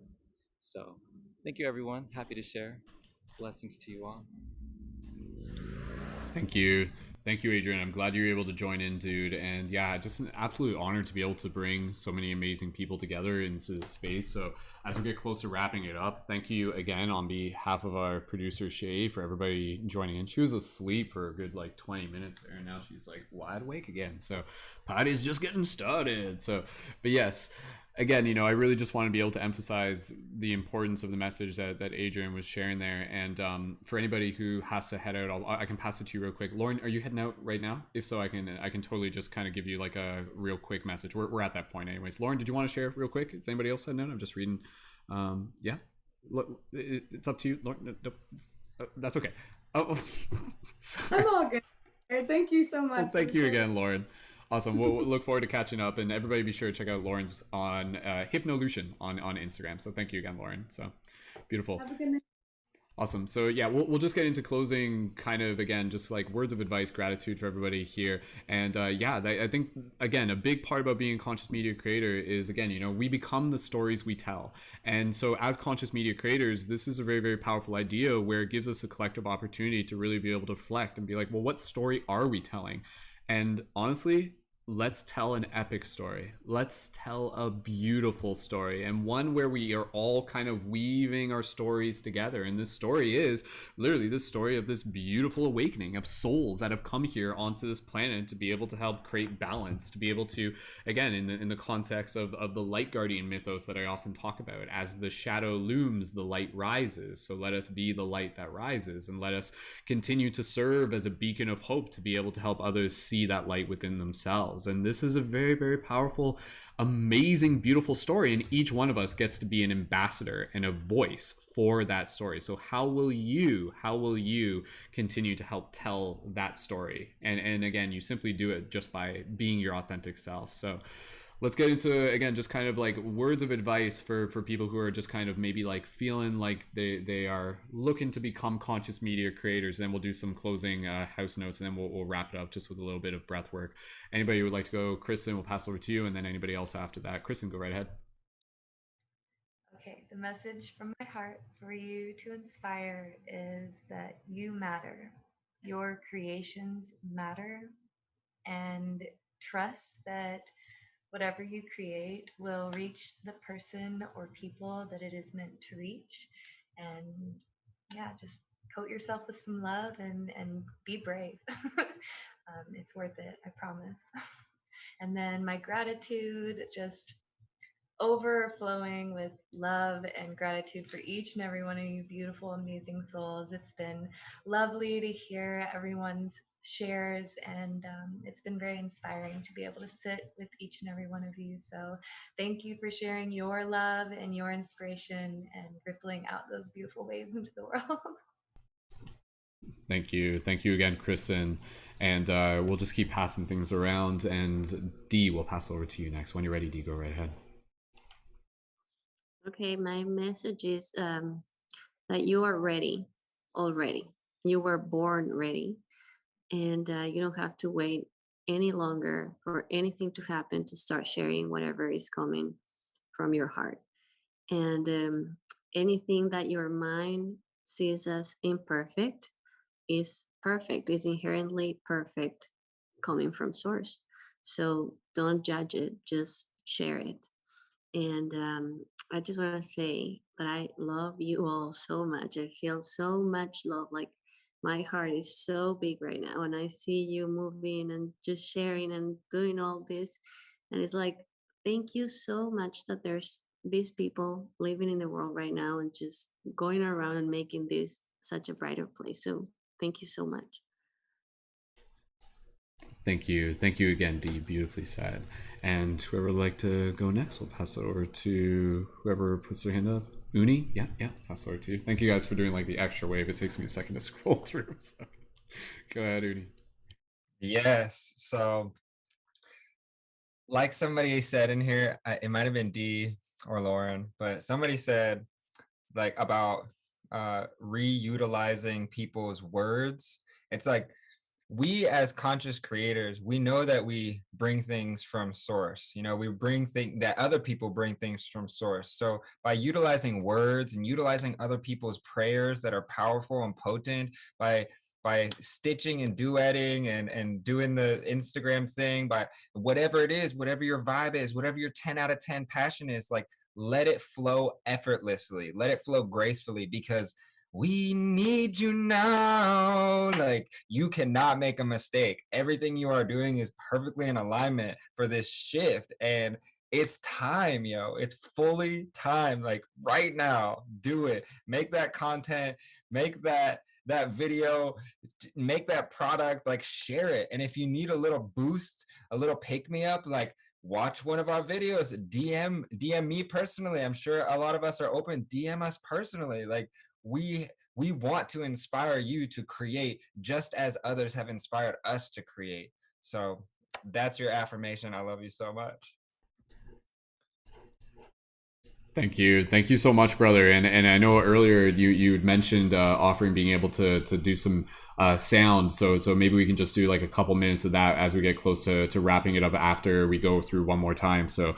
I: So thank you, everyone. Happy to share. Blessings to you all.
A: Thank you, Adrian. I'm glad you were able to join in, dude. And yeah, just an absolute honor to be able to bring so many amazing people together into this space. So as we get close to wrapping it up, thank you again on behalf of our producer Shay for everybody joining in. She was asleep for a good like 20 minutes there, and now she's like wide awake again. So party's just getting started. So, but yes. Again, I really just want to be able to emphasize the importance of the message that Adrian was sharing there. And for anybody who has to head out, I can pass it to you real quick. Lauren, are you heading out right now? If so, I can totally just kind of give you like a real quick message. We're at that point anyways. Lauren, did you want to share real quick? Is anybody else heading out? I'm just reading. Yeah, it's up to you, Lauren. No, that's okay. Oh,
H: I'm all good. Thank you so much.
A: Well, thank you again, Lauren. Awesome. We'll look forward to catching up, and everybody be sure to check out Lauren's on Hypnolution on Instagram. So thank you again, Lauren. So beautiful.
H: Have a good night.
A: Awesome. So yeah, we'll just get into closing, kind of again, just like words of advice, gratitude for everybody here. And yeah, I think again, a big part about being a conscious media creator is again, we become the stories we tell. And so as conscious media creators, this is a very, very powerful idea where it gives us a collective opportunity to really be able to reflect and be like, well, what story are we telling? And honestly, let's tell an epic story. Let's tell a beautiful story, and one where we are all kind of weaving our stories together. And this story is literally the story of this beautiful awakening of souls that have come here onto this planet to be able to help create balance, to be able to, again, in the context of the light guardian mythos that I often talk about, as the shadow looms, the light rises. So let us be the light that rises, and let us continue to serve as a beacon of hope to be able to help others see that light within themselves. ourselves. And this is a very, very powerful, amazing, beautiful story. And each one of us gets to be an ambassador and a voice for that story. So how will you continue to help tell that story? And again, you simply do it just by being your authentic self. So let's get into, again, just kind of like words of advice for people who are just kind of maybe like feeling like they are looking to become conscious media creators. Then we'll do some closing house notes, and then we'll wrap it up just with a little bit of breath work. Anybody who would like to go? Kristen, we'll pass over to you, and then anybody else after that. Kristen, go right ahead.
B: Okay, the message from my heart for you to inspire is that you matter. Your creations matter, and trust that whatever you create will reach the person or people that it is meant to reach. And yeah, just coat yourself with some love and be brave. It's worth it, I promise. And then my gratitude, just overflowing with love and gratitude for each and every one of you beautiful, amazing souls. It's been lovely to hear everyone's shares, and it's been very inspiring to be able to sit with each and every one of you. So thank you for sharing your love and your inspiration and rippling out those beautiful waves into the world.
A: Thank you again, Kristen. And we'll just keep passing things around, and Dee, we'll pass over to you next. When you're ready, Dee, go right ahead.
E: Okay, my message is that you are ready already. You were born ready, and you don't have to wait any longer for anything to happen to start sharing whatever is coming from your heart. And anything that your mind sees as imperfect is perfect, is inherently perfect coming from source. So don't judge it, just share it. And I just want to say that I love you all so much. I feel so much love. Like my heart is so big right now. And I see you moving and just sharing and doing all this. And it's like, thank you so much that there's these people living in the world right now and just going around and making this such a brighter place. So thank you so much.
A: Thank you again, Dee. Beautifully said. And whoever would like to go next, we'll pass it over to whoever puts their hand up. Uni, yeah, pass it over to you. Thank you guys for doing like the extra wave. It takes me a second to scroll through. So go ahead, Uni.
C: Yes. So, like somebody said in here, it might have been Dee or Lauren, but somebody said like about reutilizing people's words. It's like we as conscious creators, we know that we bring things from source. You know, we bring things that other people bring things from source. So by utilizing words and utilizing other people's prayers that are powerful and potent, by stitching and duetting and doing the Instagram thing, by whatever it is, whatever your vibe is, whatever your 10 out of 10 passion is, like let it flow effortlessly, let it flow gracefully, because we need you now. Like you cannot make a mistake. Everything you are doing is perfectly in alignment for this shift. And it's time, yo. It's fully time. Like right now, do it. Make that content, make that video, make that product, like share it. And if you need a little boost, a little pick me up, like watch one of our videos, DM me personally. I'm sure a lot of us are open. DM us personally. Like we want to inspire you to create just as others have inspired us to create. So that's your affirmation. I love you so much.
A: Thank you so much, brother. And I know earlier you had mentioned offering being able to do some sound. So maybe we can just do like a couple minutes of that as we get close to wrapping it up after we go through one more time. So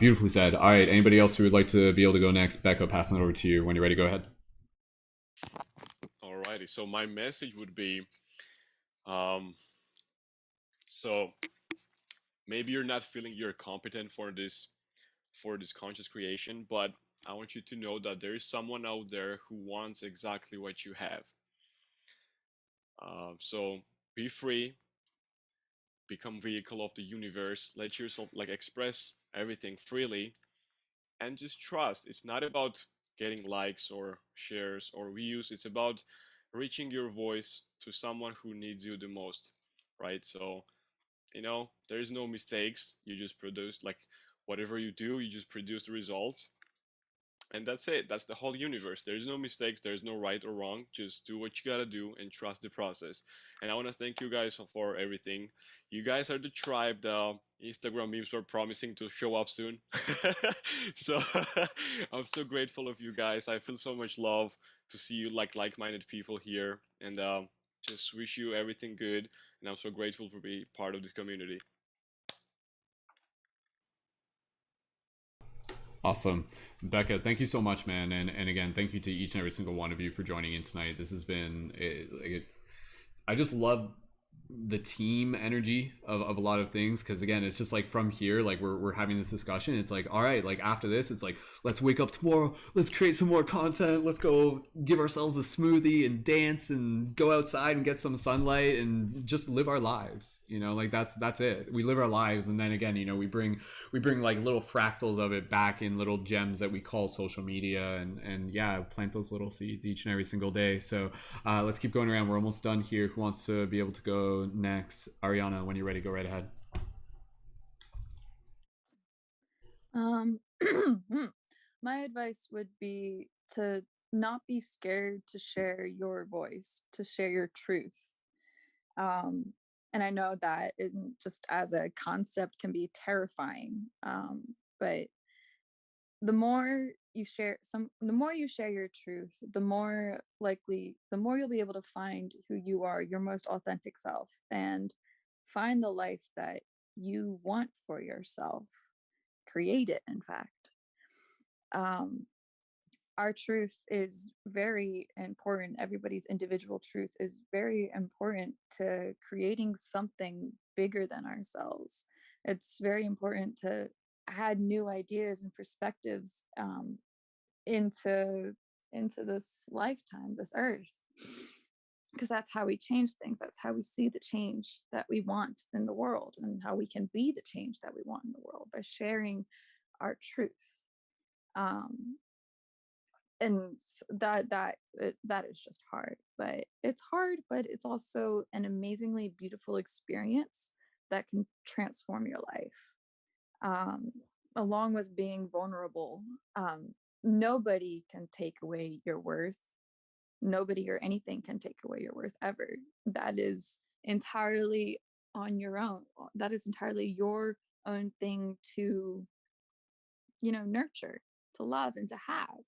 A: beautifully said. All right, anybody else who would like to be able to go next? Beka, passing it over to you when you're ready. Go ahead.
G: Alrighty. So my message would be, so maybe you're not feeling you're competent for this conscious creation, but I want you to know that there is someone out there who wants exactly what you have. So be free, become vehicle of the universe, let yourself like express everything freely, and just trust. It's not about getting likes or shares or views. It's about reaching your voice to someone who needs you the most, right? So You know, there's no mistakes. You just produce, like, whatever you do, you just produce the results, and that's it. That's the whole universe. There's no mistakes, there's no right or wrong. Just do what you gotta do and trust the process. And I want to thank you guys for everything. You guys are the tribe the Instagram memes were promising to show up soon. So I'm so grateful of you guys. I feel so much love to see you, like-minded people here, and just wish you everything good. And I'm so grateful for being part of this community.
A: Awesome. Beka, thank you so much, man. And again, thank you to each and every single one of you for joining in tonight. This has been, I just love the team energy of a lot of things, because again, it's just like from here, like we're having this discussion, it's like, all right, like after this, it's like, let's wake up tomorrow, let's create some more content, let's go give ourselves a smoothie and dance and go outside and get some sunlight and just live our lives, you know, like that's it. We live our lives, and then again, you know, we bring like little fractals of it back in little gems that we call social media, and yeah, plant those little seeds each and every single day. So let's keep going around. We're almost done here. Who wants to be able to go next? Arianna, when you're ready, go right ahead.
D: My advice would be to not be scared to share your voice, to share your truth. And I know that it, just as a concept, can be terrifying. But the more you share the more you share your truth, the more you'll be able to find who you are, your most authentic self, and find the life that you want for yourself. Create it, in fact. Our truth is very important. Everybody's individual truth is very important to creating something bigger than ourselves. It's very important to add new ideas and perspectives into this lifetime, this earth, because that's how we change things. That's how we see the change that we want in the world, and how we can be the change that we want in the world, by sharing our truth. And that is just hard, but it's hard, but it's also an amazingly beautiful experience that can transform your life, along with being vulnerable. Nobody can take away your worth. Nobody or anything can take away your worth ever. That is entirely on your own. That is entirely your own thing to, nurture, to love, and to have.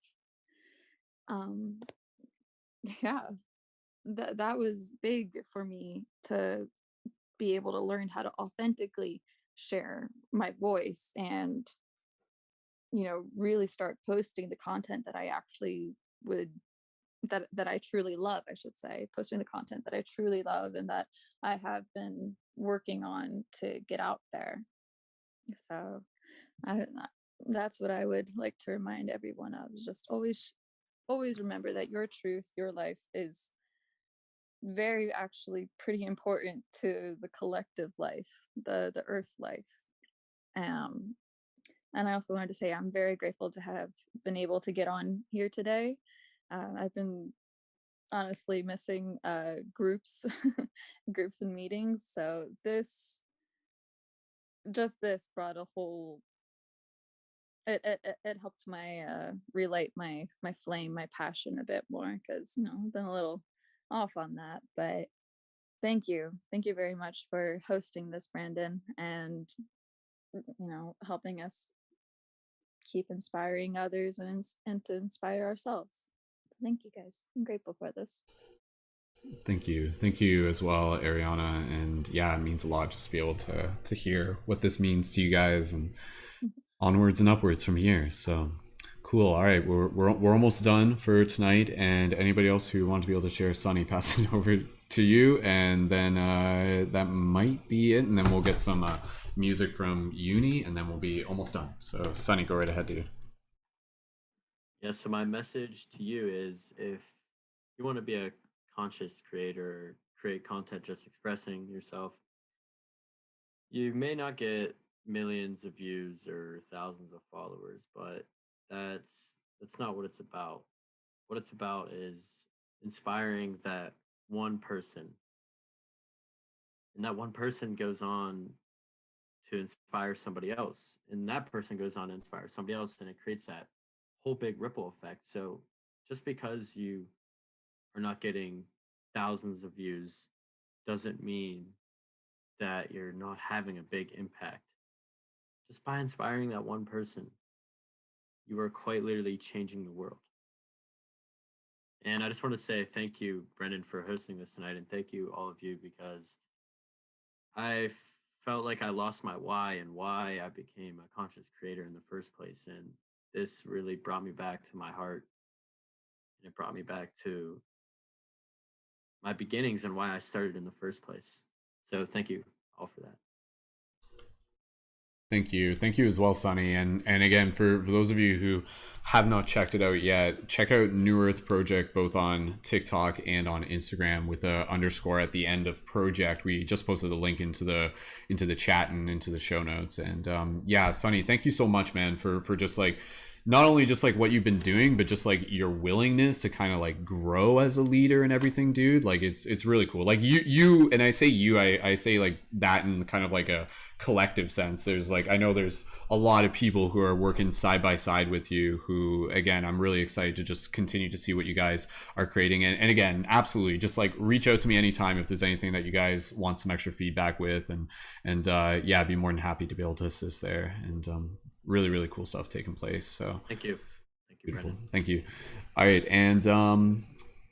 D: um yeah, that was big for me, to be able to learn how to authentically share my voice, and really start posting the content that I actually would that I truly love, I should say, posting the content that I truly love and that I have been working on to get out there. So I that's what I would like to remind everyone of, is just always remember that your truth, your life, is very actually pretty important to the collective life, the earth's life. um and I also wanted to say I'm very grateful to have been able to get on here today. I've been honestly missing groups groups and meetings, so this brought a whole it helped my relight my flame, my passion a bit more, because I've been a little off on that. But thank you very much for hosting this, Brandon, and helping us keep inspiring others, and to inspire ourselves. Thank you, guys. I'm grateful for this.
A: Thank you as well, Arianna. And yeah, it means a lot just to be able to hear what this means to you guys, and onwards and upwards from here. So cool. All right, we're almost done for tonight. And anybody else who want to be able to share, Sonny, passing over to you, and then that might be it. And then we'll get some music from Uni, and then we'll be almost done. So Sonny, go right ahead, dude.
F: Yeah, so my message to you is, if you want to be a conscious creator, create content just expressing yourself, you may not get millions of views or thousands of followers, but that's not what it's about. What it's about is inspiring that one person and that one person goes on to inspire somebody else, and that person goes on to inspire somebody else, and it creates that whole big ripple effect. So just because you are not getting thousands of views doesn't mean that you're not having a big impact. Just by inspiring that one person, you are quite literally changing the world. And I just want to say thank you, Brendon, for hosting this tonight, and thank you, all of you, because I felt like I lost my why and why I became a conscious creator in the first place. And this really brought me back to my heart, and it brought me back to my beginnings and why I started in the first place. So thank you all for that.
A: Thank you as well, Sonny. And again, for those of you who have not checked it out yet, check out New Earth Project both on TikTok and on Instagram with a underscore at the end of project. We just posted the link into the chat and into the show notes. And yeah, Sonny, thank you so much, man, for just like not only just like what you've been doing, but just like your willingness to kind of like grow as a leader and everything, dude. Like it's really cool. Like you and I say you, I say like that in kind of like a collective sense. There's like, I know there's a lot of people who are working side by side with you who, again, I'm really excited to just continue to see what you guys are creating. And again, absolutely, just like reach out to me anytime if there's anything that you guys want some extra feedback with, and yeah, I'd be more than happy to be able to assist there. And really cool stuff taking place. So
F: thank you
A: beautiful.
F: Brendon.
A: Thank you. All right, and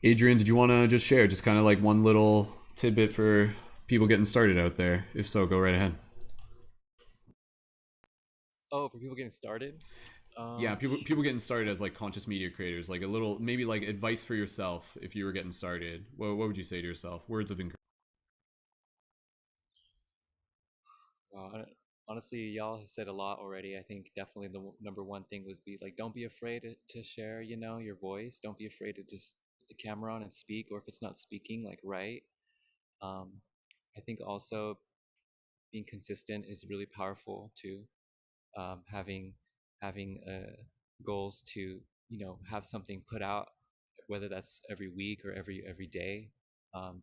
A: Adrian, did you want to just share just kind of like one little tidbit for people getting started out there? If so, go right ahead.
I: Oh, for people getting started?
A: Yeah, people getting started as like conscious media creators, like a little, maybe like advice for yourself if you were getting started. What would you say to yourself? Words of encouragement.
I: Honestly, y'all have said a lot already. I think definitely the number one thing would be like, don't be afraid to share, your voice. Don't be afraid to just put the camera on and speak, or if it's not speaking, like write. I think also being consistent is really powerful too. Having goals to have something put out, whether that's every week or every day.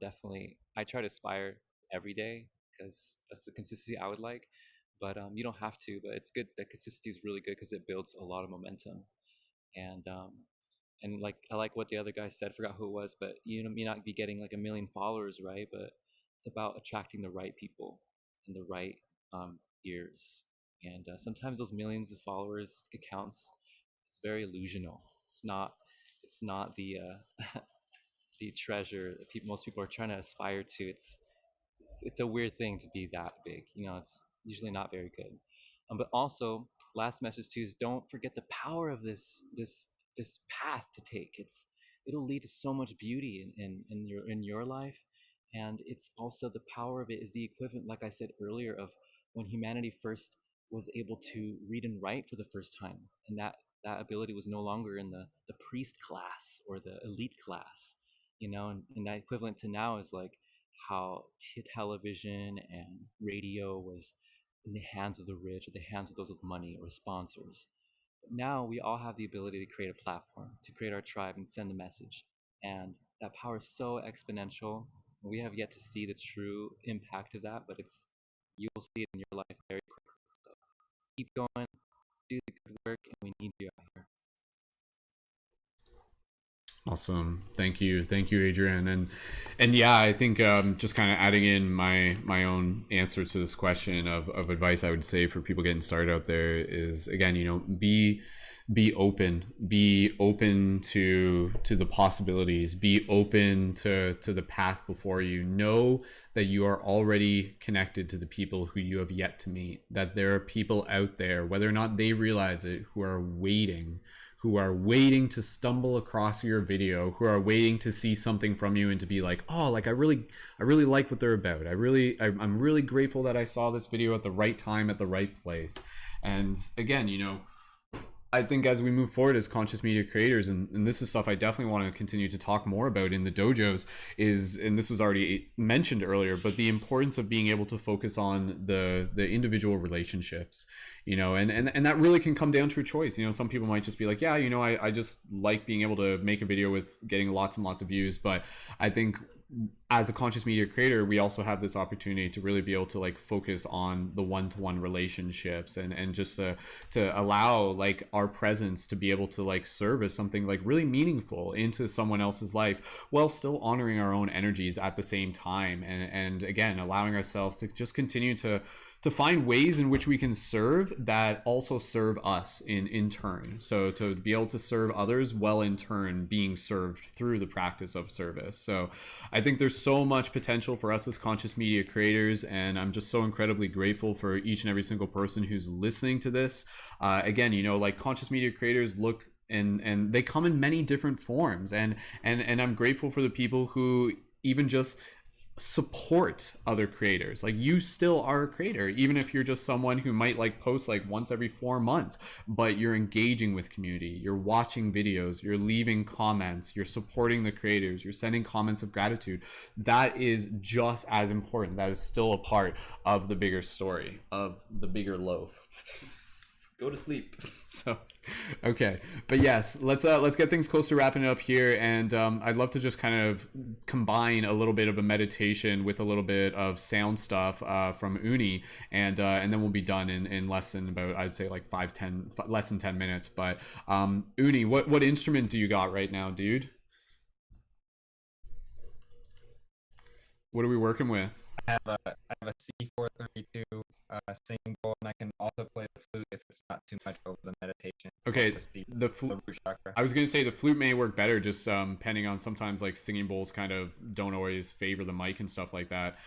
I: Definitely, I try to aspire every day because that's the consistency I would like. But you don't have to. But it's good. That consistency is really good because it builds a lot of momentum. And like I like what the other guy said. Forgot who it was, but you may not be getting like a million followers, right? But it's about attracting the right people and the right ears. And sometimes those millions of followers accounts, it's very illusional. It's not the the treasure that most people are trying to aspire to. It's a weird thing to be that big. It's usually not very good. But also, last message too is don't forget the power of this path to take. It'll lead to so much beauty in your life, and it's also the power of it is the equivalent, like I said earlier, of when humanity first was able to read and write for the first time, and that ability was no longer in the priest class or the elite class, and that equivalent to now is like how television and radio was in the hands of the rich or the hands of those with money or sponsors. But now we all have the ability to create a platform, to create our tribe and send the message. And that power is so exponential. We have yet to see the true impact of that, but you will see it in your life very quickly. So keep going, do the good work, and we need you out here.
A: Awesome. Thank you, Adrian. And yeah, I think just kind of adding in my own answer to this question of advice I would say for people getting started out there is, again, be open, to the possibilities, be open to the path before you. Know that you are already connected to the people who you have yet to meet, that there are people out there, whether or not they realize it, who are waiting to stumble across your video, who are waiting to see something from you and to be like, oh, like I really like what they're about. I'm really grateful that I saw this video at the right time, at the right place. And again, I think as we move forward as conscious media creators, and this is stuff I definitely want to continue to talk more about in the dojos, and this was already mentioned earlier, but the importance of being able to focus on the individual relationships, and that really can come down to a choice. Some people might just be like, yeah, I just like being able to make a video with getting lots and lots of views. But I think as a conscious media creator, we also have this opportunity to really be able to like focus on the one-to-one relationships, and just to allow like our presence to be able to like serve as something like really meaningful into someone else's life, while still honoring our own energies at the same time, and again allowing ourselves to just continue to find ways in which we can serve that also serve us in turn. So to be able to serve others while in turn being served through the practice of service. So I think there's so much potential for us as conscious media creators, and I'm just so incredibly grateful for each and every single person who's listening to this. Again, you know, like conscious media creators look and they come in many different forms, and I'm grateful for the people who even just support other creators. Like, you still are a creator, even if you're just someone who might like post like once every 4 months, but you're engaging with community, you're watching videos, you're leaving comments, you're supporting the creators, you're sending comments of gratitude. That is just as important. That is still a part of the bigger story, of the bigger loaf. Go to sleep. So, okay, but yes, let's get things close to wrapping it up here, and I'd love to just kind of combine a little bit of a meditation with a little bit of sound stuff from Uni, and then we'll be done in less than about, I'd say like less than 10 minutes. But Uni, what instrument do you got right now, dude? What are we working with?
C: I have a C432 singing bowl, and I can also play the flute if it's not too much over the meditation.
A: Okay, the flute. I was gonna say the flute may work better, just depending on, sometimes like singing bowls kind of don't always favor the mic and stuff like that.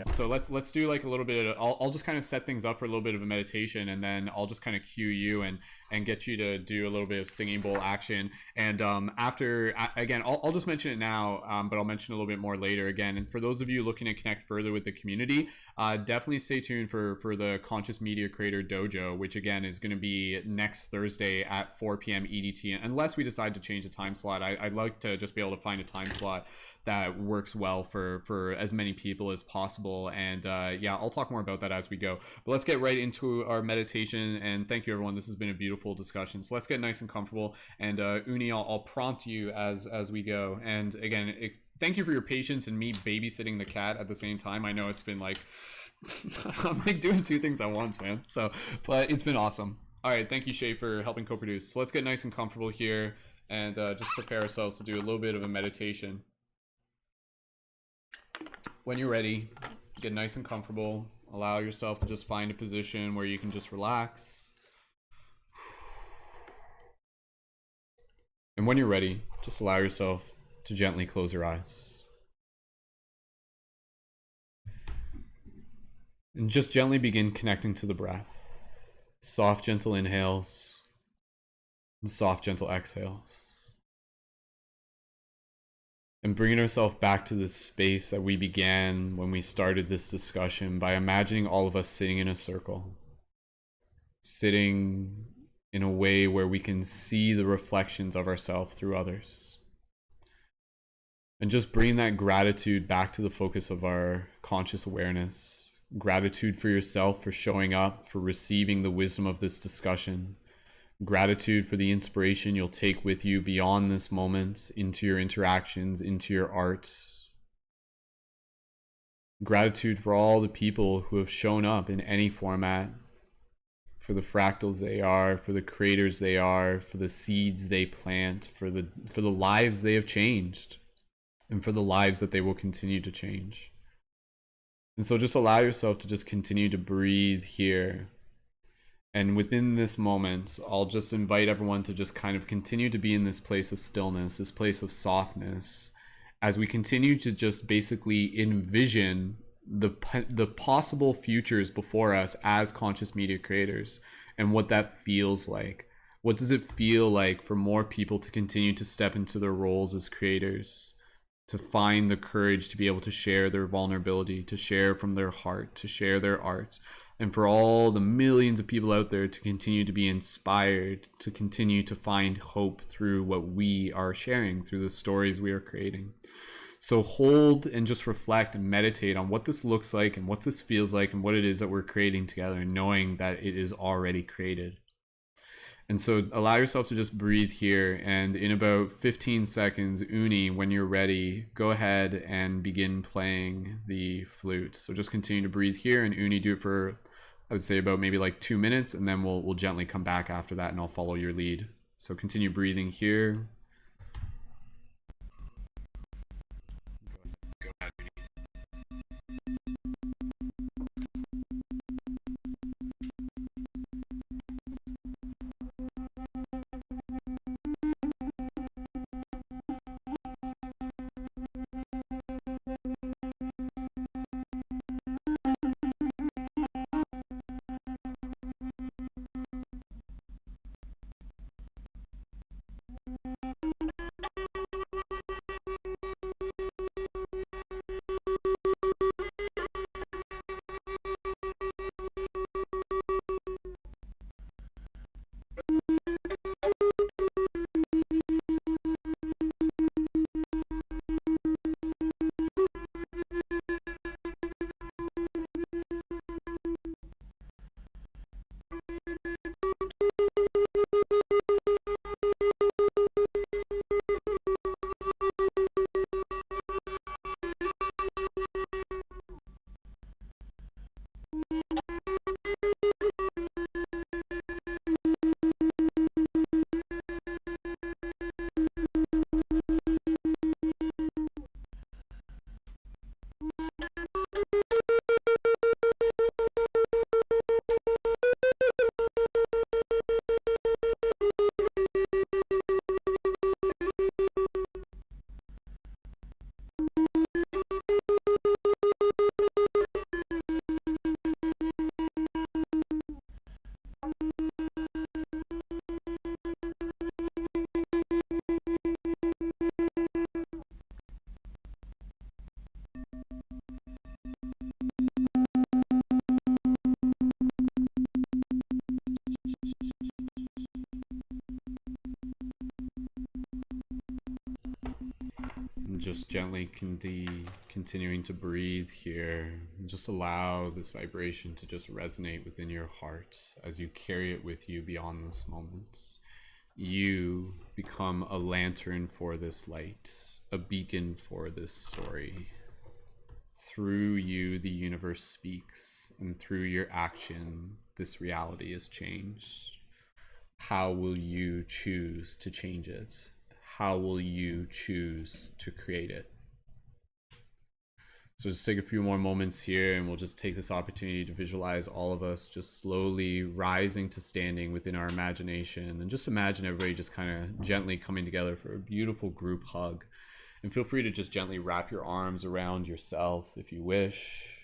A: So let's do like a little bit of, I'll just kind of set things up for a little bit of a meditation, and then I'll just kind of cue you and get you to do a little bit of singing bowl action. And after, again, I'll just mention it now, but I'll mention a little bit more later again. And for those of you looking to connect further with the community, definitely stay tuned for the Conscious Media Creator Dojo, which again is going to be next Thursday at 4 p.m. EDT. Unless we decide to change the time slot, I'd like to just be able to find a time slot that works well for as many people as possible. And yeah, I'll talk more about that as we go. But let's get right into our meditation. And thank you, everyone. This has been a beautiful discussion. So let's get nice and comfortable. And Uni, I'll prompt you as we go. And again, thank you for your patience and me babysitting the cat at the same time. I know it's been like I'm like doing 2 things at once, man. So, but it's been awesome. All right, thank you, Shay, for helping co-produce. So let's get nice and comfortable here, and just prepare ourselves to do a little bit of a meditation. When you're ready, get nice and comfortable. Allow yourself to just find a position where you can just relax. And when you're ready, just allow yourself to gently close your eyes. And just gently begin connecting to the breath. Soft, gentle inhales and soft, gentle exhales. And bringing ourselves back to this space that we began when we started this discussion, by imagining all of us sitting in a circle. Sitting in a way where we can see the reflections of ourselves through others. And just bring that gratitude back to the focus of our conscious awareness. Gratitude for yourself for showing up, for receiving the wisdom of this discussion. Gratitude for the inspiration you'll take with you beyond this moment into your interactions, into your art. Gratitude for all the people who have shown up in any format, for the fractals they are, for the creators they are, for the seeds they plant, for the lives they have changed, and for the lives that they will continue to change. And so just allow yourself to just continue to breathe here. And within this moment, I'll just invite everyone to just kind of continue to be in this place of stillness, this place of softness, as we continue to just basically envision the possible futures before us as conscious media creators, and what that feels like. What does it feel like for more people to continue to step into their roles as creators? To find the courage to be able to share their vulnerability, to share from their heart, to share their art, and for all the millions of people out there to continue to be inspired, to continue to find hope through what we are sharing, through the stories we are creating. So hold and just reflect and meditate on what this looks like and what this feels like and what it is that we're creating together, knowing that it is already created. And so allow yourself to just breathe here. And in about 15 seconds, Uni, when you're ready, go ahead and begin playing the flute. So just continue to breathe here, and Uni, do it for, I would say, about maybe like 2 minutes, and then we'll gently come back after that and I'll follow your lead. So continue breathing here. Go ahead, Uni. Just gently continuing to breathe here. Just allow this vibration to just resonate within your heart as you carry it with you beyond this moment. You become a lantern for this light, a beacon for this story. Through you, the universe speaks, and through your action, this reality is changed. How will you choose to change it? How will you choose to create it? So just take a few more moments here, and we'll just take this opportunity to visualize all of us just slowly rising to standing within our imagination, and just imagine everybody just kind of gently coming together for a beautiful group hug. And feel free to just gently wrap your arms around yourself if you wish,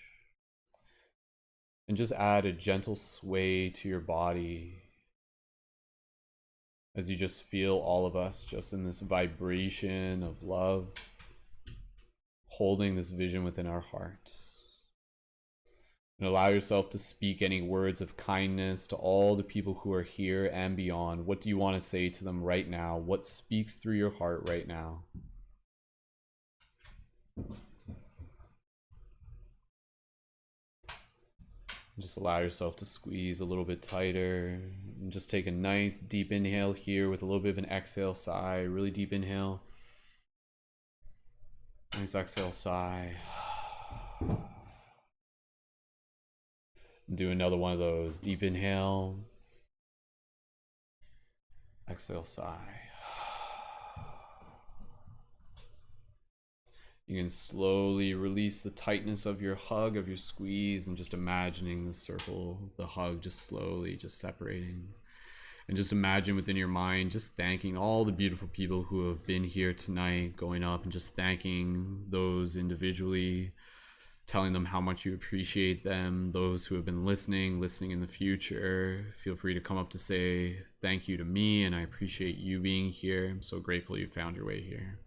A: and just add a gentle sway to your body as you just feel all of us just in this vibration of love, holding this vision within our hearts. And allow yourself to speak any words of kindness to all the people who are here and beyond. What do you want to say to them right now? What speaks through your heart right now? Just allow yourself to squeeze a little bit tighter, and just take a nice deep inhale here with a little bit of an exhale sigh. Really deep inhale. Nice exhale sigh. Do another one of those. Deep inhale. Exhale sigh. You can slowly release the tightness of your hug, of your squeeze, and just imagining the circle, the hug just slowly just separating. And just imagine within your mind, just thanking all the beautiful people who have been here tonight, going up and just thanking those individually, telling them how much you appreciate them. Those who have been listening in the future, feel free to come up to say thank you to me, and I appreciate you being here. I'm so grateful you found your way here.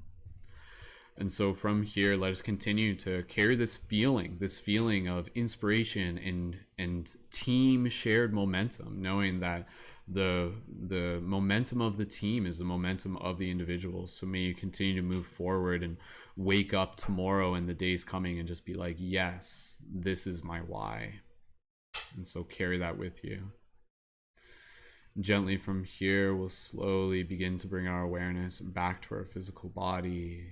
A: And so from here, let us continue to carry this feeling of inspiration and team shared momentum, knowing that the momentum of the team is the momentum of the individuals. So may you continue to move forward and wake up tomorrow and the days coming and just be like, yes, this is my why. And so carry that with you. Gently from here, we'll slowly begin to bring our awareness back to our physical body.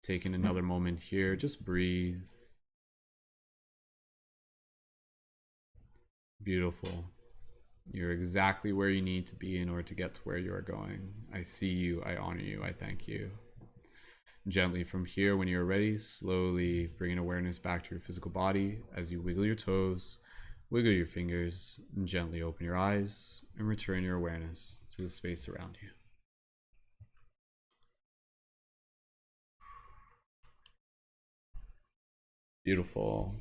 A: Taking another moment here, just breathe. Beautiful. You're exactly where you need to be in order to get to where you are going. I see you, I honor you, I thank you. Gently from here, when you're ready, slowly bringing awareness back to your physical body as you wiggle your toes, wiggle your fingers, and gently open your eyes and return your awareness to the space around you. Beautiful.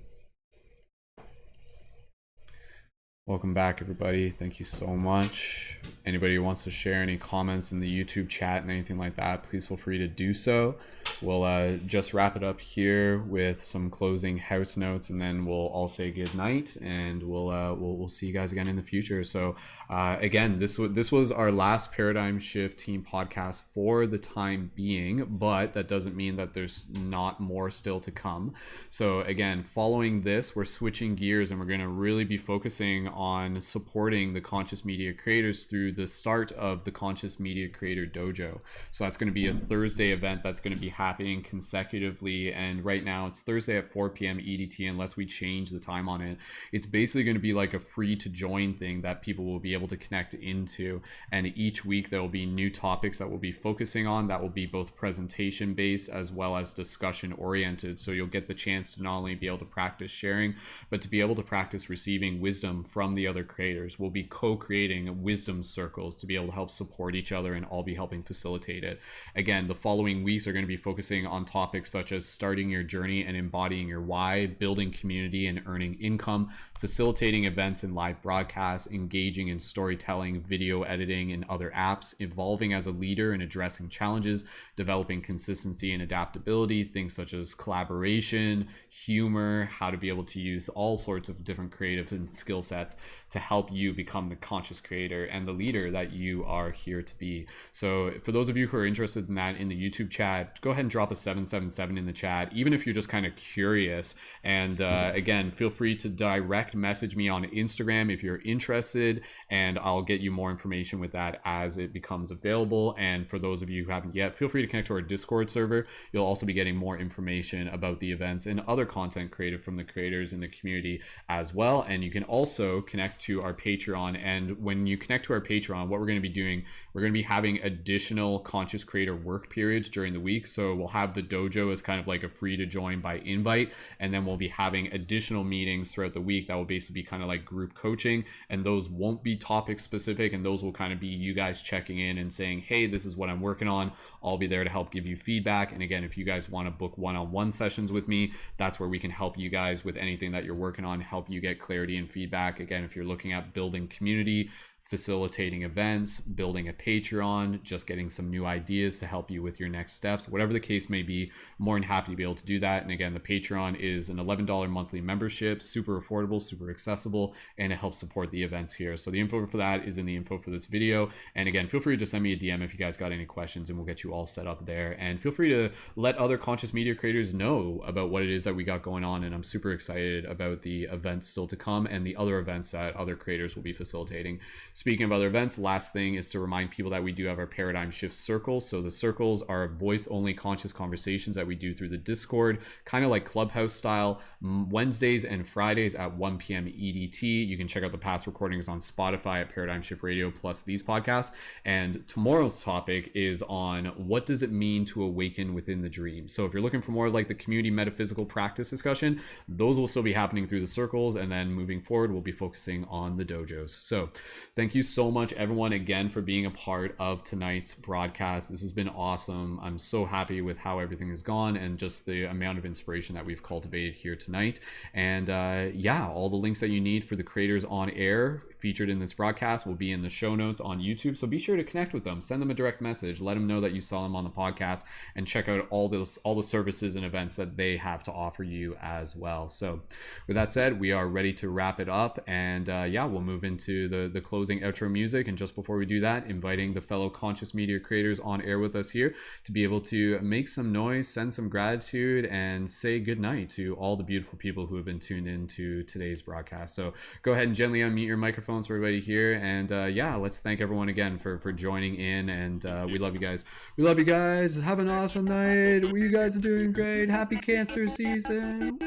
A: Welcome back, everybody. Thank you so much. Anybody who wants to share any comments in the YouTube chat and anything like that, please feel free to do so. We'll just wrap it up here with some closing house notes, and then we'll all say good night, and we'll see you guys again in the future. So again, this was our last Paradigm Shift Team podcast for the time being, but that doesn't mean that there's not more still to come. So again, following this, we're switching gears and we're going to really be focusing on supporting the conscious media creators through the start of the Conscious Media Creator Dojo. So that's going to be a Thursday event that's going to be happening consecutively, and right now it's Thursday at 4 p.m. EDT unless we change the time on it. It's basically going to be like a free to join thing that people will be able to connect into, and each week there will be new topics that we'll be focusing on that will be both presentation based as well as discussion oriented. So you'll get the chance to not only be able to practice sharing, but to be able to practice receiving wisdom from the other creators. We'll be co-creating wisdom circles to be able to help support each other and all be helping facilitate it. Again, the following weeks are going to be focusing on topics such as starting your journey and embodying your why, building community and earning income, facilitating events and live broadcasts, engaging in storytelling, video editing, and other apps, evolving as a leader and addressing challenges, developing consistency and adaptability, things such as collaboration, humor, how to be able to use all sorts of different creative and skill sets to help you become the conscious creator and the leader that you are here to be. So for those of you who are interested in that in the YouTube chat, go ahead and drop a 777 in the chat, even if you're just kind of curious. And again, feel free to direct message me on Instagram if you're interested, and I'll get you more information with that as it becomes available. And for those of you who haven't yet, feel free to connect to our Discord server. You'll also be getting more information about the events and other content created from the creators in the community as well. And you can also connect to our Patreon. And when you connect to our Patreon, what we're going to be doing, we're going to be having additional conscious creator work periods during the week. So we'll have the dojo as kind of like a free to join by invite, and then we'll be having additional meetings throughout the week that will basically be kind of like group coaching, and those won't be topic specific, and those will kind of be you guys checking in and saying, hey, this is what I'm working on. I'll be there to help give you feedback. And again, if you guys want to book one-on-one sessions with me, that's where we can help you guys with anything that you're working on, help you get clarity and feedback. Again, if you're looking at building community, facilitating events, building a Patreon, just getting some new ideas to help you with your next steps, whatever the case may be, more than happy to be able to do that. And again, the Patreon is an $11 monthly membership, super affordable, super accessible, and it helps support the events here. So the info for that is in the info for this video. And again, feel free to just send me a DM if you guys got any questions, and we'll get you all set up there. And feel free to let other conscious media creators know about what it is that we got going on. And I'm super excited about the events still to come and the other events that other creators will be facilitating. Speaking of other events, last thing is to remind people that we do have our Paradigm Shift circles. So the circles are voice-only conscious conversations that we do through the Discord, kind of like Clubhouse style, Wednesdays and Fridays at 1 p.m. EDT. You can check out the past recordings on Spotify at Paradigm Shift Radio plus these podcasts. And tomorrow's topic is on what does it mean to awaken within the dream. So if you're looking for more like the community metaphysical practice discussion, those will still be happening through the circles. And then moving forward, we'll be focusing on the dojos. So thank you so much, everyone, again, for being a part of tonight's broadcast. This has been awesome. I'm so happy with how everything has gone and just the amount of inspiration that we've cultivated here tonight. And yeah, all the links that you need for the creators on air featured in this broadcast will be in the show notes on YouTube. So be sure to connect with them, send them a direct message, let them know that you saw them on the podcast, and check out all the services and events that they have to offer you as well. So with that said, we are ready to wrap it up. And yeah, we'll move into the closing closing outro music. And just before we do that, inviting the fellow conscious media creators on air with us here to be able to make some noise, send some gratitude, and say goodnight to all the beautiful people who have been tuned into today's broadcast. So go ahead and gently unmute your microphones for everybody here. And yeah, let's thank everyone again for joining in. And we love you guys. We love you guys. Have an awesome night. You guys are doing great. Happy Cancer season.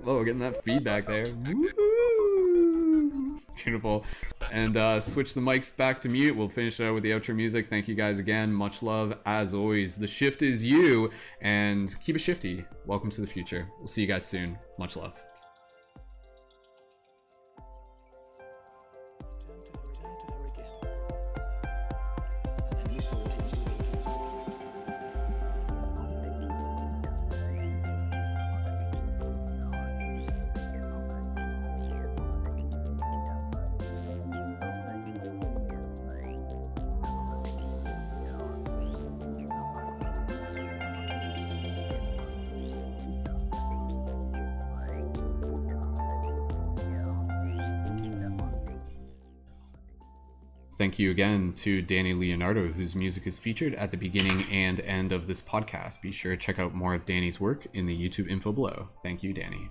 A: Oh, getting that feedback there. Beautiful. And switch the mics back to mute. We'll finish it out with the outro music. Thank you guys again. Much love as always. The shift is you, and keep it shifty. Welcome to the future. We'll see you guys soon. Much love. Thank you again to Danny Leonardo, whose music is featured at the beginning and end of this podcast. Be sure to check out more of Danny's work in the YouTube info below. Thank you, Danny.